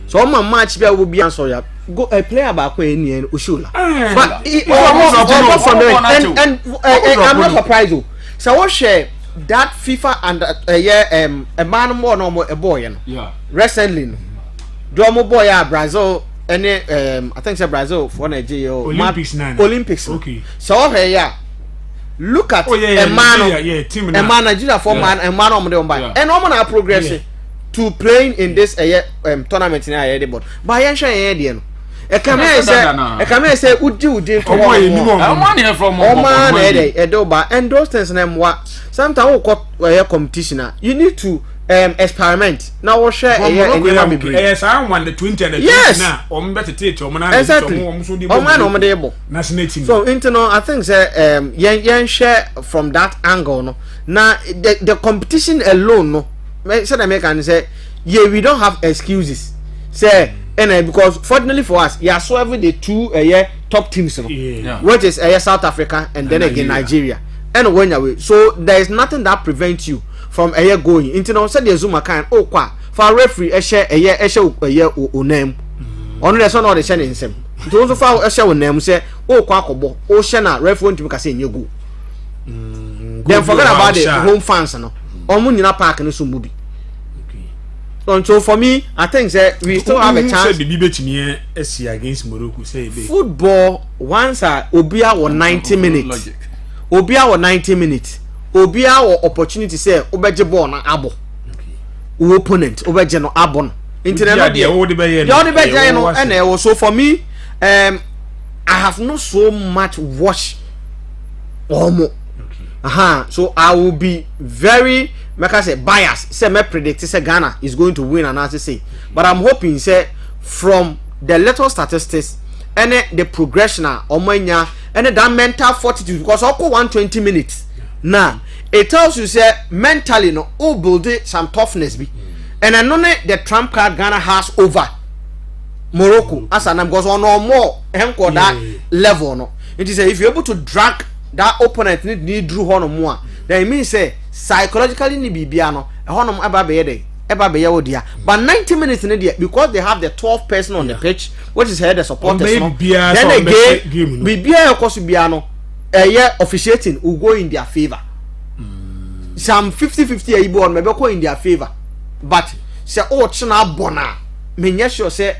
Speaker 2: So my match be will be answer ya go a player back when any Ushula. But from there and I'm not surprised. So what share that FIFA and a man more normal a boy recently Domo boy Brazil any I think say Brazil for Nigeria Olympics. Okay. So look at a man Nigeria for man and man on the and normal progressing to playing in this tournament in a board. But I share a come here say udi from and those things what sometimes competition you need to experiment now we share
Speaker 1: yes I want the 20 and
Speaker 2: yes
Speaker 1: now better take
Speaker 2: national team so internal I think say yen share from that angle no now the competition alone no said American say yeah we don't have excuses say and because fortunately for us so every day 2 top teams which is South Africa and then again Nigeria and when away so there is nothing that prevents you from going into no said the Zuma kind kwa for referee share name on the son of the channel him to also for share name say kwa kobo o share na referee to say you go then forget about the home fans no omo nyina park no so mubi so for me I think that we still have a chance
Speaker 1: against Morocco say
Speaker 2: football once obia won 90 minutes obia won 90 minutes obia won opportunity say obeje ball na abo opponent obeje no abo no internet
Speaker 1: the old
Speaker 2: no and so for me I have not so much watch omo so I will be very biased say me predict say Ghana is going to win and as I say but I'm hoping say from the little statistics and the progression omanya and that mental fortitude because oko 120 minutes now it tells you say mentally no build some toughness be and I know the trump card Ghana has over Morocco as an because on no more that level no it is if you're able to drag that opponent need drew hono mo then it means say psychologically ni bibia no hono aba be dey eba be yewodia but 90 minutes in there because they have the 12 person on the pitch which is head the supporters no then again bibia ekoso bia no officiating will go in their favor some 50-50 ayibo on maybe go in their favor but say oh china bona menye sure say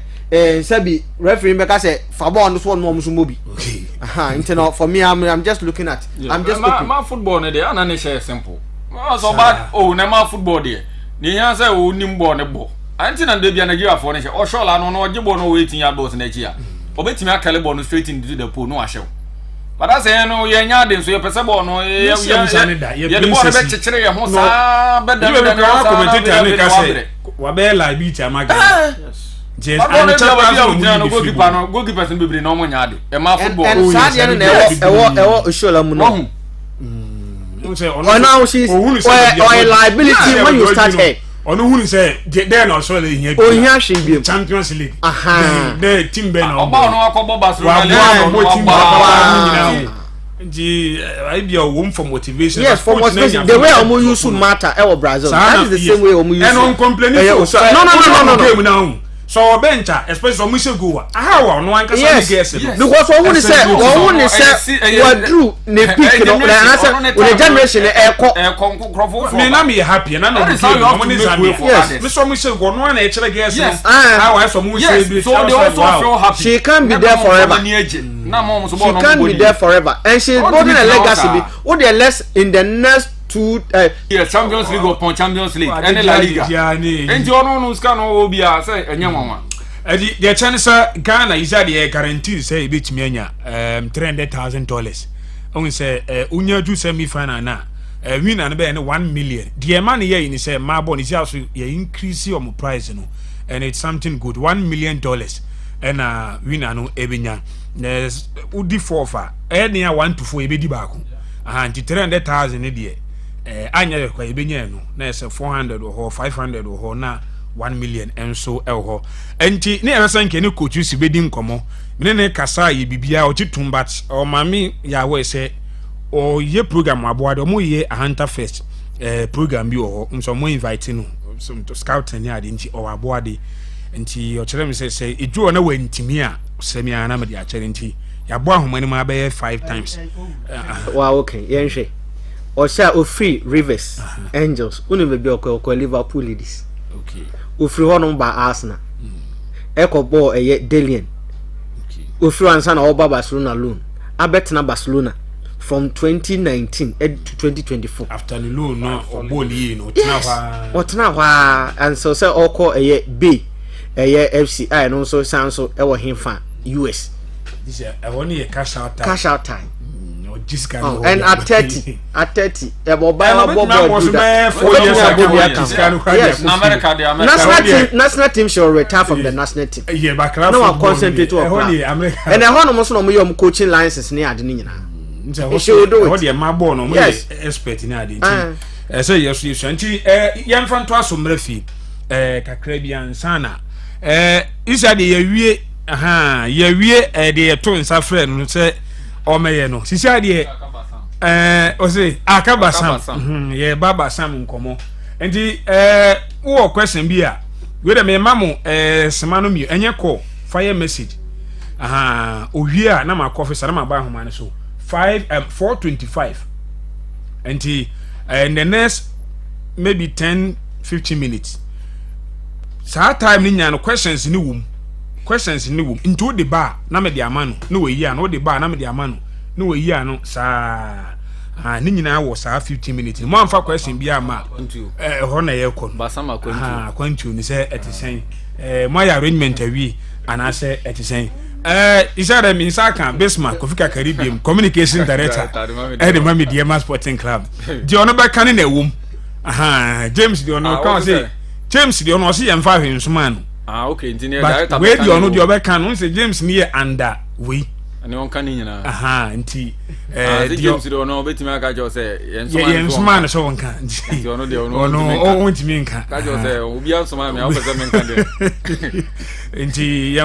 Speaker 2: sabi referee make say fabo on this one no musumobi okay for me I'm just looking at I'm just looking
Speaker 5: my football na dey na share simple so bad na my football dey ni yan say o nim ball ne ball anti na dey bia Nigeria for ne share o shola no no gibo no waiting ya boss na chi a obetimi akale ball no straight into the pole no ahye but I say no ye nya dey so ye pese ball no ye the ball be chichire ye ho sa be da na commentator ne ka say
Speaker 1: wa be la bi cha maga
Speaker 5: yes goalkeeper sin bebre no mo nya ade e ma football
Speaker 2: and sadia na ewo shola mu no ona she or liability when you start here
Speaker 1: ono hunu say there na so le hia
Speaker 2: o hia hwe biem
Speaker 1: Champions League
Speaker 2: the
Speaker 1: team be na
Speaker 5: oba ono akobo Barcelona
Speaker 1: nji I be a womb for motivation.
Speaker 2: Yes, for motivation. The way omo use matter e Brazil. That is the same way omo use.
Speaker 1: And on complaining. No. So bencha especially omo se go aha no an kasa be guess
Speaker 2: because omo say what drew ne pick no na say the generation e
Speaker 1: me na me happy na no be omo ni Zambia. Yes, me so omo se go no na e chere guess no how I so omo say be
Speaker 5: so they also feel happy.
Speaker 2: She can't be there forever. She can't be there forever and she's building a legacy what they less in the next 2
Speaker 5: Champions League upon Champions League and La Liga and you no scan no bia say enye nwanwa
Speaker 1: edi the chance Ghana is at the guarantee say betimi anya $300,000 on say unya ju semi final na winner na be $1 million the man here in say mabo is also increase your price no and it's something good $1 million and winner no ebenya udi forfa enya 1 to 4 ebedi baako anti 300,000 ne de anya kwa ebenya no na say 400 or 500 or na 1 million enso elho enti ne esan ke ne coach si bedi nkomo me ne kasa ye bibia o chitumbat o mami ya we say o ye program aboade o mo ye ahanta first program bi o nso mo invite no some to scout ne ade nti o aboade nti o kire me say edu na wantimi a semi ana me de a kire nti ya bo ahomani ma be 5 times
Speaker 2: wow okay yenhwe o sha o free Rivers Angels unu be bi o Liverpool ladies
Speaker 1: okay
Speaker 2: o free hono ba Arsenal eko ball eye Delian okay o free ansa na o ba Barcelona loan abetna Barcelona from 2019 to 2024
Speaker 1: after the loan no o ball yi no tena
Speaker 2: hwa and so say oko eye B eye FC I no so sanso e wo hemfa US
Speaker 1: this a cash out time no this guy
Speaker 2: and at 30 e bo buy my ball
Speaker 1: do that 4 years ago
Speaker 2: yes
Speaker 5: America
Speaker 2: national team should retire from the national team
Speaker 1: yeah but
Speaker 2: no one concentrate on America and the one almost no mo coaching license ni ade ni nyina
Speaker 1: what the my ball no expert ni ade nti say yes nti yan fan to asomra fi kakra bi ansana isa de yawie yawie de to nsa frɛ no sɛ ɔmɛyɛ no sisi de o say akabasam ye baba sam nkomo nti wo question bi a we de me mamu sema no mi enye call fire message owie a na ma officer na ma ba homa ne so 4:25 nti in the next maybe 10-15 minutes saa time ni nya no questions ni wum into the bar na me de amano no we yi ano the bar na me de amano no we yi ano saa ni nyina wo saa 15 minutes mo amfa question bi ama ho na ye ko
Speaker 5: basama
Speaker 1: kwantu ni say etisen mo ya arrangement awi ana say etisen isara mi saka Bismarck Kofika Caribbean communication director the Mami Diema Sporting Club di ono ba kan na ewum James di ono kan say James di ono say yemfa hwensoma no
Speaker 5: okay engineer
Speaker 1: director we di ono di obeka no say James ni ye under we
Speaker 5: ani on kan nyina
Speaker 1: nti
Speaker 5: James di ono betimi aka jo say
Speaker 1: yensoma no so wonka
Speaker 5: nti ono di ono
Speaker 1: o wontimi nka
Speaker 5: ka jo say obi ansoma me afese me nka de
Speaker 1: nti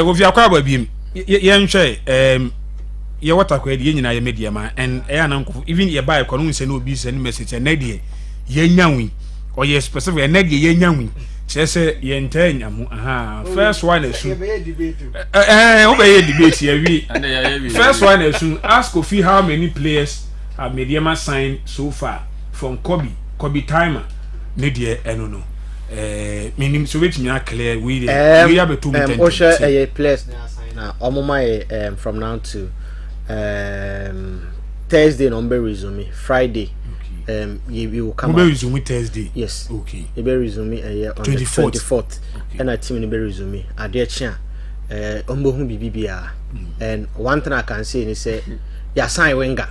Speaker 1: wo fi akwa ba biem yenhwe ye water kwa ye nyina ye media ma and ananko even ye buy kwa no nse no obi send message na die ye nyanwi or ye specific na die ye nyanwi chese ye ntanya mu first one esu obey debate ye wi first one esu ask Kofi how many players have Mediama signed so far from Kobe timer ne die eno no minim so wait me clear we have a 2 minutes
Speaker 2: Osha players na omoma from now to Thursday number resume Friday you will come
Speaker 1: out resume Thursday
Speaker 2: yes
Speaker 1: okay
Speaker 2: you be resume on 24th and a team be resume ade chia ombo hu bibia and one thing I can say is say ya sign Wenger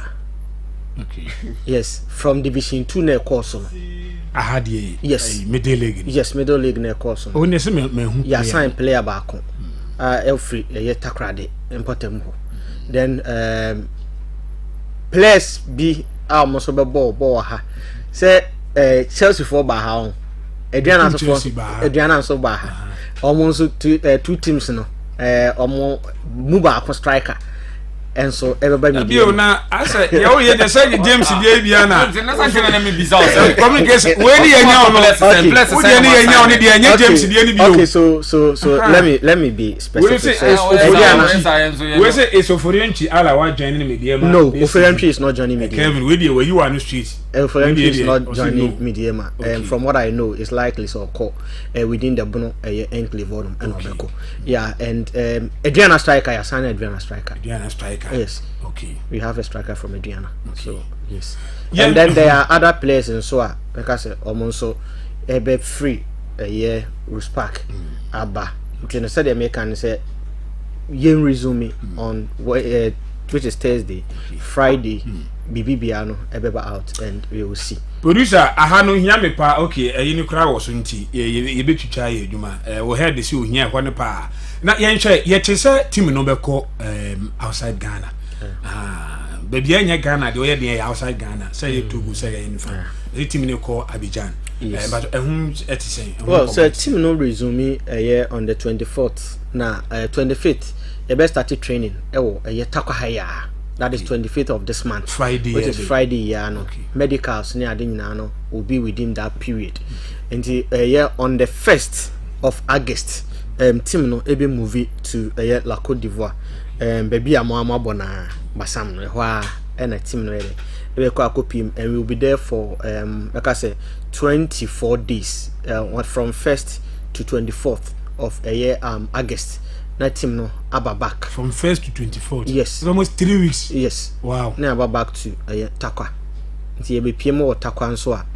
Speaker 1: okay
Speaker 2: yes from division 2 na course no
Speaker 1: ahadie
Speaker 2: yes
Speaker 1: middle league
Speaker 2: yes middle league na course
Speaker 1: o ne se me hu
Speaker 2: ya sign player back Elfrey takrade important ho then players be almost be ball ha say Chelsea for ba ha on Adriana so ba ha almost two teams no omo move akọ striker and so everybody
Speaker 1: be na asa you hear the say James dey bia na na me bisa communication we ni yenya on we ni yenya on dey yenya James dey ni bi
Speaker 2: okay so let me be specific
Speaker 1: we say Esoforianchi ala wa join in Mediama
Speaker 2: no Oforianchi is not joining Mediama
Speaker 1: Kevin we dey where you are on the street
Speaker 2: Oforianchi is not joining Mediama from what I know it's likely so call within the Bono enclave and Obeko yeah and Adriana striker ya sign Adriana striker yes
Speaker 1: okay
Speaker 2: we have a striker from Adriana so yes and then there are other players in Soa because almost so be free Rose Park Abba you said they make and say yen resume on which is Thursday Friday BBBiano ebeba out and we will see
Speaker 1: producer ahano hia me pa okay ni kra wo so nti ye betwitwa ye adwuma we head see ohia hɔ ne pa na yen hwɛ ye tese team no beko outside Ghana baby anya Ghana de oyɛ de outside Ghana say Togo say ye nifa the team ne call Abidjan but etisen
Speaker 2: well so team no resume on the 24th na 25th the best started training Takwahaya that is 25th of this month
Speaker 1: Friday
Speaker 2: which is Friday medicals ne ade nyina no will be within that period and on the 1st of August team no ebe movie to La Côte d'Ivoire baby amama bona basam no hwa and a team no ebe kwa kopim and we will be there for like I say 24 days from 1st to 24th of August na team no aba back
Speaker 1: from 1st to 24th
Speaker 2: yes
Speaker 1: it's almost 3 weeks
Speaker 2: yes
Speaker 1: wow
Speaker 2: na aba back to Takwa nti ebe piem o Takwa nso a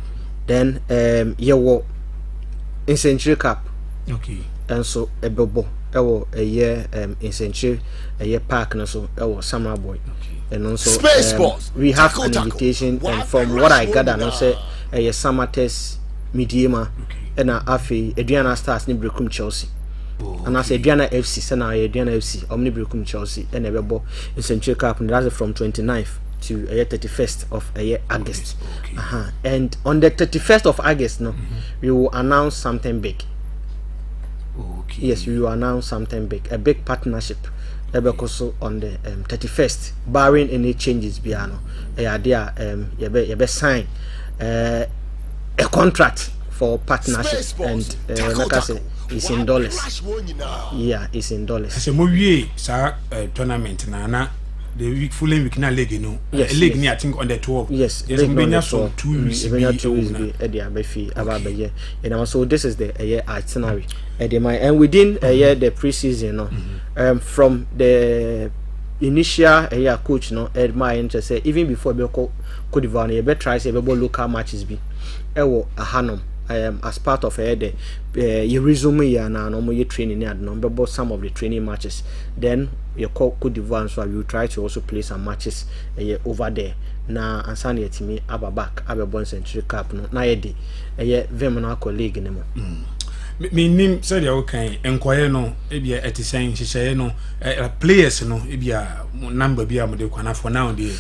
Speaker 2: then ye wo in Century Cup
Speaker 1: okay
Speaker 2: and so ebebo ewo in Century park no so ewo Samurai Boy and also we have an invitation and from what I gather no say Samates Mediama and afi Adriana Stars ni Brekum Chelsea and I say Adriana FC sana Adriana FC omni Brekum Chelsea and ebebo in Century Cup and that's from 29th to 31st of August and on the 31st of August no we will announce something big. Yes, we will announce something big, a big partnership. Also on the 31st, barring any changes, Biano, you sign a contract for partnership, and like I say, it's in dollars. Yeah, it's in dollars.
Speaker 1: It's a movie, sir. Tournament, nana. The week fully week na league no league ni I think on the 12
Speaker 2: yes
Speaker 1: there's been some 2 weeks
Speaker 2: and so this is the itinerary and within the preseason no from the initial coach no my interest say even before be Cote d'Ivoire you better try say be local matches be ahanom as part of you resume ya na no more training and no some of the training matches then you call Cote d'Ivoire so you try to also play some matches over there na ansani yetimi aba back aba Century Cup no na yedi vemna colleague ne mo
Speaker 1: nim said you okay enkoye no ebia etisen hihye no players no ebia number bia mo de kwana for now dey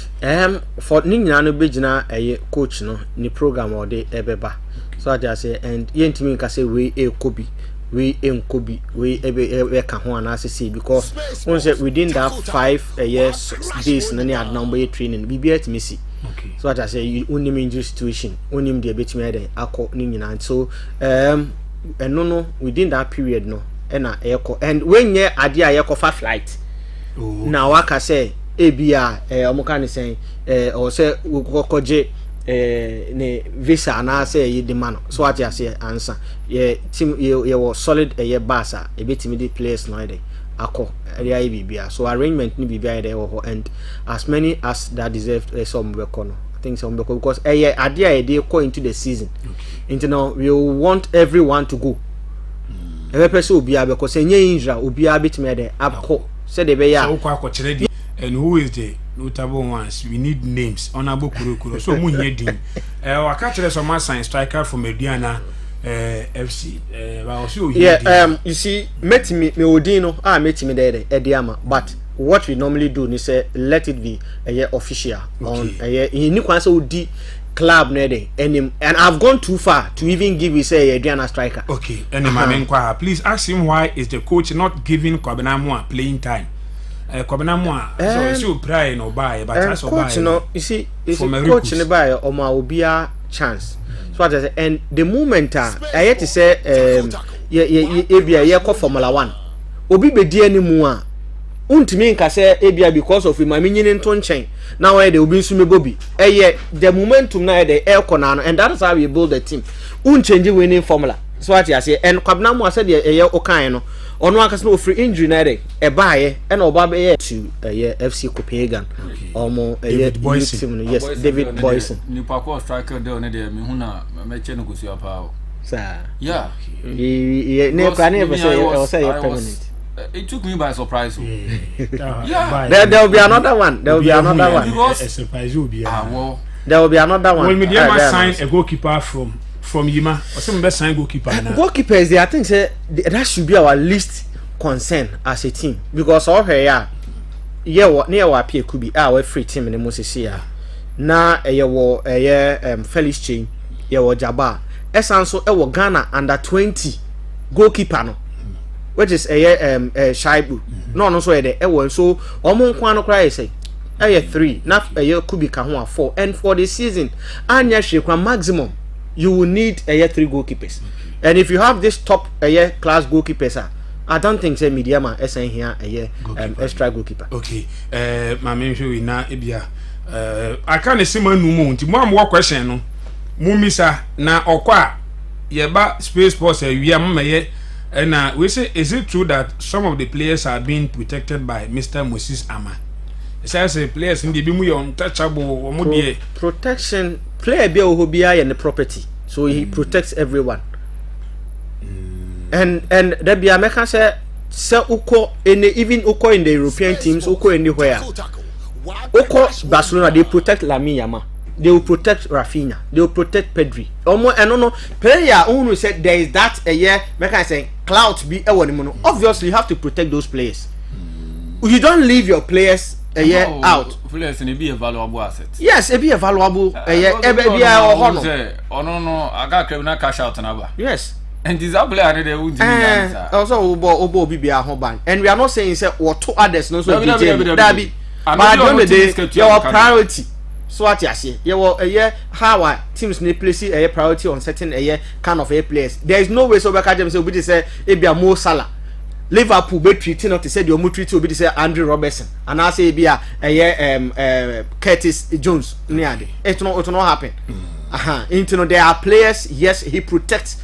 Speaker 2: for ni nyina no begina coach no ni program or dey ebeba so I just say and yentimi nka say we Kobe we enkobi we ebe ka ho anase say because once within that 5 years days na near number training bibia to see.
Speaker 1: Okay.
Speaker 2: So what I say you only injury situation only the betimi dey akọ ni nyina so no within that period no na eyeko and when ye ade a yeko fa flight na waka say ebia omoka ni say or say kokoje ne visa na say ye demand so what I say answer ye team ye was solid ye basa e betimi the players no dey akọ area bibia so arrangement ni bibia dey ho and as many as that deserve some bekono I think some because idea they go into the season into now we want everyone to go every person will be because any injury will be a bit made akọ say they be ya
Speaker 1: and who is the notable ones we need names honorable kurokuro so mu here din waka kire some sign striker from Mediana FC
Speaker 2: you see met me odino met me there ediama but what we normally do is say let it be a official on any kwan say odi club na dey and I've gone too far to even give you say Adriana striker.
Speaker 1: Okay, and Mamenkwa, please ask him why is the coach not giving Kwabena playing time. Kwabena so pray no buy but that's
Speaker 2: coach no you see is coach no buy or ma obia chance. So what I say and the moment I had to say ye Formula 1 obi be di animu a untimi nka say ebia because of him aminyini nto nchen now where they obi nsume bobi the momentum now the air corner and that is how we build the team unchange winning formula so what I say and Kwabena mo said the okan no ono aka say free injury na dey e baaye and oba be to FC Copenhagen omo
Speaker 1: David Boyson
Speaker 2: yes David Boyson
Speaker 5: ni pakwa striker dey on dey me hu na meche no kusia pa o
Speaker 2: sir
Speaker 5: yeah
Speaker 2: ne plan e be say permanent.
Speaker 5: It took me by surprise.
Speaker 2: Yeah. There will be another one. There will be another one.
Speaker 1: Because a surprise will be.
Speaker 2: There will be another one.
Speaker 1: Well, Mediama sign a goalkeeper from Yima or some best sign goalkeeper.
Speaker 2: Goalkeepers, I think say that should be our least concern as a team because all her what near our peer could be our free team in the Moses here. Na Felix Chain, Jabba. Esanso Ghana under 20 goalkeeper no. Which is Shaibu. No so so omo nkwa no cry say 3 na Kubika ho 4 and for the season anya shekwa maximum you will need 3 goalkeepers. And if you have this top class goalkeepers I don't think say Mediama SN here extra goalkeeper.
Speaker 1: Okay. My main show na ebia I can't see man no mo nti mo am work question no. Mumisa na okwa yeba Space Sports wi am meye. And we say, is it true that some of the players are being protected by Mr. Moses Ama? It says players in the bimu untouchable.
Speaker 2: Protection player be ohobia and the property, so he protects everyone. And there be American say uko even uko in the European teams uko anywhere. Uko Barcelona they protect Lamine Yamal. They will protect Rafinha. They will protect Pedri. No player who said there is that make I say clout be obviously you have to protect those players. You don't leave your players out.
Speaker 5: Players can be a valuable asset.
Speaker 2: Yes, it be a valuable
Speaker 5: I got cash out another.
Speaker 2: Yes.
Speaker 5: And this player they would
Speaker 2: also obo be a home and we are not saying say or two others no so that be but at the end of the day your priority. So what you say? How teams need place a priority on certain kind of players. There is no way so back at them say ebia Mo Salah. Liverpool be treating not to say the omu treat will be say Andrew Robertson and I say ebia Curtis Jones near it not happen. There are players, yes, he protects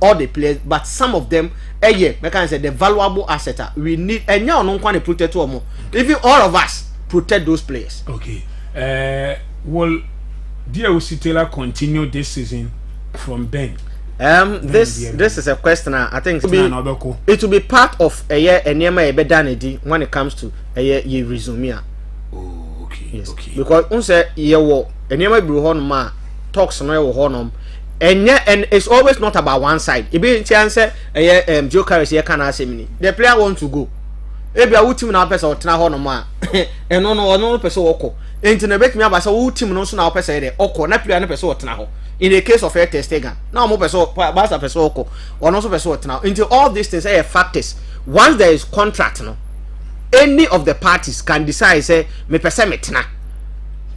Speaker 2: all the players, but some of them make I say the valuable asset we need and now no one protect to more. Even all of us protect those players.
Speaker 1: Okay. Will DOC Taylor continue this season from Ben?
Speaker 2: This is a question I think it will be part of a year and near when it comes to a year resume.
Speaker 1: Oh, okay.
Speaker 2: Yes.
Speaker 1: Okay.
Speaker 2: Because unse year wo and near my talks no honum and it's always not about one side. It be chance Joe Carrier can ask me. The player wants to go. ebia wo team na pesa otena ho no ma eno no ono no pesa woko enti na betimi aba say wo team no so na pesa de okọ na player no pesa otena ho in the case of a Testegen now mo pesa Barca pesa okọ ono so pesa otena enti all these things are factors. Once there is contract no any of the parties can decide say me pesa metena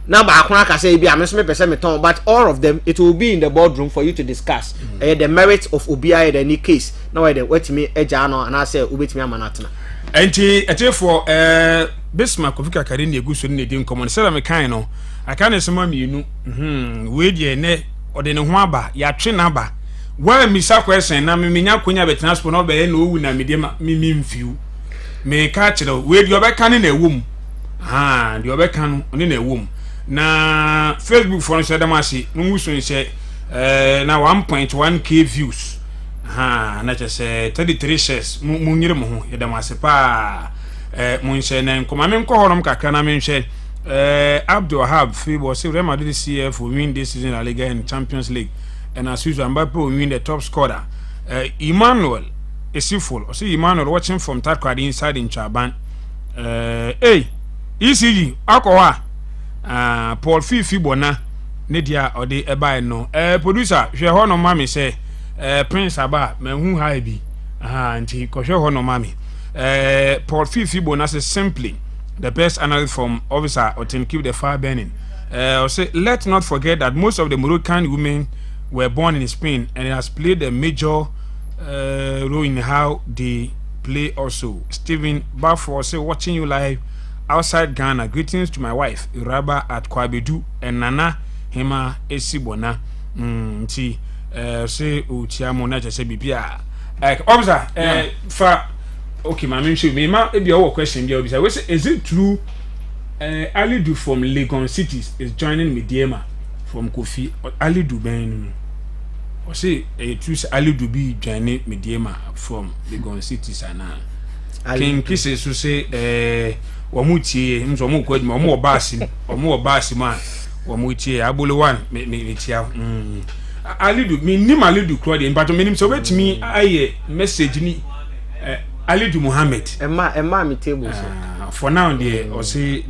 Speaker 2: na ba akona ka say bia me so me pesa meton, but all of them it will be in the boardroom for you to discuss the merits of Obia in any case now where the wetimi eja no and I say ubetimi amanatena
Speaker 1: enti etefo Bismarck Kofi Kakare na eguso ne di nkomo ne sela me kan no aka ne sema mienu we die ne ode ne ho aba ya twe na aba wa misa question na menya konya be transport no be na owu na medema mimfiu me ka kire we di obeka ne na ewum di obeka no ne na ewum na Facebook for nso dem ase mu so nse na 1.1k views na chese 33 shares mu nyire mo ho yedam ase pa mu nse na nkoma me nko horom kakra na me nhwe Abdul Wahab Fibo say Real Madrid CF will win this season La Liga and Champions League, and as usual Mbappe will win the top scorer. Emmanuel Esifol, I see Emmanuel watching from Takrady inside in Chaban. Hey, ECG Akowa Paul Fibo na Nedia or the Eba no producer she hono mami say Prince Aba me hu ha bi anti ko she hono mami Paul Fibo na say simply the best analyst from officer or team keep the fire burning. Say let's not forget that most of the Moroccan women were born in Spain and it has played a major role in how they play also. Stephen Bafor say watching you live outside Ghana. Greetings to my wife Iraba at Kwabedu and Nana Hema Esibona. Ti say Utiamo na just say bibia. Officer for okay, my name should be ma e be our question be obisa. We say is it true Alidu from Legon Cities is joining Mediema from Kofi Alidu ben o say true Alidu be joining Mediema from Legon Cities ana King Kisses to say wamutie nso mu ko adwuma omo obasi ma wamutie abolo one me tia Alidu me nim Alidu crowd in but me nim so wetimi aye message ni Alidu Muhammad
Speaker 2: Emma me table
Speaker 1: for now there or say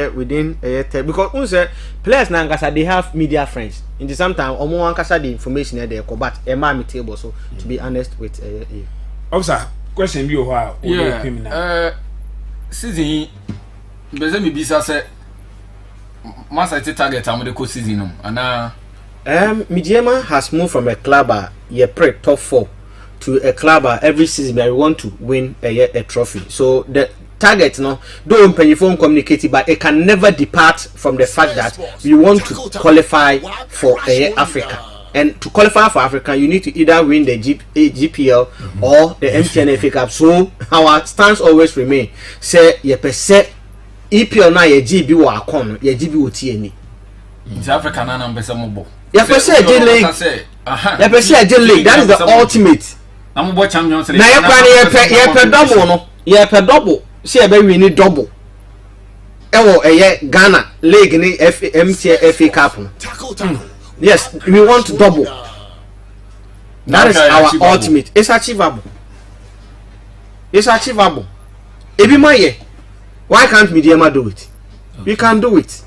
Speaker 2: within because unse players na nkasa they have media friends in the same time omo ankasa the information there but Emma me table so to be honest with
Speaker 1: officer question be how
Speaker 5: season beze me bisa say must I target am the season ana
Speaker 2: Mediema has moved from a club ye pre top 4 to a club every season where we want to win a trophy. So the target no don't pay phone communicate, but it can never depart from the fact that we want to qualify for Africa. And to qualify for Africa, you need to either win the GPL or the MTN FA Cup. So our stance always remain. Say ye per se EPL na ye GB wa akon, ye GB wo tie ni.
Speaker 5: It's Africa na mbese mobo.
Speaker 2: Ye per se J League. Ye per se J League. That is the ultimate.
Speaker 5: Na mo champions league.
Speaker 2: Na ye kwa ye per double no. Ye per double. See e be win double. Ewo Ghana league ni MTN FA Cup no. Yes, we want to double. That is our achievable. Ultimate. It's achievable. It's achievable. Ebimaye, why can't Mediema do it? Okay. We can do it.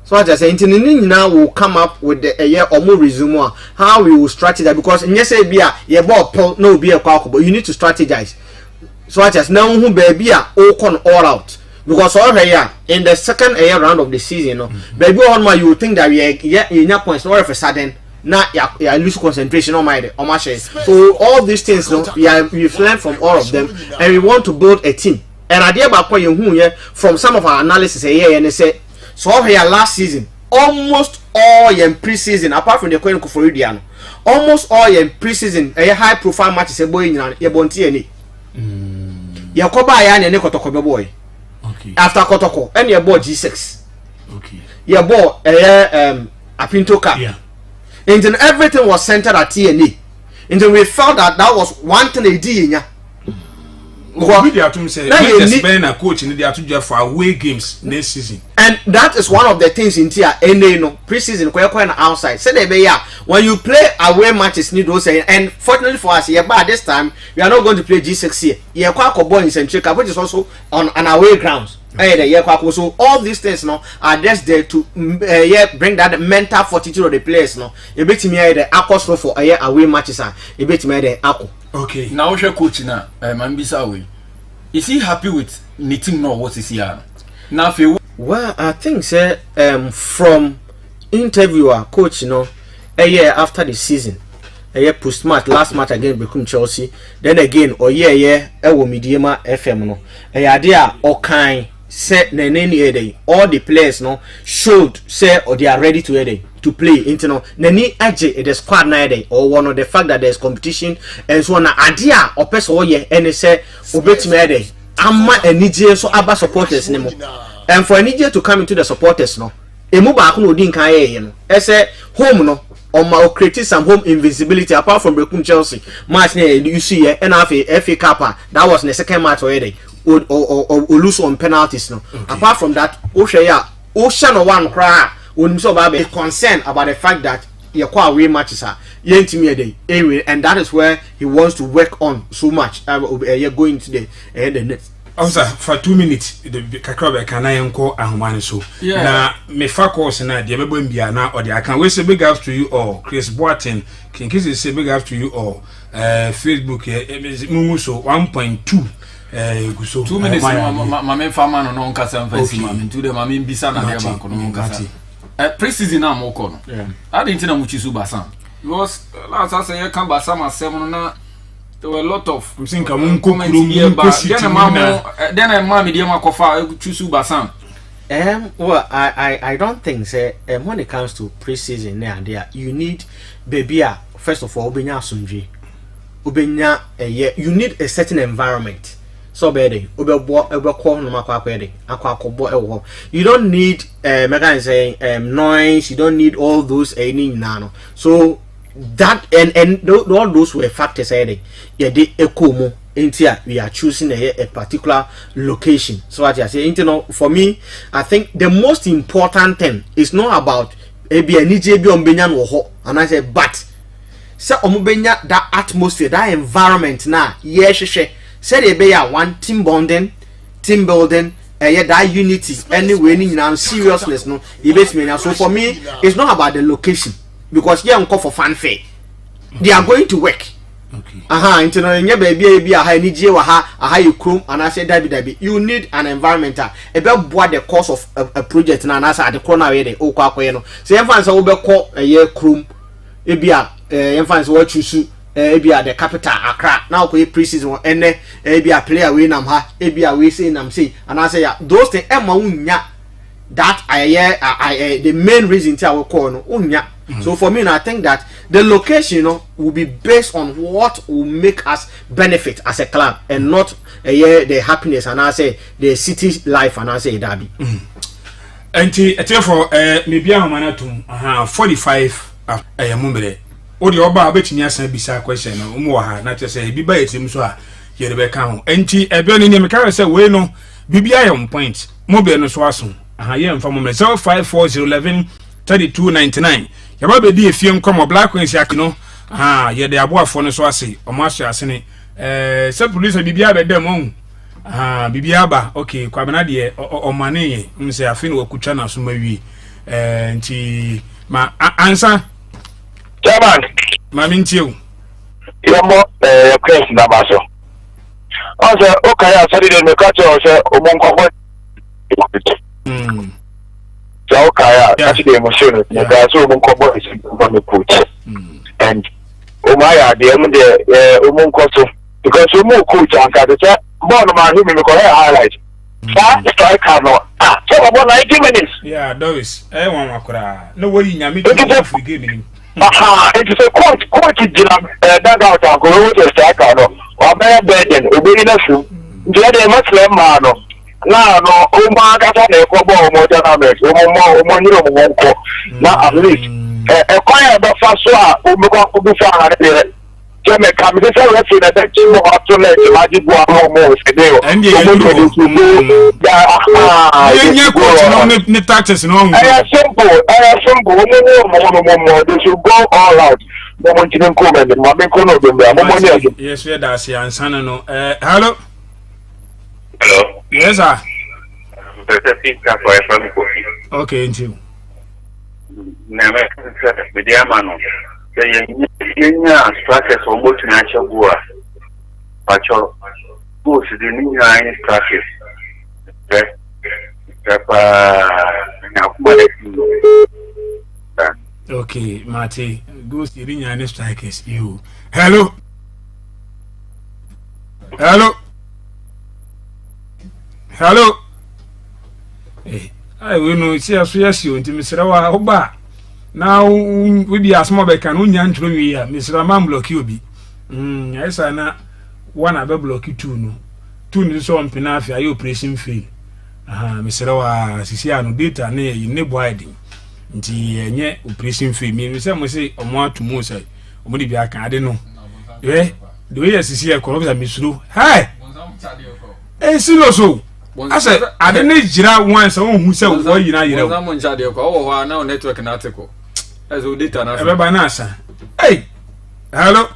Speaker 2: So I just say, now will come up with the year or more resume how we will strategize because in yes, be ball no be a call, but you need to strategize. So I just now who baby are all out. Because all here in the second round of the season, baby on my you think that we points all of a sudden now you lose concentration on my share. So all these things we've learned from all of them and we want to build a team. And I dare back you from some of our analysis and they say so all here last season almost all your pre-season apart from the Queen Kuforidiano almost all your pre-season a high profile matches a boy in your bonti any Yakoba yan and boy.
Speaker 1: Okay.
Speaker 2: After Kotoko, and your board G6.
Speaker 1: Okay.
Speaker 2: Your board a Pinto Cup.
Speaker 1: Yeah.
Speaker 2: And then everything was centered at TNA. And then we felt that was one thing they did.
Speaker 1: We are to say, a coach in the to for away games next season.
Speaker 2: And that is one of the things in here. No preseason, quite outside. Say they yeah. When you play away matches, need those and fortunately for us, yeah, but this time we are not going to play G6 here. Yeah, quite boy in Centrica, which is also on an away grounds. So all these things now are just there to bring that mental fortitude of the players now. You bet me the aqua for away matches are you bet me the aqua.
Speaker 5: Okay. Now your coach now, Mambisa, is he happy with knitting now what is here? Now if you
Speaker 2: well, I think say from interviewer coach, a year after the season, a year post match last match against Beckham Chelsea, then again Mediama FM no, a idea or kind say nene all the players showed say or they are ready to play into nani aje the squad na or one of the fact that there's competition and so na idea or person and say obetime amma enije so aba supporters nemo. And for Nigeria to come into the supporters, emu ba no din kan ye no. Say home no, on my create some home invincibility apart from Beckham Chelsea match you see and FA Cup that was the second match already. Or lose on penalties no. Okay. Apart from that, Ocean one cry when so be concerned about the fact that your away matches are anyway, and that is where he wants to work on so much. You're going to the next.
Speaker 1: Also for 2 minutes the kakra can I enko ahomane so na me fa course na de bebo mbia na or I can we say big up to you all Chris Boateng Kinkisi say big up to you all Facebook mumu so 1.2 guso
Speaker 5: 2 minutes mama fama no nkasa mfasi mama ntu de mama mbisa na de banko no nkasa preseason na mo ko no I didn't know much su Basan because last I say can Basan asem na there were a lot of comments here, but then a mommy dear Makofa choose Basan.
Speaker 2: Well, I don't think say when it comes to preseason there you need baby first of all Ubenya Sunji. Ubenya you need a certain environment. So bad you don't need noise, you don't need all those nano. So that and all those were factors they echo into we are choosing a particular location. So what I say for me I think the most important thing is not about and I say but say omubenya that atmosphere, that environment now say they be one team bonding, team building, that unity anyway seriousness no so for me it's not about the location. Because you call for fanfare, they are going to work. Okay. Into baby, you chrome, and I said, Debbie, you need an environment. About what the cost of a project, and I said, the corner where they all quack. So, infants over call a year chrome, infants what you see, the capital Accra. Now, preseason, and a player win, we say, and I say, those things, that I the main reason to our call So for me, I think that the location, will be based on what will make us benefit as a club, and not the happiness and I say the city life and I say Derby.
Speaker 1: And therefore, maybe I'm manatum 45 mumbere. O the oba betimi asan bisa question no mo ha na say bi ba etim so a ye de be kan ho. Enti ebe ni me ka say we no bibia ye on point. Mo be no so aso. Ye mfa mo 0540113299 yaba be di efie nkom Black Queens yakino ye de aboafo no so ase o ma so ase ne se police bibia be dem on bibia ba okay kwabena de o mane ye mse afi no wakutwa na so mawie nti ma ansa
Speaker 6: chairman
Speaker 1: ma mintiu
Speaker 6: yomo Chris na baso onse okay Saturday me catch o se o monko so okay Saturday emotion the so monko is on the coach and Omaya the monko so because you mo coach and ka say ball man who me ko highlight striker no so about 90 minutes
Speaker 1: yeah Doris one makura no way nyame to free game
Speaker 6: it is a coach that out and go to striker no or better burden obey na so the much man no now no o ma ka ta na ko ball mo ta na me o mo nyiro mo nko na at least e kwaya ba fa so a o me ko bu fa na de me come this referee that team of to let Magic go almost today.
Speaker 1: And you coach no ni taxes no.
Speaker 6: I simple. They should go all out.
Speaker 1: Yes, we are see ansana no. Hello.
Speaker 7: Hello.
Speaker 1: Yes, sir. Okay, thank you.
Speaker 7: Never with the amano. The structures on both natural goa. But your boots the new structures.
Speaker 1: Okay, Marty, goes to the Indian strikers. You. Hello. Hello. Hello. Hey, I will know. See, I see you into Mr. Oba. Now, we be a small beck and union to me, Mr. Man block you be. Yes, I know. One other block you two. No, two new son Penafia, you pressing fee. Mr. Owa, Siciano data near you neighbor hiding. Nti enye operation fee me say mo say omo atumo say omo de bia kan ade no the way asisi e kono bisa misuru hi silo so ase ade ne jira wan say ohun say wo yina yire
Speaker 5: wo mo ncha de ko wo ho na network na atiko ezo data na
Speaker 1: e ba na asa hey hello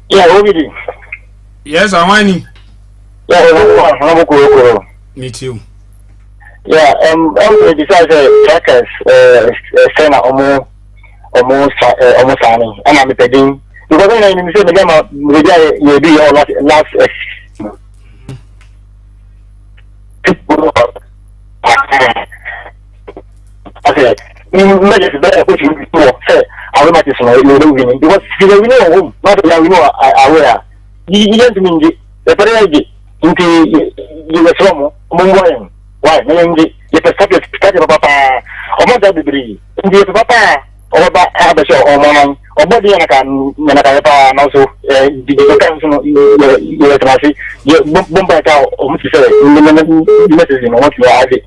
Speaker 6: yeah Obidi
Speaker 1: yes awani
Speaker 6: yeah I'm
Speaker 1: me too.
Speaker 6: Yeah, besides trackers, send almost signing. And I'm pedding because when I say the game, you be all last. Okay, imagine better put you before. Say, I will not just know you're winning because you know home, not that we know aware. You don't mean the parade into you were from Mumbai. Why? Maybe you can start your papa or mother degree. India papa or about Abasha or Monan or body and I can and also you can see Mumbai or Mr. Message in what you are having.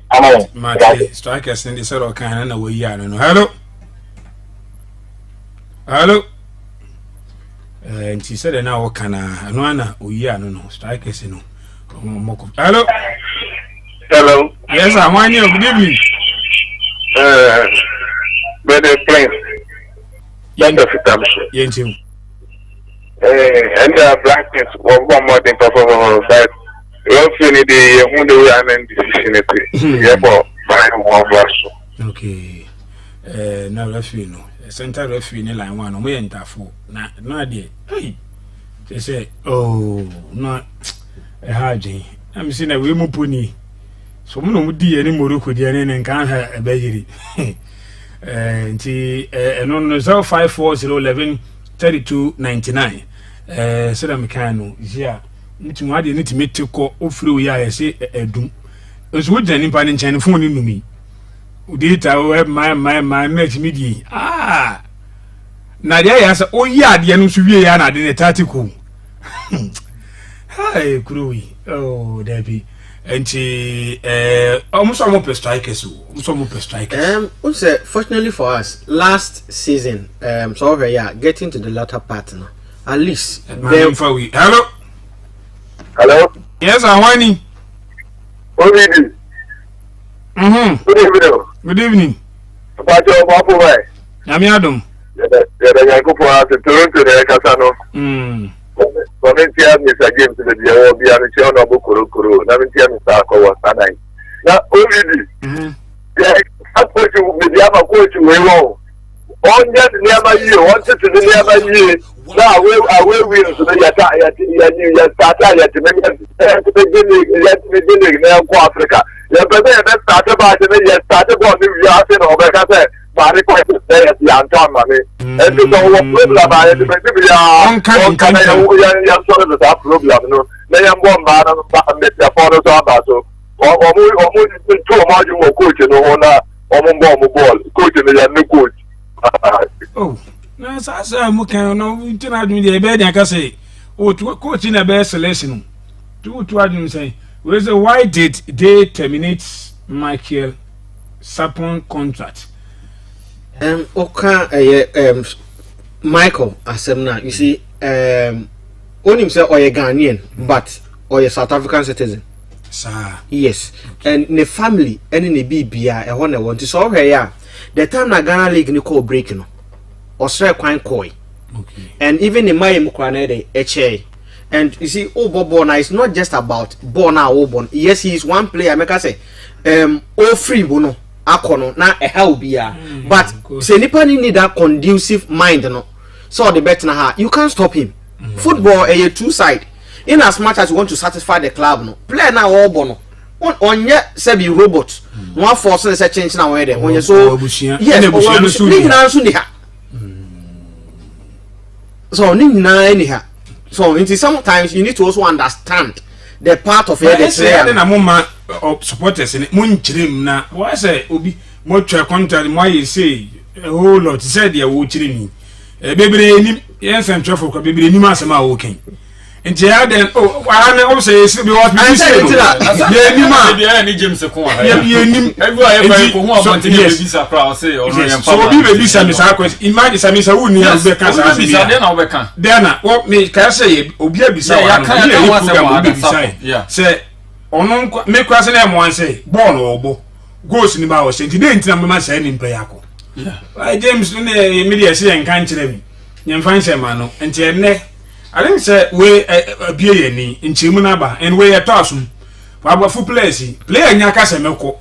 Speaker 1: My strikers in the sort of kind of way. Hello. Hello. And she said, now can I no strikers no. Hello.
Speaker 7: Hello.
Speaker 1: Yes, I'm on you. Good evening.
Speaker 7: Better plain.
Speaker 1: Yes, you.
Speaker 7: And blackness one more thing performance that roughly the Hundu and decision. Therefore, one verse.
Speaker 1: Okay. Now referee no. Center referee in line one. We enter for. No idea. Hey. They say, oh, no. Haji. I'm seeing a woman pony. So, no, dear, any more could be any and can't have a baby. And on the 54011 3299. Said I'm Mecano. Yeah, why do you need to meet to call through? Yeah, I say a doom. It's wood and impan in China phone in me. Did I have my next midi? Ah, Nadia, yes, oh, yeah, the Anusuvia didn't article. Hi, Crewy. Oh, Debbie. And she almost per strikers.
Speaker 2: Fortunately for us, last season, so getting to the latter part now. At least.
Speaker 1: Hello.
Speaker 6: Hello.
Speaker 1: Yes, I'm whining.
Speaker 6: Good evening.
Speaker 1: Good evening.
Speaker 6: About your papa,
Speaker 1: I'm Adam.
Speaker 6: I go for us to Toronto, the Casano. Volunteer Mr. James to the Bianichon of Bukuru, Navitia Mr. Kowa Sanai. Now, only I put you with the other coach way wrong. On that nearby you, wanted to the nearby you. Now, I will win to the Yata, to the beginning, now Africa. Your brother started by the started on the Yasin or Becca. But I quite say at the Anton money. And so, what about it? Can I sort of that problem? They am one man and met their father's abasso. Or two margin more coaching or ball, coaching the new coach.
Speaker 1: Oh, no, I'm okay. No, we didn't do the bed. I can say, oh, to coach in a best selection. To Adam say, why did they terminate Michael Sapon contract?
Speaker 2: Okay, Michael Asemna, you see, only himself or a Ghanaian, but or a South African citizen.
Speaker 1: Sir.
Speaker 2: Yes, and the family, and in the BBI, I want to solve here. The time na Ghana League ni call breaking, or strike quite coy.
Speaker 1: Okay.
Speaker 2: And even in my Mukranede, HA. And you see, Obobona is not just about Bona Obon. Yes, he is one player, make I say, all free bono, akono, na a hell be but say nipa need that conducive mind, no. So the bet na ha, you can't stop him. Football a two side. In as much as you want to satisfy the club, no. Play now all bono. On yet sebi robot. One force a change now where when you so yes, so anyhow. So it is sometimes you need to also understand the part of the player.
Speaker 1: Na mama supporters in munchirim na why say obi mo twa contract mo ye say a whole lot said ya wo chiri ni bebre ni yen sem twefo ko bebre ni ma asema wo ken nti ya den wa na o say be what me say ye ni ma
Speaker 5: be ni James ko ha
Speaker 1: ye ni
Speaker 5: everywhere ko hu abonte ni be bisa pra o say o no yem
Speaker 1: so obi be bisa me sa question imagine sa me sa wo ni be kan sa
Speaker 5: bisa den na o be kan
Speaker 1: den na wo me ka say obi abisa wa no be bisa say ono me kwa se na mo anse ball obo goals ni ba wo se nti den ntina me ma say ni mpa yako James ne media say en kan kire mi nyem fan say ma no nti enne I think say we abie ni nchimu na ba and we atosum wa fu players player nya ka se meko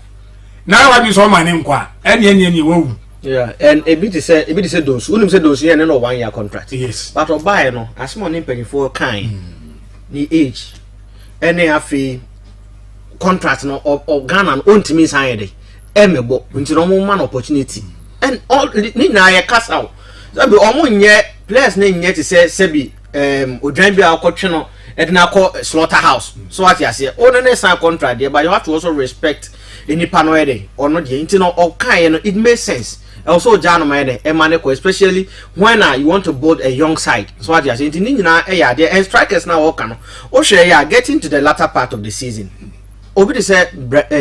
Speaker 1: na wa bi so ma ne nkwa ene wawu
Speaker 2: yeah and a bit say those unim say those here no 1 year contract
Speaker 1: yes
Speaker 2: but obuy no asmo ne mpanyfo kan ni age ene afi contract no of Ghana no ontimi san dey emebo nti no mo man opportunity and all ni na ye kasa so be omo nye players na nye ti say sebi odwan bi akotwe no edna akọ slaughterhouse so what you say on ne sign contract there but you have to also respect any panel there or not there nti no okan no it makes sense also jano made emaneko especially when you want to build a young side so what you say nti ni nyina ya there and strikers now work no o share ya getting to the latter part of the season obi dey say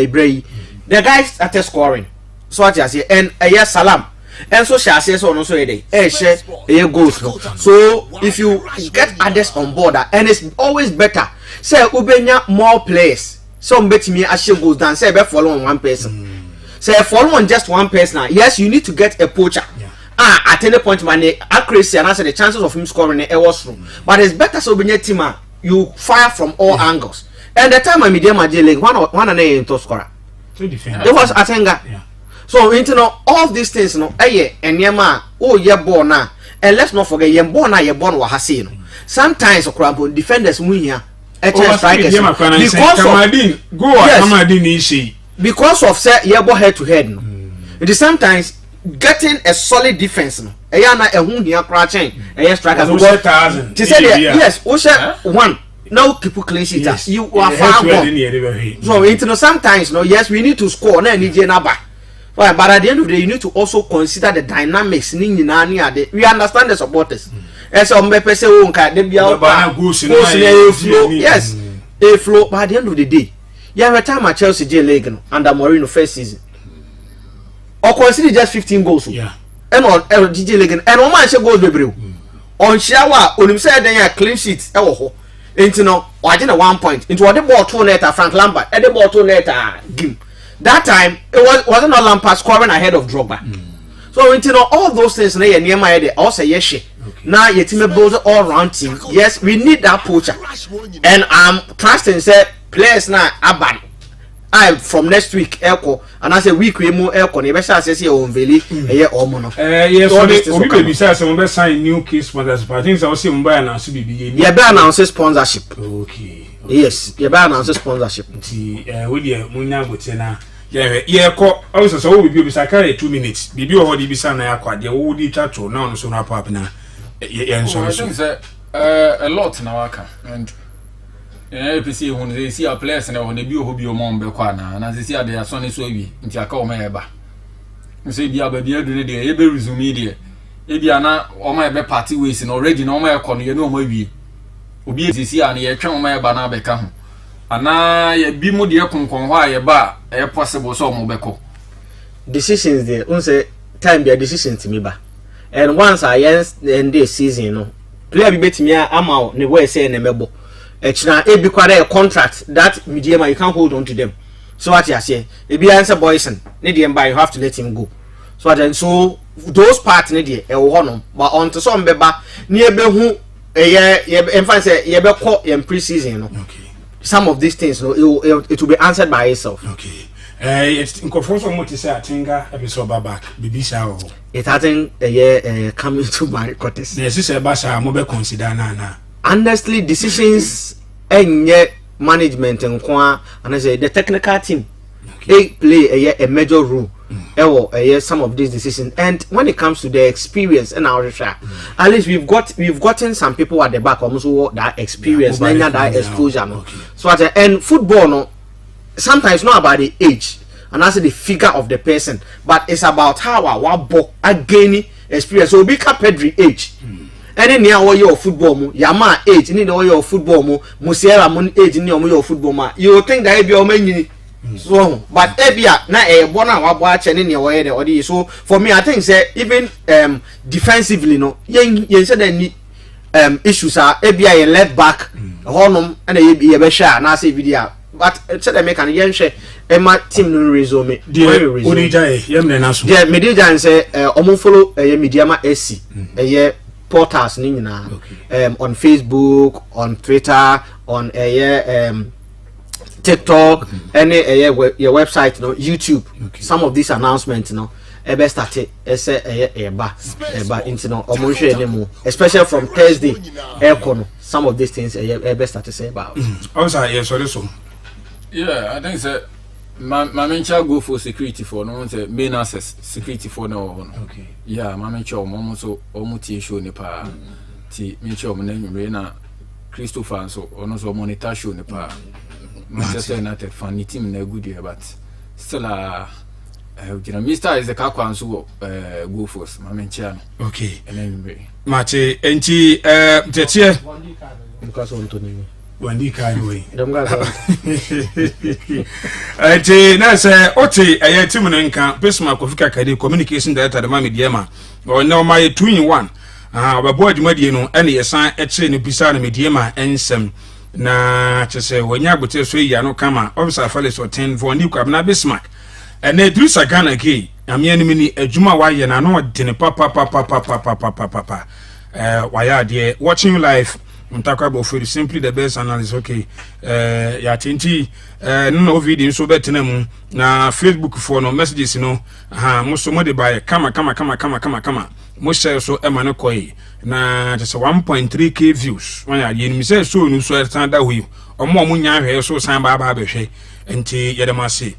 Speaker 2: Bray the guys started scoring so what you say and Salam and so shall say so no so share goals no. So if you get others on board and it's always better say ubenya more players some bet me share goals than say be follow on one person say follow on just one person yes you need to get a poacher at any point man accuracy and answer the chances of him scoring was wrong but it's better so ubenya team you fire from all angles and the time I media Major League one and a to scorer it was Atenga so you know all these things no enyema ye born na and let's not forget ye born na ye born wa hase no sometimes okrampo defenders mu hia strikers because of say ye bo head to head no it is sometimes getting a solid defense no na ehun hia kra chen strikers to say yes o share one no keep clean sheet you are far gone so you know sometimes no yes we need to score na ni je na ba. Right, but at the end of the day, you need to also consider the dynamics. We understand the supporters. And so, yes, a flow. But at the end of the day, you have a time at Chelsea J League under Mourinho first season, or consider just 15 goals. Yeah, and on DJ League and on my goals be on Shawa. On him said then clean sheets. Into no, I didn't 1 point into what the ball 2 net Frank Lampard and the ball 2 net game. That time it wasn't not Lampard scoring ahead of Drogba. So you know all those things na near my head also yes now your team build all round team. Yes, we need that poacher. And I'm trusting say players now aban. I from next week Elko and I say week we more Elko ne be say say onveli eye omo no.
Speaker 1: Yes, so we be say some be sign new key sponsorship. I think so say Mumbai announce BBA.
Speaker 2: Yeah, be announce sponsorship.
Speaker 1: Okay.
Speaker 2: Yes, yeah, be announce sponsorship.
Speaker 1: We dey munya gote na yeah, call also so we be carry 2 minutes. Bibi o hodi bisa na yakwa de wo di chacho na no so na pop na so
Speaker 5: a lot na waka and APC who they see our players and when they be o mom be kwa na they see they are so so wi nti aka o ma eba so bia ba bia do ne de e be resume de e bia na o ma be party ways na already na o ma e ko no ye no o ma wi obi e see an ye twen o ma eba na be ka ho ana ye bi mu de konkon ho a ye ba e possible so mo be ko
Speaker 2: decisions there. Say time be decision to me ba and once I end the season no player be betimi ama ne way say na mebo echina e bi kwara a contract that medium you can't hold on to them so what you say e bi answer boysen ne dey buy you have to let him go so those part ne dey e wo no but on to some beba ne e be hu em fan say ye be call em pre-season no
Speaker 1: okay
Speaker 2: some of these things no it will be answered by itself
Speaker 1: okay it's incorporation mo to say atinga episode back bibisa ho
Speaker 2: it hasn't coming to my quarters
Speaker 1: yes say ba sa mo be consider na
Speaker 2: honestly decisions enye management nko and I say the technical team they play a major role some of these decisions and when it comes to the experience and our at least we've gotten some people at the back almost that experience that exposure no so and football no sometimes not about the age and also the figure of the person but it's about how our again experience so be Pedri age any near your football mo yama age ni your football mo Musiala mo age ni your football ma you think that be o manyini so but ebia na born and wabo ache ni near the so for me I think say even defensively no yen say that ni issues are ebia ye left back honum and ye be sha na say video but said I make an yen share Emma team no resume
Speaker 1: Odija yemne na so
Speaker 2: yeah media say omo follow Mediama SC portals ni nyina on Facebook, on Twitter, on TikTok, any your website, no YouTube. Some of these announcements, no, ebe start eba into no omonhwe anymore, especially from Thursday. Some of these things ebe start to say about.
Speaker 1: Also, yes, so.
Speaker 5: Yeah, I think so. My mentor go for security for no say main access security for no.
Speaker 1: Okay.
Speaker 5: Yeah, my mentor almost show ne pa. Ti mentor mo na na Christopher so ono so monitor show ne pa. Manchester United fan ni team na good here but still Mr. is the kakwan so go for my mentor.
Speaker 1: Okay.
Speaker 5: And then
Speaker 1: Mate enti tetie
Speaker 2: Because on Tony.
Speaker 1: Wandi kai we
Speaker 2: Dem ga
Speaker 1: enti na say oti team no nka Bismarck Kofika Kade communication director de ma Mediama o na o ma 2 in 1 obabo adwumadie no ene yesan eche ne bisa na Mediama ensem na chese wonya gbote so ya no kama officer Felix Oten Wandi Kwabna Bismarck ene Idrissa Gana ke amia ni mini adwuma wa ye na no de ne papa waya de watching live Mtakabo for simply the best analysis okay ya tinti no video so betena mu na Facebook for no messages no muso mo de buy kama mo share so ema no koi na just 1.3k views when ya yen say so no so stand that way omo nya hwe so san ba hwe enti yedema se